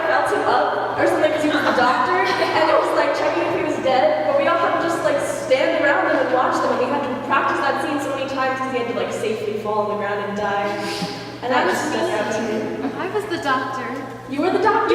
Speaker 1: Felt him up or something because he was the doctor, and it was like checking if he was dead, but we all had to just like stand around him and watch them, and we had to practice that scene so many times because he had to like safely fall on the ground and die. And that just stuck out to me.
Speaker 2: I was the doctor.
Speaker 1: You were the doctor?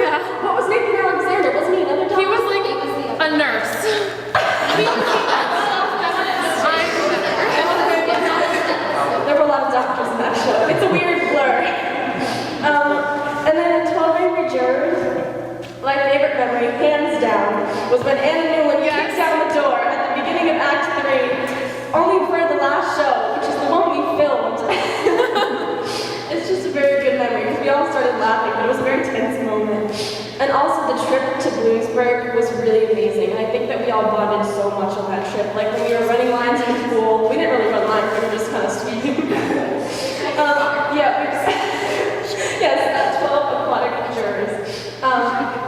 Speaker 1: memory, hands down, was when Anna Newland kicked down the door at the beginning of Act 3, only for the last show, which is the one we filmed. It's just a very good memory because we all started laughing, but it was a very tense moment. And also the trip to Bloomsburg was really amazing. And I think that we all bonded so much on that trip. Like when we were running lines in the pool, we didn't really run lines, we were just kind of sweeping. Yes, 12 aquatic jurors.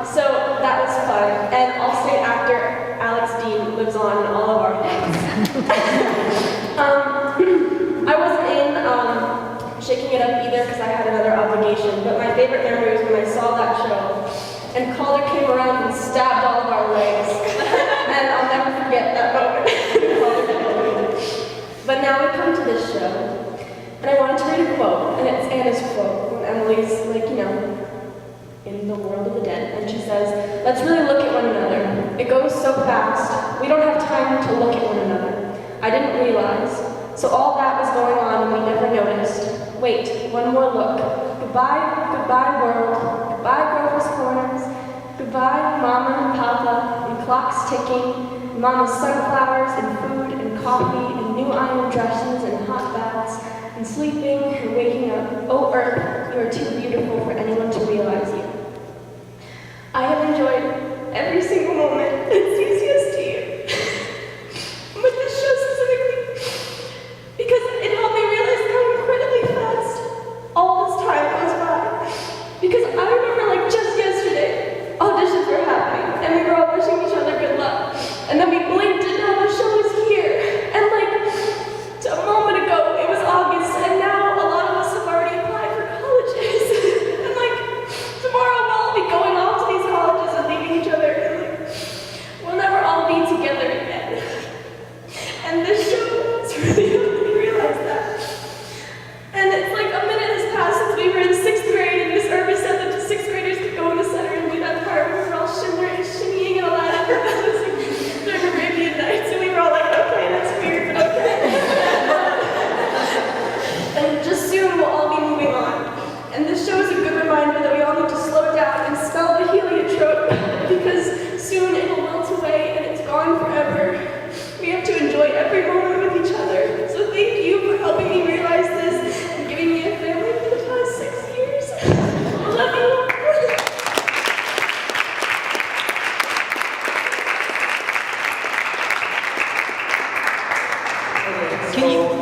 Speaker 1: So that was fun. And All-State actor Alex Dean lives on in all of our heads. I wasn't in Shaking It Up either because I had another obligation, but my favorite memory was when I saw that show and Calder came around and stabbed all of our legs. And I'll never forget that moment. But now we come to this show, and I wanted to read a quote, and it's Anna's quote when Emily's like, in the world of the dead, and she says, "Let's really look at one another. It goes so fast. We don't have time to look at one another. I didn't realize. So all that was going on and we never noticed. Wait, one more look. Goodbye, goodbye world. Goodbye Grover's Corners. Goodbye Mama and Papa and clocks ticking. Mama's sunflowers and food and coffee and new iron dresses and hot baths and sleeping and waking up. Oh Earth, you are too beautiful for anyone to realize you. I have enjoyed every single moment. It's easiest to you. With this show specifically, because it helped me realize how incredibly fast all this time goes by. Because I remember just yesterday, auditions were happening and we were all wishing each other good luck. And then we blinked and now the show is here. And a moment ago it was August and now a lot of us have already applied for colleges. And tomorrow we'll all be going off to these colleges and leaving each other. And we'll never all be together again. And this show has really helped me realize that. And it's a minute has passed since we were in 6th grade and Miss Irby said that the 6th graders could go in the center and do that part where we were all shimmying and all that. During Arabian Nights and we were all like, okay, that's weird, but okay. And just soon we'll all be moving on. And this show is a good reminder that we all need to slow down and smell the heliotrope because soon it will melt away and it's gone forever. We have to enjoy every moment with each other. So thank you for helping me realize this and giving me a family for the past 6 years. I love you.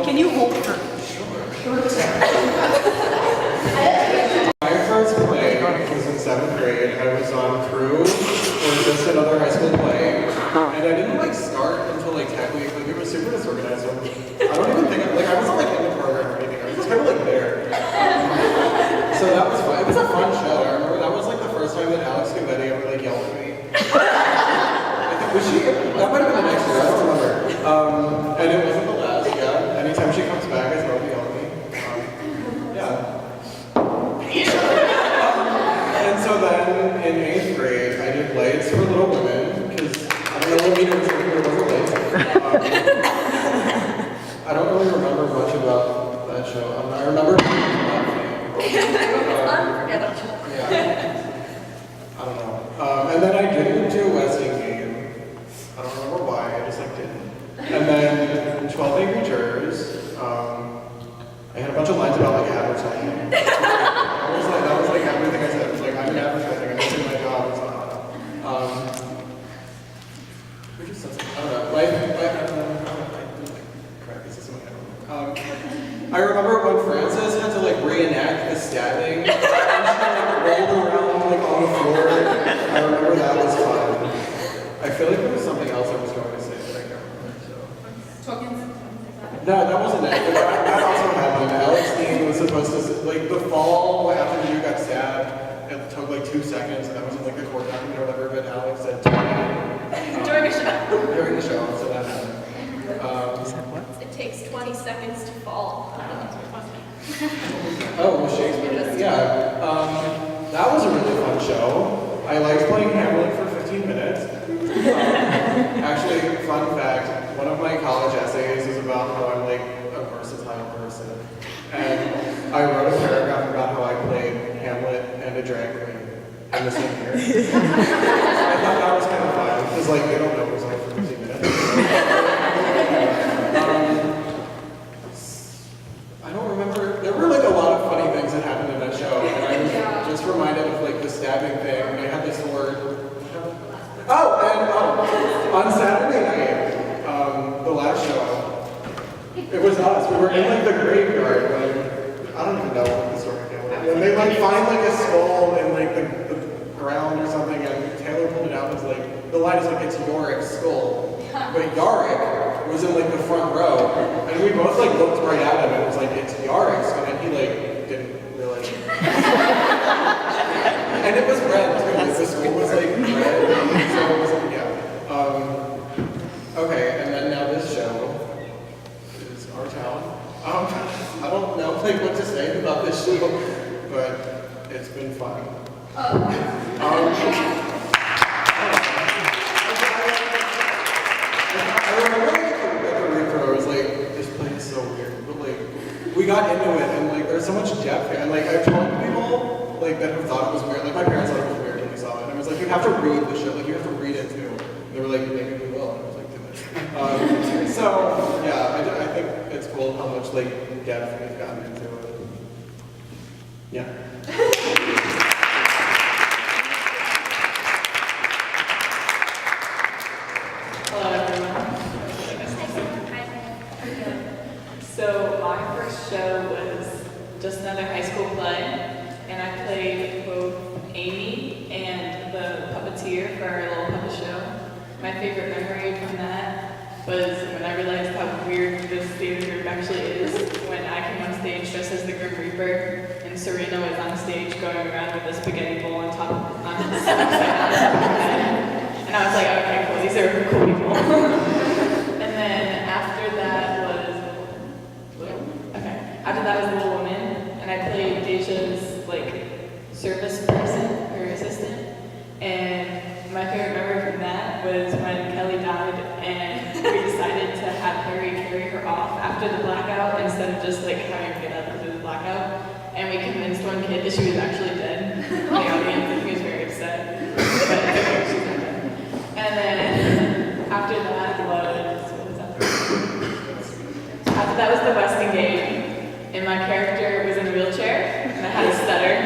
Speaker 18: Can you hold her?
Speaker 5: My first play was in 7th grade. I was on crew or just another high school play. And I didn't start until tech week. It was super disorganized. I don't even think I wasn't in the program or anything. I was just kind of there. So that was fun. It was a fun show. I remember that was the first time that Alex Covetti ever yelled at me. I think that might have been the next year. I don't remember. And it wasn't the last. Yeah. Anytime she comes back, I throw her yell at me. Yeah. And so then in 8th grade, I did Blades for Little Women because I don't know what meter was late. I don't really remember much about that show. I remember
Speaker 1: It's unforgettable.
Speaker 5: Yeah. I don't know. And then I didn't do a Westing game. I don't remember why. I just didn't. And then 12 Angry Jurors. I had a bunch of lines about advertising. That was everything I said. It was I'm in advertising. I'm just doing my job. It's not. Who just says I don't know. Crap, this is something I don't know. I remember when Frances had to reenact the stabbing. And she rolled around on the floor. I remember that was fun. I feel like there was something else I was going to say that I can't remember. No, that wasn't it. But that also happened. Alex Dean was supposed to, the fall after you got stabbed, it took 2 seconds, and that was in the court document or whatever, but Alex said
Speaker 1: During a show.
Speaker 5: During the show, so that happened.
Speaker 1: It takes 20 seconds to fall.
Speaker 5: Oh, well, Shakespeare. Yeah. That was a really fun show. I liked playing Hamlet for 15 minutes. Actually, fun fact, one of my college essays is about how I'm a versatile person. And I wrote a paragraph about how I played Hamlet and a drag queen in the same year. I thought that was kind of fun, because like they don't know what it's like for 15 minutes. I don't remember, there were like a lot of funny things that happened in that show, and I was just reminded of like the stabbing thing, and I had this word. Oh, and on Saturday night, the last show, it was us. We were in like the graveyard when, I don't even know what the story came with. And they like find like a skull in like the ground or something, and Taylor pulled it out and was like, the line is like, it's Yorick's skull. But Yorick was in like the front row, and we both like looked right at him and it was like, it's Yorick's, and then he like didn't really. And it was red too, because the school was like red, so it was like, yeah. Okay, and then now this show is Our Town. I don't know like what to say about this show, but it's been fun. I remember like at the retro, I was like, this place is so weird, but like we got into it and like there's so much depth here, and like I've told people like that who thought it was weird, like my parents thought it was weird when we saw it, and I was like, you have to read the show, like you have to read it too. And they were like, maybe we will, and I was like, do it. So yeah, I think it's cool how much like depth we've gotten into it. Yeah.
Speaker 19: Hello everyone. So my first show was just another high school play, and I played both Amy and the puppeteer for our little puppet show. My favorite memory from that was when I realized how weird this theater group actually is, when I came on stage dressed as the Grim Reaper, and Serena was on stage going around with a spaghetti bowl on top on his and I was like, okay, cool, these are cool people. And then after that was Little Woman, and I played Deja's like service person, her assistant. And my favorite memory from that was when Kelly died, and we decided to have Harry carry her off after the blackout instead of just like having her get up after the blackout. And we convinced one kid that she was actually dead in the audience, and he was very upset. But it's okay, she's not dead. And then after that was the Weston game, and my character was in a wheelchair, and I had a stutter,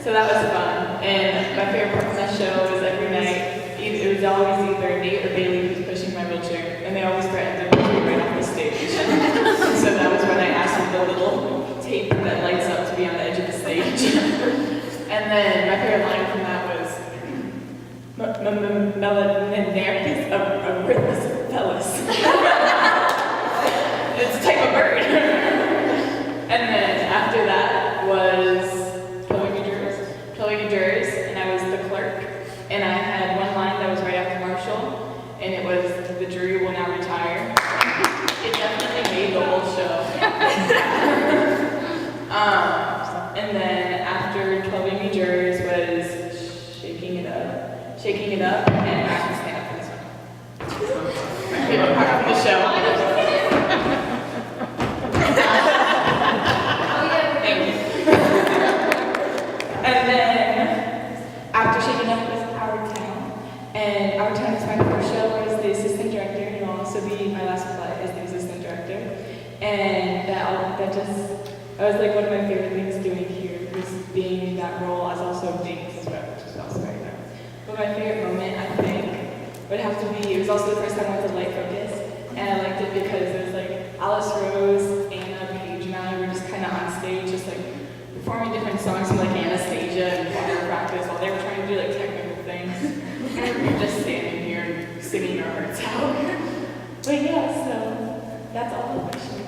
Speaker 19: so that was fun. And my favorite part of that show was every night, it was always either Nate or Bailey who was pushing my wheelchair, and they always threatened to push me right off the stage. So that was when I asked for the little tape that lights up to be on the edge of the stage. And then my favorite line from that was, Melanarchus of worthless fellas. It's a type of bird. And then after that was Chloe Jurors, and I was the clerk. And I had one line that was right after Marshall, and it was, the jury will now retire. It definitely made the whole show. And then after 12 Amy Jurors was Shaking It Up, and I can stand up for this one. My favorite part of the show. And then, after Shaking Up was Our Town, and Our Town is my first show as the assistant director, and it'll also be my last play as the assistant director. And that was like one of my favorite things doing here, was being in that role as also being as well, which was also very nice. But my favorite moment, I think, would have to be, it was also the first time I went to Light Focus, and I liked it because it was like Alice Rose, Anna, Paige, and I were just kind of on stage, just like performing different songs from like Anastasia and choir practice while they were trying to do like technical things. And we were just standing here and singing our hearts out. But yeah, so that's all the questions.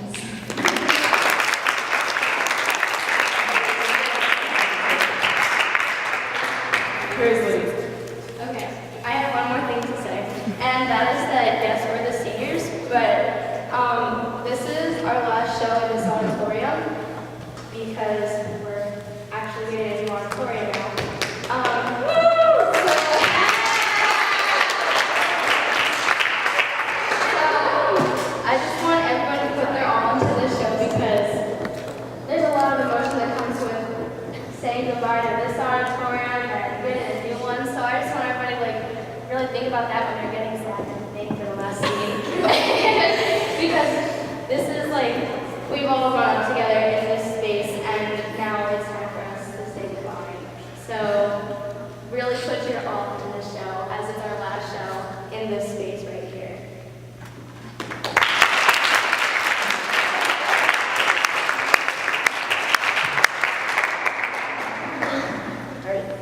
Speaker 2: Okay, I have one more thing to say, and that is that yes, we're the seniors, but this is our last show in this auditorium because we're actually getting a new auditorium now. I just want everyone to put their all into this show because there's a lot of emotion that comes with saying goodbye to this auditorium and getting really think about that when you're getting sad and think for the last scene. Because this is like, we've all grown up together in this space, and now it's time for us to say goodbye. So really put your all into this show, as it's our last show in this space right here.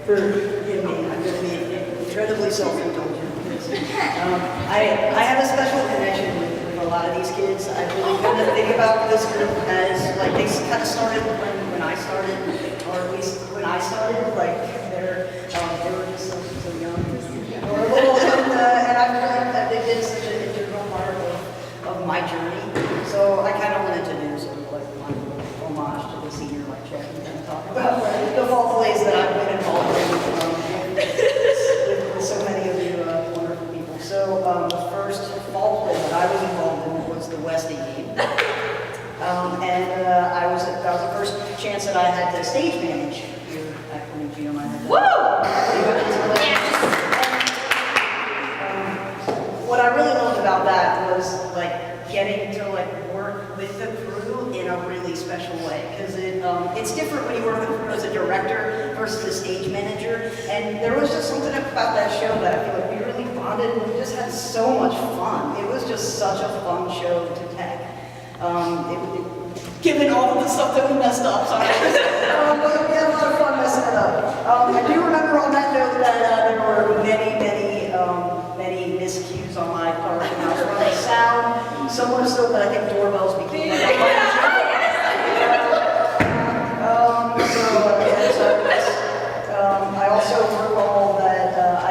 Speaker 20: Forgive me, I'm going to be incredibly self-indulgent. I have a special connection with a lot of these kids. I really kind of think about this group as, like, they kind of started when I started, or at least when I started, like, they were just so young or little, and I feel like they've been such an integral part of my journey. So I kind of wanted to do sort of like my homage to the senior lecture and kind of talk about the fall plays that I've been involved in with so many of you wonderful people. So the first fall play that I was involved in was the Westing game. That was the first chance that I had to stage manage here at Collegium. What I really loved about that was like getting to like work with the crew in a really special way, because it's different when you work with the crew as a director versus a stage manager. And there was just something about that show that I feel like we really bonded, and we just had so much fun. It was just such a fun show to tech. Given all of the stuff that we messed up, sorry. But we had a lot of fun messing it up. I do remember on that note that there were many miscues on my part when I was running sound. So much so that I think doorbells became I also recall that I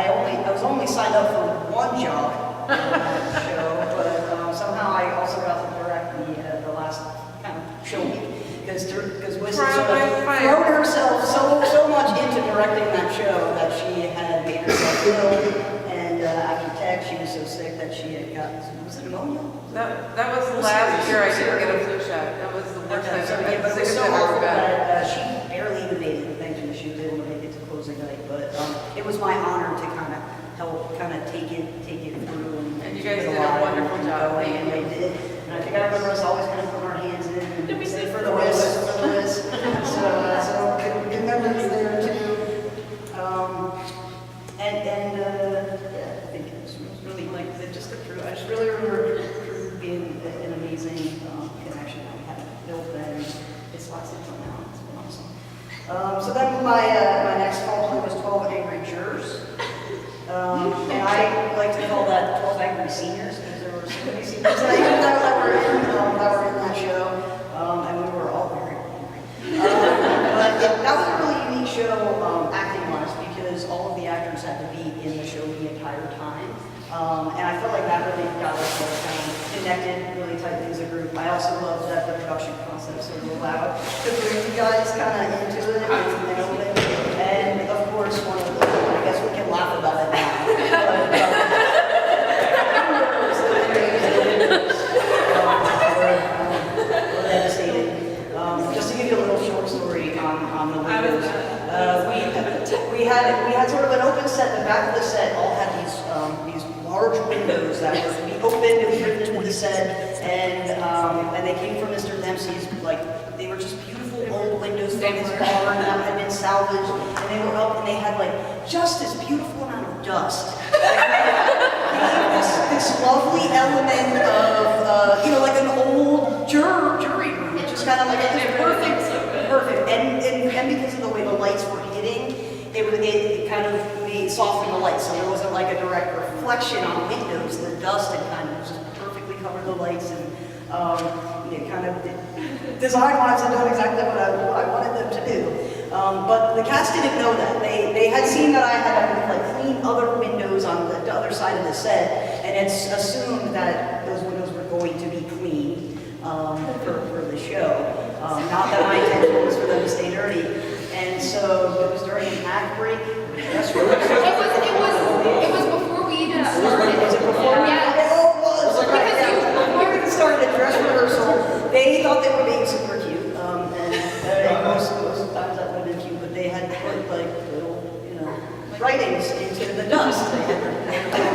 Speaker 20: was only signed up for one job on that show, but somehow I also got to direct the last kind of show week, because Wiz had sort of thrown herself so much into directing that show that she had made herself ill, and after tech she was so sick that she had gotten, was it pneumonia?
Speaker 19: That was the last year I didn't get a flu shot. That was the worst I've ever been.
Speaker 20: But it was so awful that she barely even made it. Thankfully, she was able to make it to closing night. But it was my honor to kind of help take it through. And you guys did a wonderful job. And they did. And I think I remember us always kind of putting our hands in and say for the Wiz, for the Wiz. So good memories there too. Yeah, I think it was really like just the crew. I just really remember the crew being an amazing connection that we had built then. It's lasted until now. It's been awesome. So then my next fall play was 12 Angry Jurors. And I like to call that 12 Angry Seniors, because there were so many seniors that were in that show. And we were all very angry. But that was a really unique show acting-wise, because all of the actors had to be in the show the entire time. And I felt like that really got us kind of connected really tightly as a group. I also love that the production process sort of allowed to bring you guys kind of into it and nail it. And of course, one of the, I guess we can laugh about it now. We're devastated. Just to give you a little short story on the windows. We had sort of an open set. The back of the set all had these large windows that were to be opened and driven into the set, and they came from Mr. Dempsey's. Like, they were just beautiful old windows from his car that had been salvaged, and they were up and they had like just this beautiful amount of dust. This lovely element of like an old jury room, just kind of like perfect, and because of the way the lights were hitting, it kind of softened the lights, so there wasn't like a direct reflection on windows. The dust had kind of just perfectly covered the lights, and kind of design-wise, had done exactly what I wanted them to do. But the cast didn't know that. They had seen that I had like clean other windows on the other side of the set, and it's assumed that those windows were going to be clean for the show. Not that my intention was for them to stay dirty. And so it was during an act break. It was before we even started. Was it before? Yes. Oh, it was. Before we even started the dress rehearsal, they thought they were being super cute. And most times that would have been cute, but they had put like little, writings into the dust. They had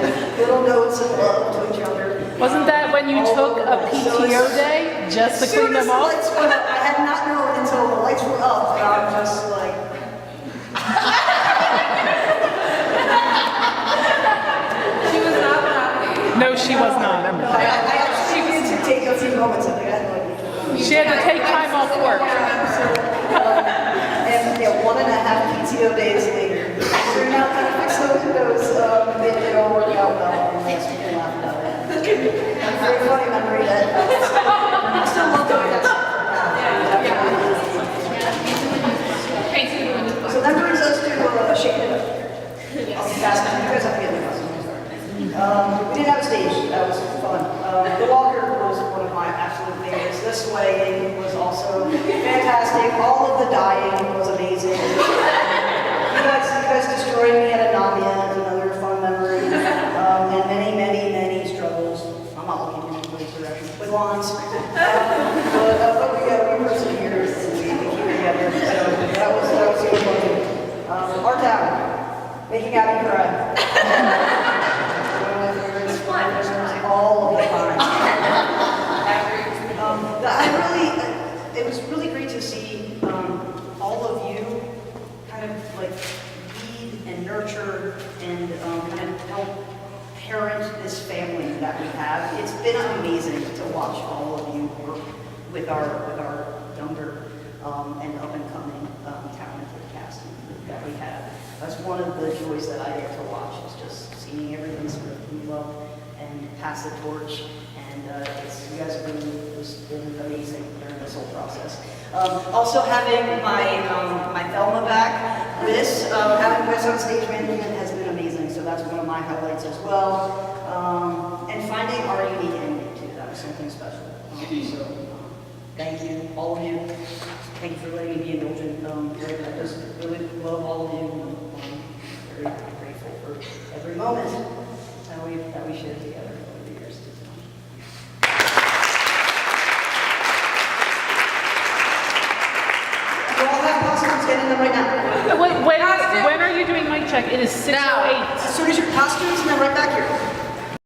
Speaker 20: love to each other.
Speaker 15: Wasn't that when you took a PTO day just to clean them
Speaker 20: off?
Speaker 15: up?
Speaker 20: As soon as the lights went up, I had not known until the lights were up, and I'm just like...
Speaker 14: She was not happy.
Speaker 15: No, she was not.
Speaker 20: No, I actually needed to take a few moments. I think I had like...
Speaker 15: She had to take time off work.
Speaker 20: And yeah, 1.5 PTO days later, we're now kind of fix those windows. They all work out well. And yes, we can laugh about it. A very funny memory that I still love doing that stuff now. So that brings us to Shake It Up. I'll be fast. You guys have to get in the bus. We didn't have a stage. That was fun. The Walker was one of my absolute favorites. This way was also fantastic. All of the dying was amazing. You guys destroyed me at Anamia, another fun memory. And many struggles. I'm not looking in anybody's direction. With lawns. But we persevered and we came together. So that was super fun. Our Town, making Abby cry. All of the time. It was really great to see all of you kind of like lead and nurture and kind of help parent this family that we have. It's been amazing to watch all of you work with our younger and up and coming talented cast that we have. That's one of the joys that I get to watch, is just seeing everyone sort of move up and pass the torch, and you guys have been amazing during this whole process. Also having my Thelma back, having Liz on stage management has been amazing, so that's one of my highlights as well. And finding our unique ending too, that was something special. So thank you, all of you. Thank you for letting me be indulgent. I just really love all of you. I'm very grateful for every moment that we shared together over the years. You all have costumes, get in them right now.
Speaker 15: When are you doing mic check? It is 6:08.
Speaker 20: As soon as your costumes, and then right back here.